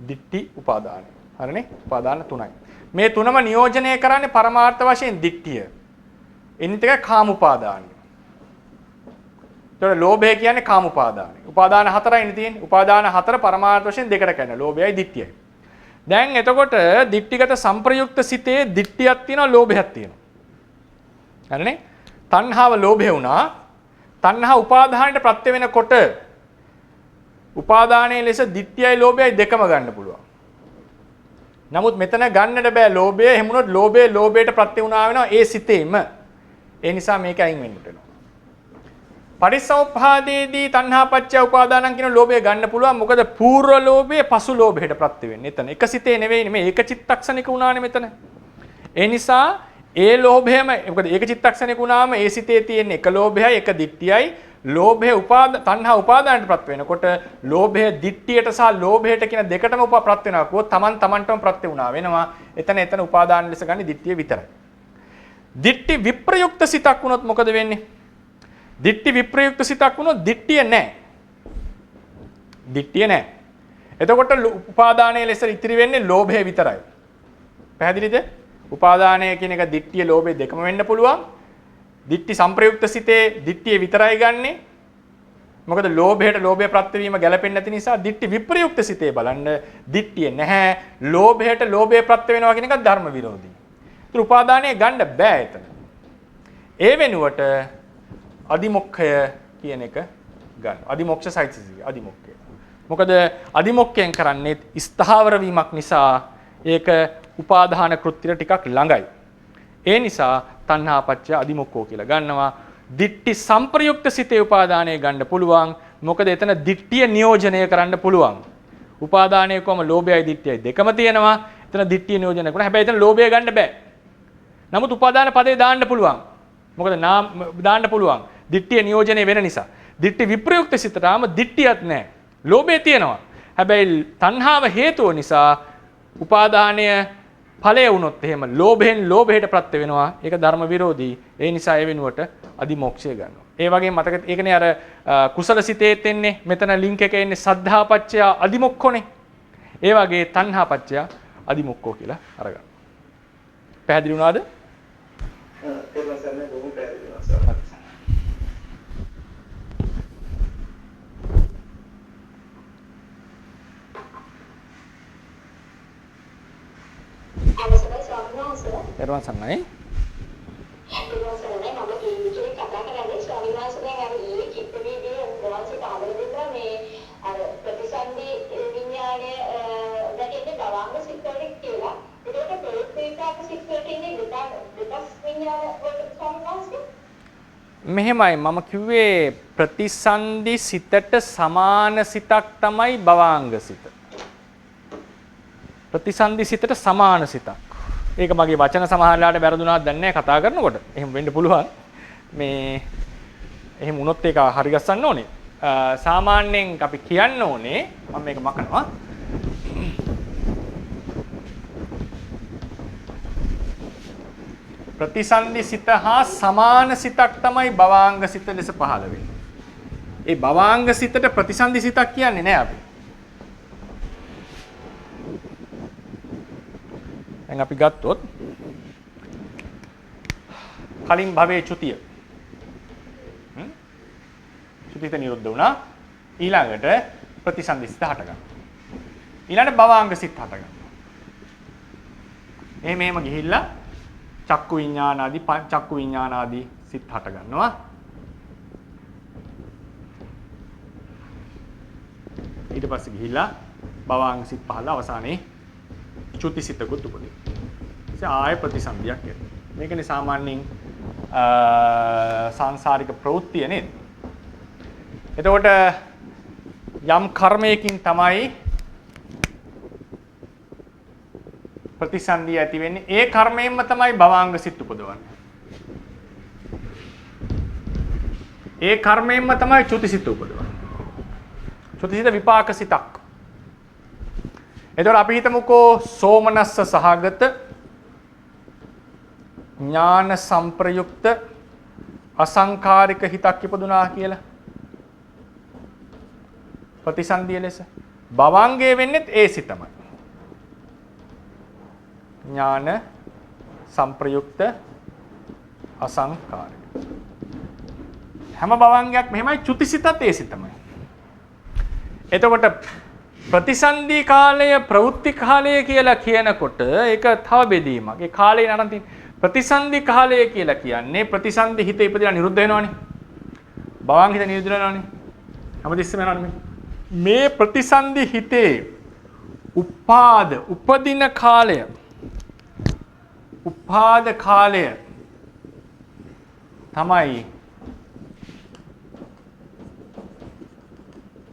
Speaker 1: දිට්ඨි උපාදානය. හරිනේ? උපාදාන තුනයි. මේ තුනම නියෝජනය කරන්නේ පරමාර්ථ වශයෙන් දිට්ඨිය. එනිත් එක කාම උපාදානය. ඒතකොට ලෝභය කියන්නේ කාම උපාදානය. උපාදාන හතරයිනේ තියෙන්නේ. උපාදාන හතර පරමාර්ථ වශයෙන් දෙකට කැඩෙනවා. ලෝභයයි දිට්ඨියයි. දැන් එතකොට දිට්ඨිගත සංප්‍රයුක්ත සිතේ දිට්ඨියක් තියෙනවා ලෝභයක් තියෙනවා. හරිනේ? තණ්හාව ලෝභය වුණා. තණ්හා උපාදානයට ප්‍රත්‍ය වෙනකොට උපාදානයේ ලෙස දිට්ඨියයි ලෝභයයි දෙකම ගන්න පුළුවන්. නමුත් මෙතන ගන්නට බෑ ලෝභය. එහෙම වුණොත් ලෝභය ලෝභයට ප්‍රත්‍ය වුණා වෙනවා ඒ සිතේම. ඒ නිසා මේක අයින් වෙන්න වෙනවා. පරිසෝපහාදේදී තණ්හාපච්චය උපාදානං කියන ලෝභය ගන්න පුළුවන්. මොකද පූර්ව ලෝභය පසු ලෝභයට ප්‍රත්‍ය වෙන්නේ. එතන එක සිතේ නෙවෙයි මේ ඒක චිත්තක්ෂණික වුණානේ මෙතන. ඒ නිසා ඒ ලෝභයම මොකද ඒක චිත්තක්ෂණික වුණාම ඒ සිතේ තියෙන එක ලෝභයයි එක දිට්ඨියයි ලෝභය තණ්හා උපාදානයට ප්‍රත්‍ය වෙනකොට ලෝභය දිට්ඨියට සහ ලෝභයට කියන දෙකටම ප්‍රත්‍ය වෙනවා. කොහොත් තමන්ටම ප්‍රත්‍ය වුණා වෙනවා. එතන උපාදාන ලෙස ගන්න දිට්ඨිය විතරයි. දිට්ඨි විප්‍රයුක්ත සිතක් වුණොත් මොකද වෙන්නේ? දිට්ඨි විප්‍රයුක්ත සිතක් වුණොත් දිට්ඨිය නැහැ. දිට්ඨිය නැහැ. එතකොට උපාදානයේ ලෙස ඉතිරි වෙන්නේ ලෝභය විතරයි. පැහැදිලිද? උපාදානය කියන එක දිට්ඨිය ලෝභය දෙකම වෙන්න පුළුවන්. දිට්ඨි සංප්‍රයුක්ත සිතේ දිට්ඨිය විතරයි ගන්නෙ. මොකද ලෝභයට ලෝභය ප්‍රත්‍ය වීම ගැලපෙන්නේ නැති නිසා දිට්ඨි විප්‍රයුක්ත සිතේ බලන්න දිට්ඨිය නැහැ. ලෝභයට ලෝභය ප්‍රත්‍ය වෙනවා කියන එක ධර්ම විරෝධී. ඒත් උපාදානය ගන්න බෑ එතන. ඒ වෙනුවට අදිමොක්ඛය කියන එක ගන්න. අදිමොක්ෂ සයිසිසිය අදිමොක්ඛය. මොකද අදිමොක්ඛයෙන් කරන්නේ ස්ථාවර වීමක් නිසා ඒක උපාදාන කෘත්‍යයට ටිකක් ළඟයි. ඒ නිසා තණ්හාපච්චය අදිමොක්ඛෝ කියලා ගන්නවා. දිට්ඨි සංප්‍රයුක්ත සිතේ උපාදානය ගන්න පුළුවන්. මොකද එතන දිට්ඨිය නියෝජනය කරන්න පුළුවන්. උපාදානයේ කොම ලෝභයයි දිට්ඨියයි දෙකම තියෙනවා. එතන දිට්ඨිය නියෝජනය කරනවා. හැබැයි එතන ලෝභය ගන්න බෑ. නමුත් උපාදාන පදේ දාන්න පුළුවන්. මොකද නාම දාන්න පුළුවන්. දිට්ඨිය නියෝජනය වෙන නිසා. දිට්ඨි විප්‍රයුක්ත සිතටම දිට්ඨියක් නැහැ. ලෝභය තියෙනවා. හැබැයි තණ්හාව හේතුව නිසා උපාදානය ඵලය වුණොත් එහෙම ලෝභයෙන් ලෝභයට ප්‍රත්‍ය වෙනවා. ඒක ධර්ම විරෝධී. ඒ නිසා ඒ වෙනුවට අදිමොක්ෂය ගන්නවා. ඒ වගේම මතක ඒකනේ අර කුසල සිතේත් එන්නේ මෙතන ලින්ක් එක එන්නේ සද්ධාපච්චය අදිමොක්ඛෝනේ. ඒ වගේ තණ්හාපච්චය අදිමොක්ඛෝ කියලා අරගන්න. පැහැදිලි වුණාද?
Speaker 4: අවසරයි ස්වාමීන් වහන්සේ.
Speaker 1: දරුවන් සන්නයි.
Speaker 4: දරුවන් සන්නයි මම කීවිචේ කතා කරන්නේ ස්වාමීන් වහන්සේගෙන් අර ඊයේ චිත්ත වීදියේ දවසේ ආදර දෙන්න මේ අර ප්‍රතිසන්දි විඥානය දැකෙන්නේ බවංග සිත්වලින් කියලා. ඒකට ප්‍රේතීකාක සිත්වලට ඉන්නේ දෙකස් විඥාන වලට ස්වාමීන් වහන්සේ.
Speaker 1: මෙහෙමයි මම කිව්වේ ප්‍රතිසන්දි සිතට සමාන සිතක් තමයි භවාංග සිත. ප්‍රතිසන්දි සිතට සමාන සිතක්. ඒක මගේ වචන සමහරලාට වැරදුනාක් දන්නේ නැහැ කතා කරනකොට. එහෙම වෙන්න පුළුවන්. මේ එහෙම වුණොත් ඒක හරි ගස්සන්න ඕනේ. සාමාන්‍යයෙන් අපි කියන්න ඕනේ මම මේක මකනවා. ප්‍රතිසන්දි සිත හා සමාන සිතක් තමයි භවාංග සිත ලෙස පහළ වෙන්නේ. ඒ භවාංග සිතට ප්‍රතිසන්දි සිතක් කියන්නේ නැහැ අපි. දැන් අපි ගත්තොත් කලින් භවයේ චුතිය. චුතිත නිරුද්ධ වුණා. ඊළඟට ප්‍රතිසන්දි සිත හට ගන්නවා. ඊළඟට භවාංග සිත හට ගන්නවා. එහෙම ගිහිල්ලා චක්කු විඥාන ආදී චක්කු විඥාන ආදී සිත් හට ගන්නවා. ඊට පස්සේ ගිහිල්ලා භවාංග සිත් 15 අවසානයේ චුති සිතකුත් උපදිනවා. ඒ ආය ප්‍රතිසන්දියක් එනවා. මේකනේ සාමාන්‍යයෙන් සංසාරික ප්‍රවෘත්තිය නේද? එතකොට යම් කර්මයකින් තමයි ප්‍රතිසන්දිය ඇති වෙන්නේ. ඒ කර්මයෙන්ම තමයි භවාංග සිත් උපදවන්නේ. ඒ කර්මයෙන්ම තමයි චුතිසිත උපදවන්නේ. චුතිසිත විපාක සිතක්. එතකොට අපි හිතමුකෝ සෝමනස්ස සහගත ඥාන සංප්‍රයුක්ත අසංකාරික හිතක් ඉපදුනා කියලා. ප්‍රතිසන්දිය ලෙස භවංගේ වෙන්නේත් ඒ සිතමයි. ඥාන සංප්‍රයුක්ත අසංකාරික. හැම භවංගයක් මෙහෙමයි චුතිසිතත් ඒ සිතමයි. එතකොට ප්‍රතිසන්දි කාලය ප්‍රවෘත්ති කාලය කියලා කියනකොට ඒක තව බෙදීමක්. ඒ කාලේ නරන් තියෙන ප්‍රතිසන්දි කාලය කියලා කියන්නේ ප්‍රතිසන්දි හිත ඉපදලා නිරුද්ධ වෙනවනේ. භවංග හිත නිරුද්ධ වෙනවනේ. හැමතිස්සෙම යනවනේ. මේ ප්‍රතිසන්දි හිතේ උපදින කාලය උපාද කාලය තමයි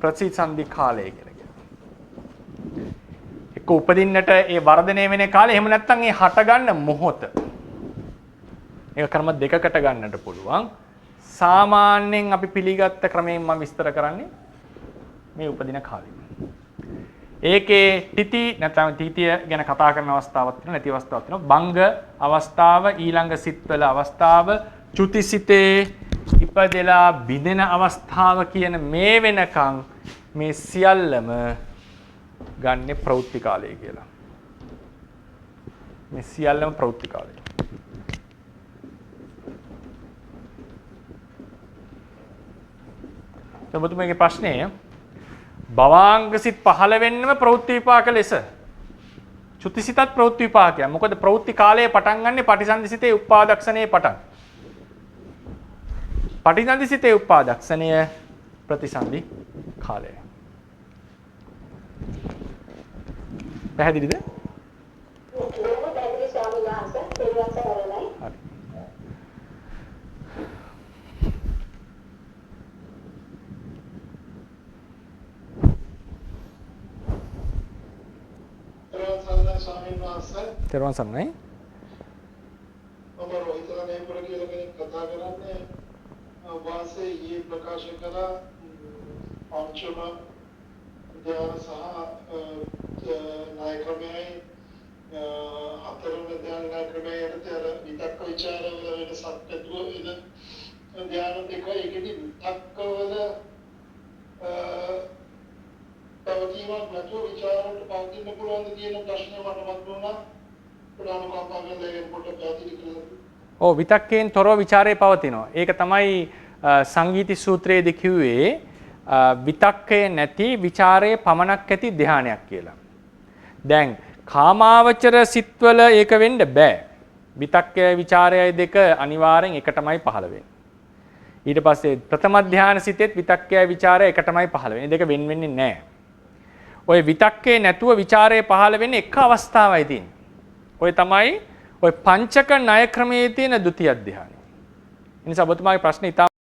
Speaker 1: ප්‍රතිසන්දි කාලය කියලා කියන්නේ. එක්ක උපදින්නට ඒ වර්ධනය වෙන කාලය එහෙම නැත්නම් ඒ හට ගන්න මොහොත. ඒක ක්‍රම දෙකකට ගන්නට පුළුවන්. සාමාන්‍යයෙන් අපි පිළිගත්ත ක්‍රමයෙන් මම විස්තර කරන්නේ මේ උපදින කාලය. ඒකේ තිති නැත්නම් තීතිය ගැන කතා කරන අවස්ථාවක් තියෙනවා නැති අවස්ථාවක් තියෙනවා. බංග අවස්ථාව, ඊළඟ සිත්වල අවස්ථාව, චුතිසිතේ ඉපදෙලා බිඳෙන අවස්ථාව කියන මේ වෙනකන් මේ සියල්ලම ගන්නේ ප්‍රවෘත්ති කාලය කියලා. මේ සියල්ලම ප්‍රවෘත්ති කාලය. ඔබතුමාගේ ප්‍රශ්නේ භවාංග සිත් 15 වෙන්නම ප්‍රවෘත්ති විපාක ලෙස. චුතිසිතත් ප්‍රවෘත්ති විපාකයක්. මොකද ප්‍රවෘත්ති කාලයේ පටන් ගන්නෙ පටිසන්ධිසිතේ උපාදක්ෂණයේ පටන්. පටිසන්ධිසිතේ උපාදක්ෂණය ප්‍රතිසන්ධි කාලය. පැහැදිලිද? හරි. තෙරුවන් සරණයි.
Speaker 3: ඔබ රෝහිතලනේ පුර කියලා කෙනෙක් කතා කරන්නේ වාසේ ඊ ප්‍රකාශ කළා පංචම ධ්‍යාන සහ නාය ක්‍රමයේ හතරම ධ්‍යාන නාය ක්‍රමයේ යටතේ විතක්ක ਵਿਚාර වල වෙනසක් ඇතුව වෙන ධ්‍යාන දෙක එකදී විතක්කවල තවදීමක් නැතුව විචාරවලට පවතින්න පුළුවන් කියන ප්‍රශ්නේ මට මතුවුණා.
Speaker 1: ඔව් විතක්කයෙන් තොරව ਵਿਚාරේ පවතිනවා. ඒක තමයි සංගීති සූත්‍රයේදී කිව්වේ විතක්කේ නැති ਵਿਚාරයේ පමණක් ඇති ධානයක් කියලා. දැන් කාමාවචර සිත්වල ඒක වෙන්න බෑ. විතක්කය ਵਿਚාරයයි දෙක අනිවාර්යෙන් එකටමයි පහළ වෙන්නේ. ඊට පස්සේ ප්‍රථම ධානය සිතෙත් විතක්කයයි ਵਿਚාරය එකටමයි පහළ වෙන්නේ. දෙක වෙන් වෙන්නේ නැහැ. ඔය විතක්කේ නැතුව ਵਿਚාරයේ පහළ වෙන්නේ එක අවස්ථාවයි තියෙන්නේ. ඔය තමයි ඔය පංචක ණය ක්‍රමයේ තියෙන ဒုတိ ය ධ්‍යානය. ඒ නිසා ඔබතුමාගේ ප්‍රශ්නේ ඉතාම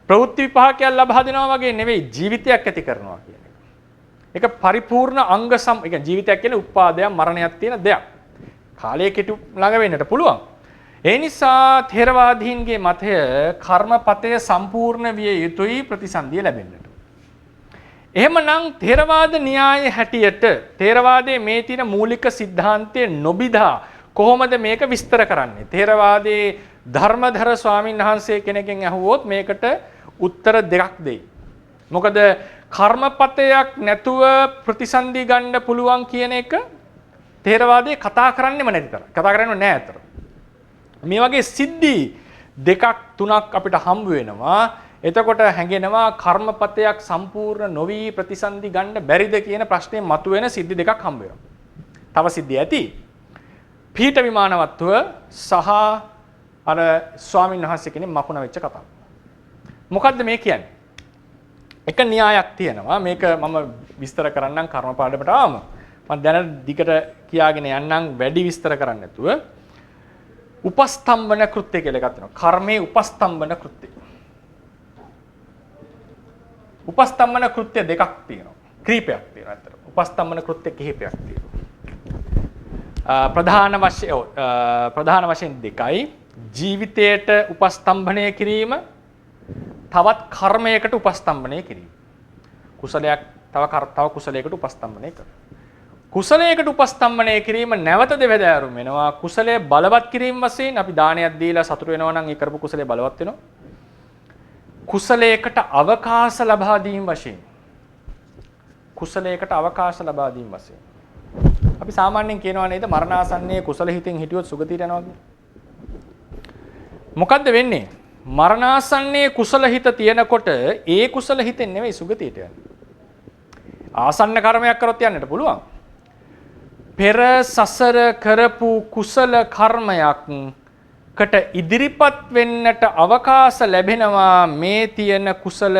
Speaker 1: ප්‍රවෘත්ති විපාකයක් ලබා දෙනවා වගේ නෙවෙයි ජීවිතයක් ඇති කරනවා කියන එක. ඒක පරිපූර්ණ අංග සම් ඒ කියන්නේ ජීවිතයක් කියන්නේ උපාදයක් මරණයක් තියෙන දෙයක්. කාලය කෙටු ළඟ වෙන්නට පුළුවන්. ඒ නිසා ථේරවාදීන්ගේ මතය කර්මපතය සම්පූර්ණ විය යුතුයි ප්‍රතිසන්දිය ලැබෙන්නට. එහෙමනම් ථේරවාද න්‍යාය හැටියට ථේරවාදයේ මේ තියෙන මූලික સિદ્ધාන්තය නොබිදා කොහොමද මේක විස්තර කරන්නේ? ථේරවාදයේ ධර්මධර ස්වාමීන් වහන්සේ කෙනෙක්ගෙන් අහුවොත් මේකට උත්තර දෙකක් දෙයි. මොකද කර්මපතයක් නැතුව ප්‍රතිසන්දි ගන්න පුළුවන් කියන එක ථේරවාදයේ කතා කරන්නේම නැති තරම්. කතා කරන්නේ නැහැ අතර. මේ වගේ සිද්ධි දෙකක් තුනක් අපිට හම්බ වෙනවා. එතකොට හැඟෙනවා කර්මපතයක් සම්පූර්ණ නොවි ප්‍රතිසන්දි ගන්න බැරිද කියන ප්‍රශ්නේ මතුවෙන සිද්ධි දෙකක් හම්බ වෙනවා. තව සිද්ධි ඇති. පීඨ විමානවත්ව සහ අර ස්වාමීන් වහන්සේ කෙනෙක් මකුණ වෙච්ච කතාව. මොකද්ද මේ කියන්නේ? එක න්‍යායක් තියෙනවා. මේක මම විස්තර කරන්නම් කර්ම පාඩමට ආවම. මම දැන දිගට කියාගෙන යන්නම් වැඩි විස්තර කරන්න නැතුව. උපස්තම්භන කෘත්‍ය කියලා එකක් තියෙනවා. කර්මයේ උපස්තම්භන කෘත්‍ය. උපස්තම්භන කෘත්‍ය දෙකක් තියෙනවා. ක්‍රීපයක් තියෙනවා අතට. උපස්තම්භන කෘත්‍ය කිහිපයක් තියෙනවා. ප්‍රධාන වශයෙන් දෙකයි. ජීවිතයට උපස්තම්භනය කිරීම තවත් කර්මයකට උපස්තම්භනය කිරීම. කුසලයක් තව කුසලයකට උපස්තම්භනය කරනවා. කුසලයකට උපස්තම්භනය කිරීම නැවත දෙවැදෑරුම් වෙනවා. කුසලයේ බලවත් කිරීම වශයෙන් අපි දානයක් දීලා සතුට වෙනවා නම් ඒ කරපු කුසලයේ බලවත් වෙනවා. කුසලයකට අවකාශ ලබා දීම වශයෙන්. කුසලයකට අවකාශ ලබා දීම වශයෙන්. අපි සාමාන්‍යයෙන් කියනවා නේද මරණාසන්නයේ කුසල හිතෙන් හිටියොත් සුගතියට යනවා කියලා. මොකද්ද වෙන්නේ? මරණාසන්නයේ කුසල හිත තියෙනකොට ඒ කුසල හිතෙන් නෙවෙයි සුගතියට යන්නේ. ආසන්න කර්මයක් කරොත් යන්නට පුළුවන්. පෙර සසර කරපු කුසල කර්මයක්කට ඉදිරිපත් වෙන්නට අවකාශ ලැබෙනවා මේ තියෙන කුසල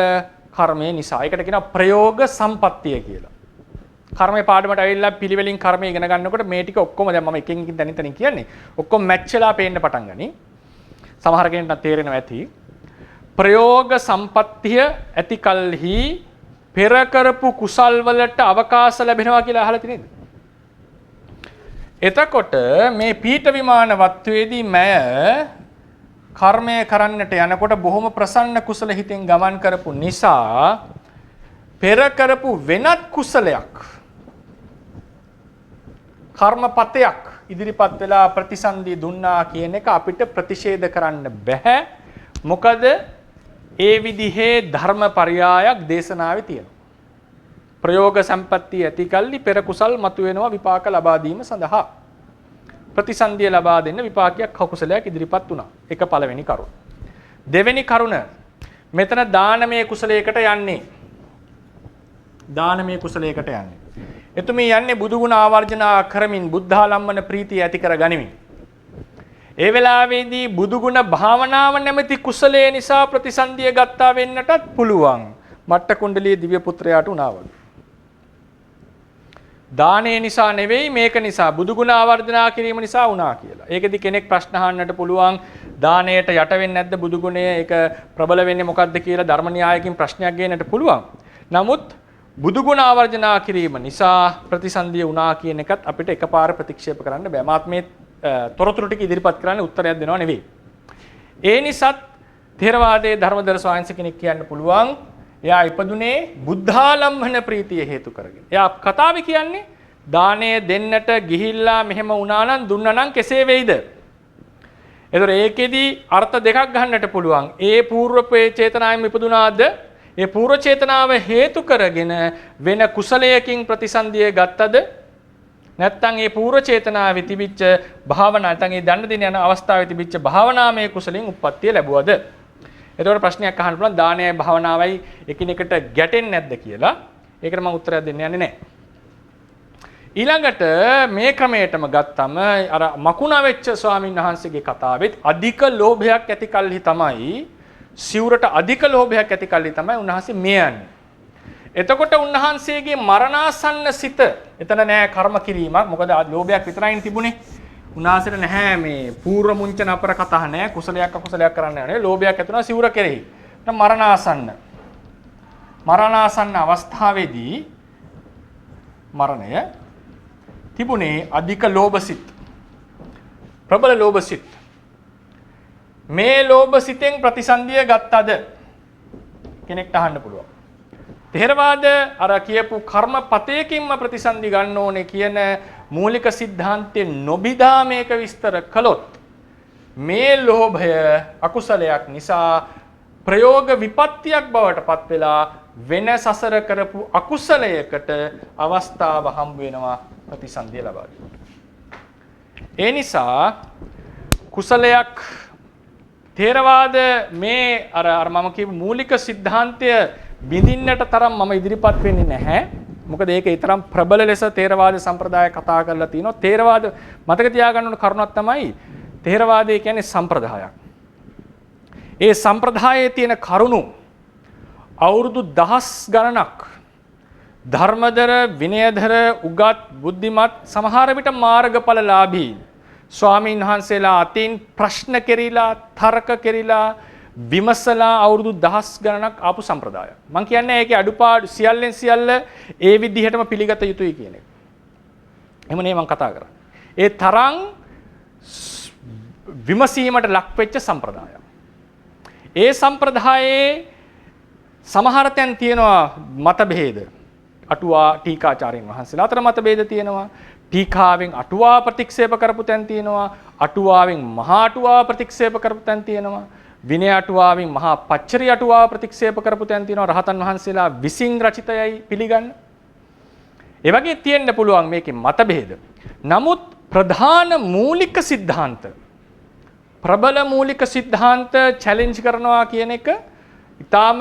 Speaker 1: කර්මය නිසා. ඒකට කියනවා ප්‍රයෝග සම්පත්තිය කියලා. කර්මයේ පාඩමට ඇවිල්ලා පිළිවෙලින් කර්මය ඉගෙන ගන්නකොට මේ ටික ඔක්කොම දැන් මම එකකින් තනින් කියන්නේ. ඔක්කොම මැච් වෙලා පේන්න පටන් ගනි. සමහර කෙනෙක්ට තේරෙනවා ඇති. ප්‍රයෝග සම්පත්තිය ඇති කල්හි පෙර කරපු කුසල් වලට අවකාශ ලැබෙනවා කියලා අහලා තියෙනවද? එතකොට මේ පීඨ විමාන වත්වේදී මය කර්මය කරන්නට යනකොට බොහොම ප්‍රසන්න කුසල හිතෙන් ගමන් කරපු නිසා පෙර කරපු වෙනත් කුසලයක් කර්මපතයක් ඉදිරිපත් වෙලා ප්‍රතිසන්දි දුන්නා කියන එක අපිට ප්‍රතිෂේධ කරන්න බෑ. මොකද ඒ විදිහේ ධර්මපරයායක් දේශනාවේ තියෙනවා. ප්‍රයෝග සම්පත්තිය ඇති කල්ලි පෙර කුසල් මතුවෙනවා විපාක ලබා දීම සඳහා. ප්‍රතිසන්දිය ලබා දෙන්න විපාකයක් කුසලයක් ඉදිරිපත් වුණා. ඒක පළවෙනි කරුණ. දෙවෙනි කරුණ මෙතන දානමය කුසලයකට යන්නේ. දානමය කුසලයකට යන්නේ. එතුමී යන්නේ බුදු ගුණ ආවර්ජනා කරමින් බුද්ධාලම්මන ප්‍රීතිය ඇති කර ගනිමින්. ඒ වෙලාවේදී බුදු ගුණ භාවනාව නැමැති කුසලයේ නිසා ප්‍රතිසන්දිය ගත්තා වෙන්නටත් පුළුවන්. මට්ට කුණ්ඩලී දිව්‍ය පුත්‍රයාට උනා වගේ. දානේ නිසා නෙවෙයි මේක නිසා බුදු ගුණ ආවර්ජනා කිරීම නිසා වුණා කියලා. ඒකෙදි කෙනෙක් ප්‍රශ්න අහන්නට පුළුවන් දාණයට යට වෙන්නේ නැද්ද බුදු ගුණය? ඒක ප්‍රබල වෙන්නේ මොකද්ද කියලා ධර්ම න්‍යායකින් ප්‍රශ්නයක් ගේන්නට පුළුවන්. නමුත් බුදු ගුණ ආවර්ජනා කිරීම නිසා ප්‍රතිසන්දිය වුණා කියන එකත් අපිට එකපාර ප්‍රතික්ෂේප කරන්න බෑ. මාත් මේ තොරතුරු ටික ඉදිරිපත් කරන්න උත්තරයක් දෙනව නෙවෙයි. ඒ නිසාත් ථේරවාදයේ ධර්මදර ස්වාමීන් කෙනෙක් කියන්න පුළුවන් එයා ඉපදුනේ බුද්ධාලම්භන ප්‍රීතිය හේතු කරගෙන. එයා කතාවේ කියන්නේ දාණය දෙන්නට ගිහිල්ලා මෙහෙම වුණා නම් දුන්නා නම් කෙසේ වෙයිද? ඒතර ඒකෙදි අර්ථ දෙකක් ගන්නට පුළුවන්. ඒ పూర్ව චේතනාවෙන් ඉපදුනාද? ඒ పూర్ව චේතනාව හේතු කරගෙන වෙන කුසලයකින් ප්‍රතිසන්දිය ගත්තද? නැත්නම් ඒ పూర్ව චේතනාවේ තිබිච්ච භාවනා නැත්නම් ඒ දඬ දෙන යන අවස්ථාවේ තිබිච්ච භාවනාමය කුසලෙන් උප්පත්තිය ලැබුවද? එතකොට ප්‍රශ්නයක් අහන්න පුළුවන් දානයයි භාවනාවයි එකිනෙකට ගැටෙන්නේ නැද්ද කියලා. ඒකට මම උත්තරයක් දෙන්න යන්නේ නැහැ. ඊළඟට මේ ක්‍රමයටම ගත්තම අර මකුණා වෙච්ච ස්වාමීන් වහන්සේගේ කතාවෙත් අධික ලෝභයක් ඇති කල්හි තමයි සිවුරට අධික ලෝභයක් ඇති කල්හි තමයි උන්වහන්සේ මේ යන්නේ. එතකොට උන්වහන්සේගේ මරණාසන්න සිත එතන නෑ කර්ම කිරීමක්. මොකද ලෝභයක් විතරයින් තිබුණේ. උන්වහන්සේට නැහැ මේ పూర్ව මුංචන අපර කතා නැහැ. කුසලයක් අකුසලයක් කරන්න නැහැ. ලෝභයක් ඇතුණා සිවුර කෙරෙහි. මරණාසන්න අවස්ථාවේදී මරණය තිබුණේ අධික ලෝභසිත, ප්‍රබල ලෝභසිත. මේ ලෝභසිතෙන් ප්‍රතිසන්දිය ගත්තද කෙනෙක්ට අහන්න පුළුවන්. තේරවාද අර කියපු කර්මපතයකින්ම ප්‍රතිසන්දි ගන්න ඕනේ කියන මූලික સિદ્ધාන්තය නොබිදා මේක විස්තර කළොත් මේ ලෝභය අකුසලයක් නිසා ප්‍රයෝග විපත්තියක් බවට පත් වෙලා වෙන සසර කරපු අකුසලයකට අවස්ථාව හම්බ වෙනවා ප්‍රතිසන්දිය ලබා ගන්න. ඒ නිසා කුසලයක් තේරවාද මේ අර මම කියපු මූලික સિદ્ધාන්තය බිඳින්නට තරම් මම ඉදිරිපත් වෙන්නේ නැහැ. මොකද ඒක ඊතරම් ප්‍රබල ලෙස තේරවාද සම්ප්‍රදාය කතා කරලා තිනවා. තේරවාද මතක තියාගන්න ඕන කරුණක් තමයි තේරවාදය කියන්නේ සම්ප්‍රදායක්. ඒ සම්ප්‍රදායේ තියෙන කරුණු අවුරුදු දහස් ගණනක් ධර්මදර, විනයදර, උගත්, බුද්ධිමත්, සමහර විට මාර්ගඵලලාභී ස්වාමීන් වහන්සේලා අතින් ප්‍රශ්න කෙරිලා, තර්ක කෙරිලා, විමසලා අවුරුදු දහස් ගණනක් ආපු සම්ප්‍රදායක්. මම කියන්නේ ඒකේ අඩුපාඩු සියල්ලෙන් සියල්ල ඒ විදිහටම පිළිගත යුතුයි කියන එක. එහෙම නේ මම කතා කරන්නේ. ඒ තරම් විමසීමට ලක් වෙච්ච සම්ප්‍රදායක්. ඒ සම්ප්‍රදායේ සමහර තැන් තියෙනවා මතභේද. අටුවා ටීකාචාර්යන් වහන්සේලා අතර මතභේද තියෙනවා. ටීකාවෙන් අටුවා ප්‍රතික්ෂේප කරපු තැන් තියෙනවා. අටුවාවෙන් මහා අටුවා ප්‍රතික්ෂේප කරපු තැන් තියෙනවා. විනය අටුවාවෙන් මහා පච්චරි අටුවා ප්‍රතික්ෂේප කරපු තැන් තියෙනවා. රහතන් වහන්සේලා විසින් රචිතයයි පිළිගන්න. ඒ වගේ තියෙන්න පුළුවන් මේකේ මතභේද. නමුත් ප්‍රධාන මූලික સિદ્ધාන්ත, ප්‍රබල මූලික સિદ્ધාන්ත චැලෙන්ජ් කරනවා කියන එක ඊටාම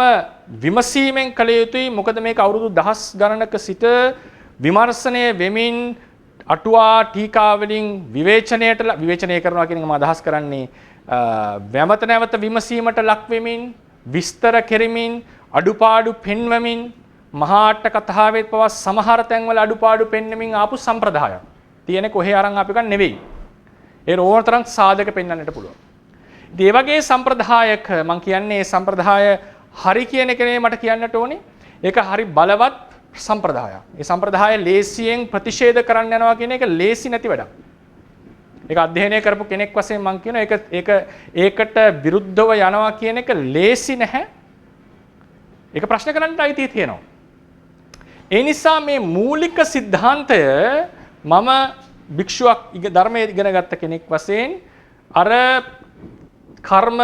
Speaker 1: විමසීමෙන් කළ යුතුයි. මොකද මේක අවුරුදු දහස් ගණනක සිට විමර්ශනය වෙමින් අටුවා ටීකා වලින් විවේචනය කරනවා කියන එක මම අදහස් කරන්නේ වැමත නැවත විමසීමට ලක් වෙමින්, විස්තර කෙරෙමින්, අඩුපාඩු පෙන්වමින්, මහා අට කතාවේ පවා සමහර තැන්වල අඩුපාඩු පෙන්වමින් ආපු සම්ප්‍රදායක්. තියෙන්නේ කොහේ අරන් අපි ගන්න නෙවෙයි. ඒ ඕනතරම් සාධක පෙන්වන්නට පුළුවන්. ඉතින් ඒ වගේ සම්ප්‍රදායක මම කියන්නේ සම්ප්‍රදාය හරි කියන එක නේ මට කියන්නට ඕනේ. ඒක හරි බලවත් සම්ප්‍රදායක්. ඒ සම්ප්‍රදාය ලේසියෙන් ප්‍රතිෂේධ කරන්න යනවා කියන එක ලේසි නැති වැඩක්. ඒක අධ්‍යයනය කරපු කෙනෙක් වශයෙන් මම කියනවා ඒකට විරුද්ධව යනවා කියන එක ලේසි නැහැ. ඒක ප්‍රශ්න කරන්නට අයිතිය තියෙනවා. ඒ නිසා මේ මූලික સિદ્ધාන්තය මම භික්ෂුවක් ධර්මයේ ඉගෙන ගත්ත කෙනෙක් වශයෙන් අර කර්ම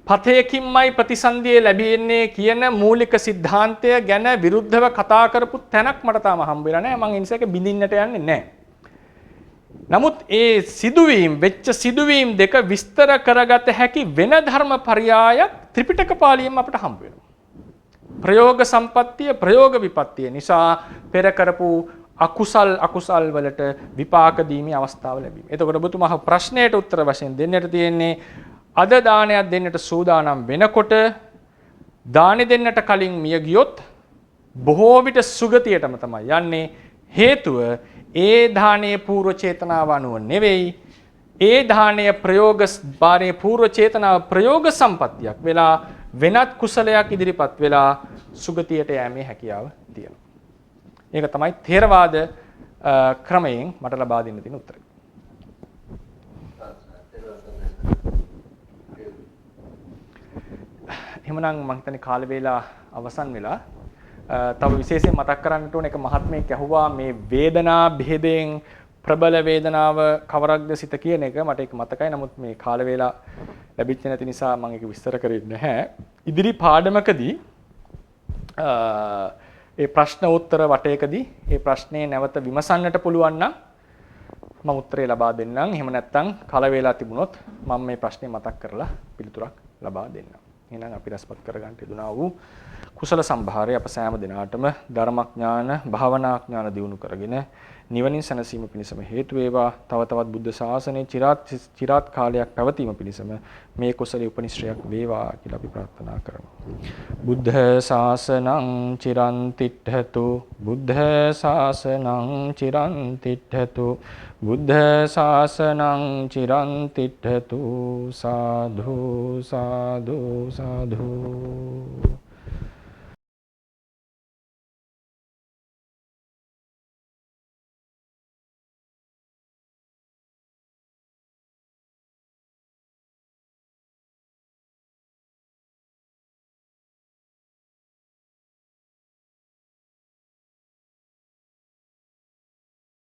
Speaker 1: පතයකින්මයි ප්‍රතිසන්දිය ලැබෙන්නේ කියන මූලික સિદ્ધාන්තය ගැන විරුද්ධව කතා කරපු තැනක් මට තාම හම්බ වෙලා නැහැ. මම ඒ නිසා ඒක බින්දින්නට යන්නේ නැහැ. නමුත් ඒ වෙච්ච සිදුවීම් දෙක විස්තර කරගත හැකි වෙන ධර්ම පරයායක් ත්‍රිපිටක පාළියෙන් අපට හම්බ වෙනවා. ප්‍රයෝග සම්පත්තිය, ප්‍රයෝග විපත්තිය නිසා පෙර කරපු අකුසල් වලට විපාක දීමේ අවස්ථාව ලැබීම. එතකොට ඔබතුමා ප්‍රශ්නයට උත්තර වශයෙන් දෙන්නට තියෙන්නේ අද දානයක් දෙන්නට සූදානම් වෙනකොට දානෙ දෙන්නට කලින් මිය ගියොත් බොහෝ විට සුගතියටම තමයි යන්නේ. හේතුව ඒ දානයේ පූර්ව චේතනාව අනුව නෙවෙයි. ඒ දානය ප්‍රයෝග පූර්ව චේතනාව ප්‍රයෝග සම්පත්තියක් වෙලා වෙනත් කුසලයක් ඉදිරිපත් වෙලා සුගතියට යෑමේ හැකියාව තියෙනවා. ඒක තමයි ථේරවාද ක්‍රමයෙන් මට ලබා දෙන්න තියෙන උත්තරය. එහෙමනම් මම හිතන්නේ කාල වේලා අවසන් වෙලා තව විශේෂයෙන් මතක් කරන්නට ඕන එක මහත්මයෙක් ඇහුවා මේ වේදනා භේදයෙන් ප්‍රබල වේදනාව කවරක්ද සිත කියන එක මට ඒක මතකයි. නමුත් මේ කාල වේලා ලැබිච්ච නැති නිසා මම ඒක විස්තර කරේ නැහැ. ඉදිරි පාඩමකදී ඒ ප්‍රශ්න උත්තර වටයකදී ඒ ප්‍රශ්නේ නැවත විමසන්නට පුළුවන් නම් මම උත්තරේ ලබා දෙන්නම්. එහෙම නැත්නම් කල වේලා තිබුණොත් මම මේ ප්‍රශ්නේ මතක් කරලා පිළිතුරක් ලබා දෙන්නම්. එහෙනම් අපි රසපත් කරගන්න යුතුනා වූ කුසල සම්භාරය අප සෑම දිනාටම ධර්මඥාන, භාවනාඥාන දියුණු කරගෙන නිවනින් සැනසීම පිණිසම හේතු වේවා. තව තවත් බුද්ධ ශාසනයේ চিරාත් කාලයක් පැවතීම පිණිසම මේ කුසලයේ උපනිශ්‍රයක් වේවා කියලා අපි ප්‍රාර්ථනා කරමු. බුද්ධ ශාසනං චිරන් තිට්ඨතු, බුද්ධ ශාසනං චිරන් තිට්ඨතු, බුද්ධ ශාසනං චිරන් තිට්ඨතු. සාදු සාදු සාදු. සාදු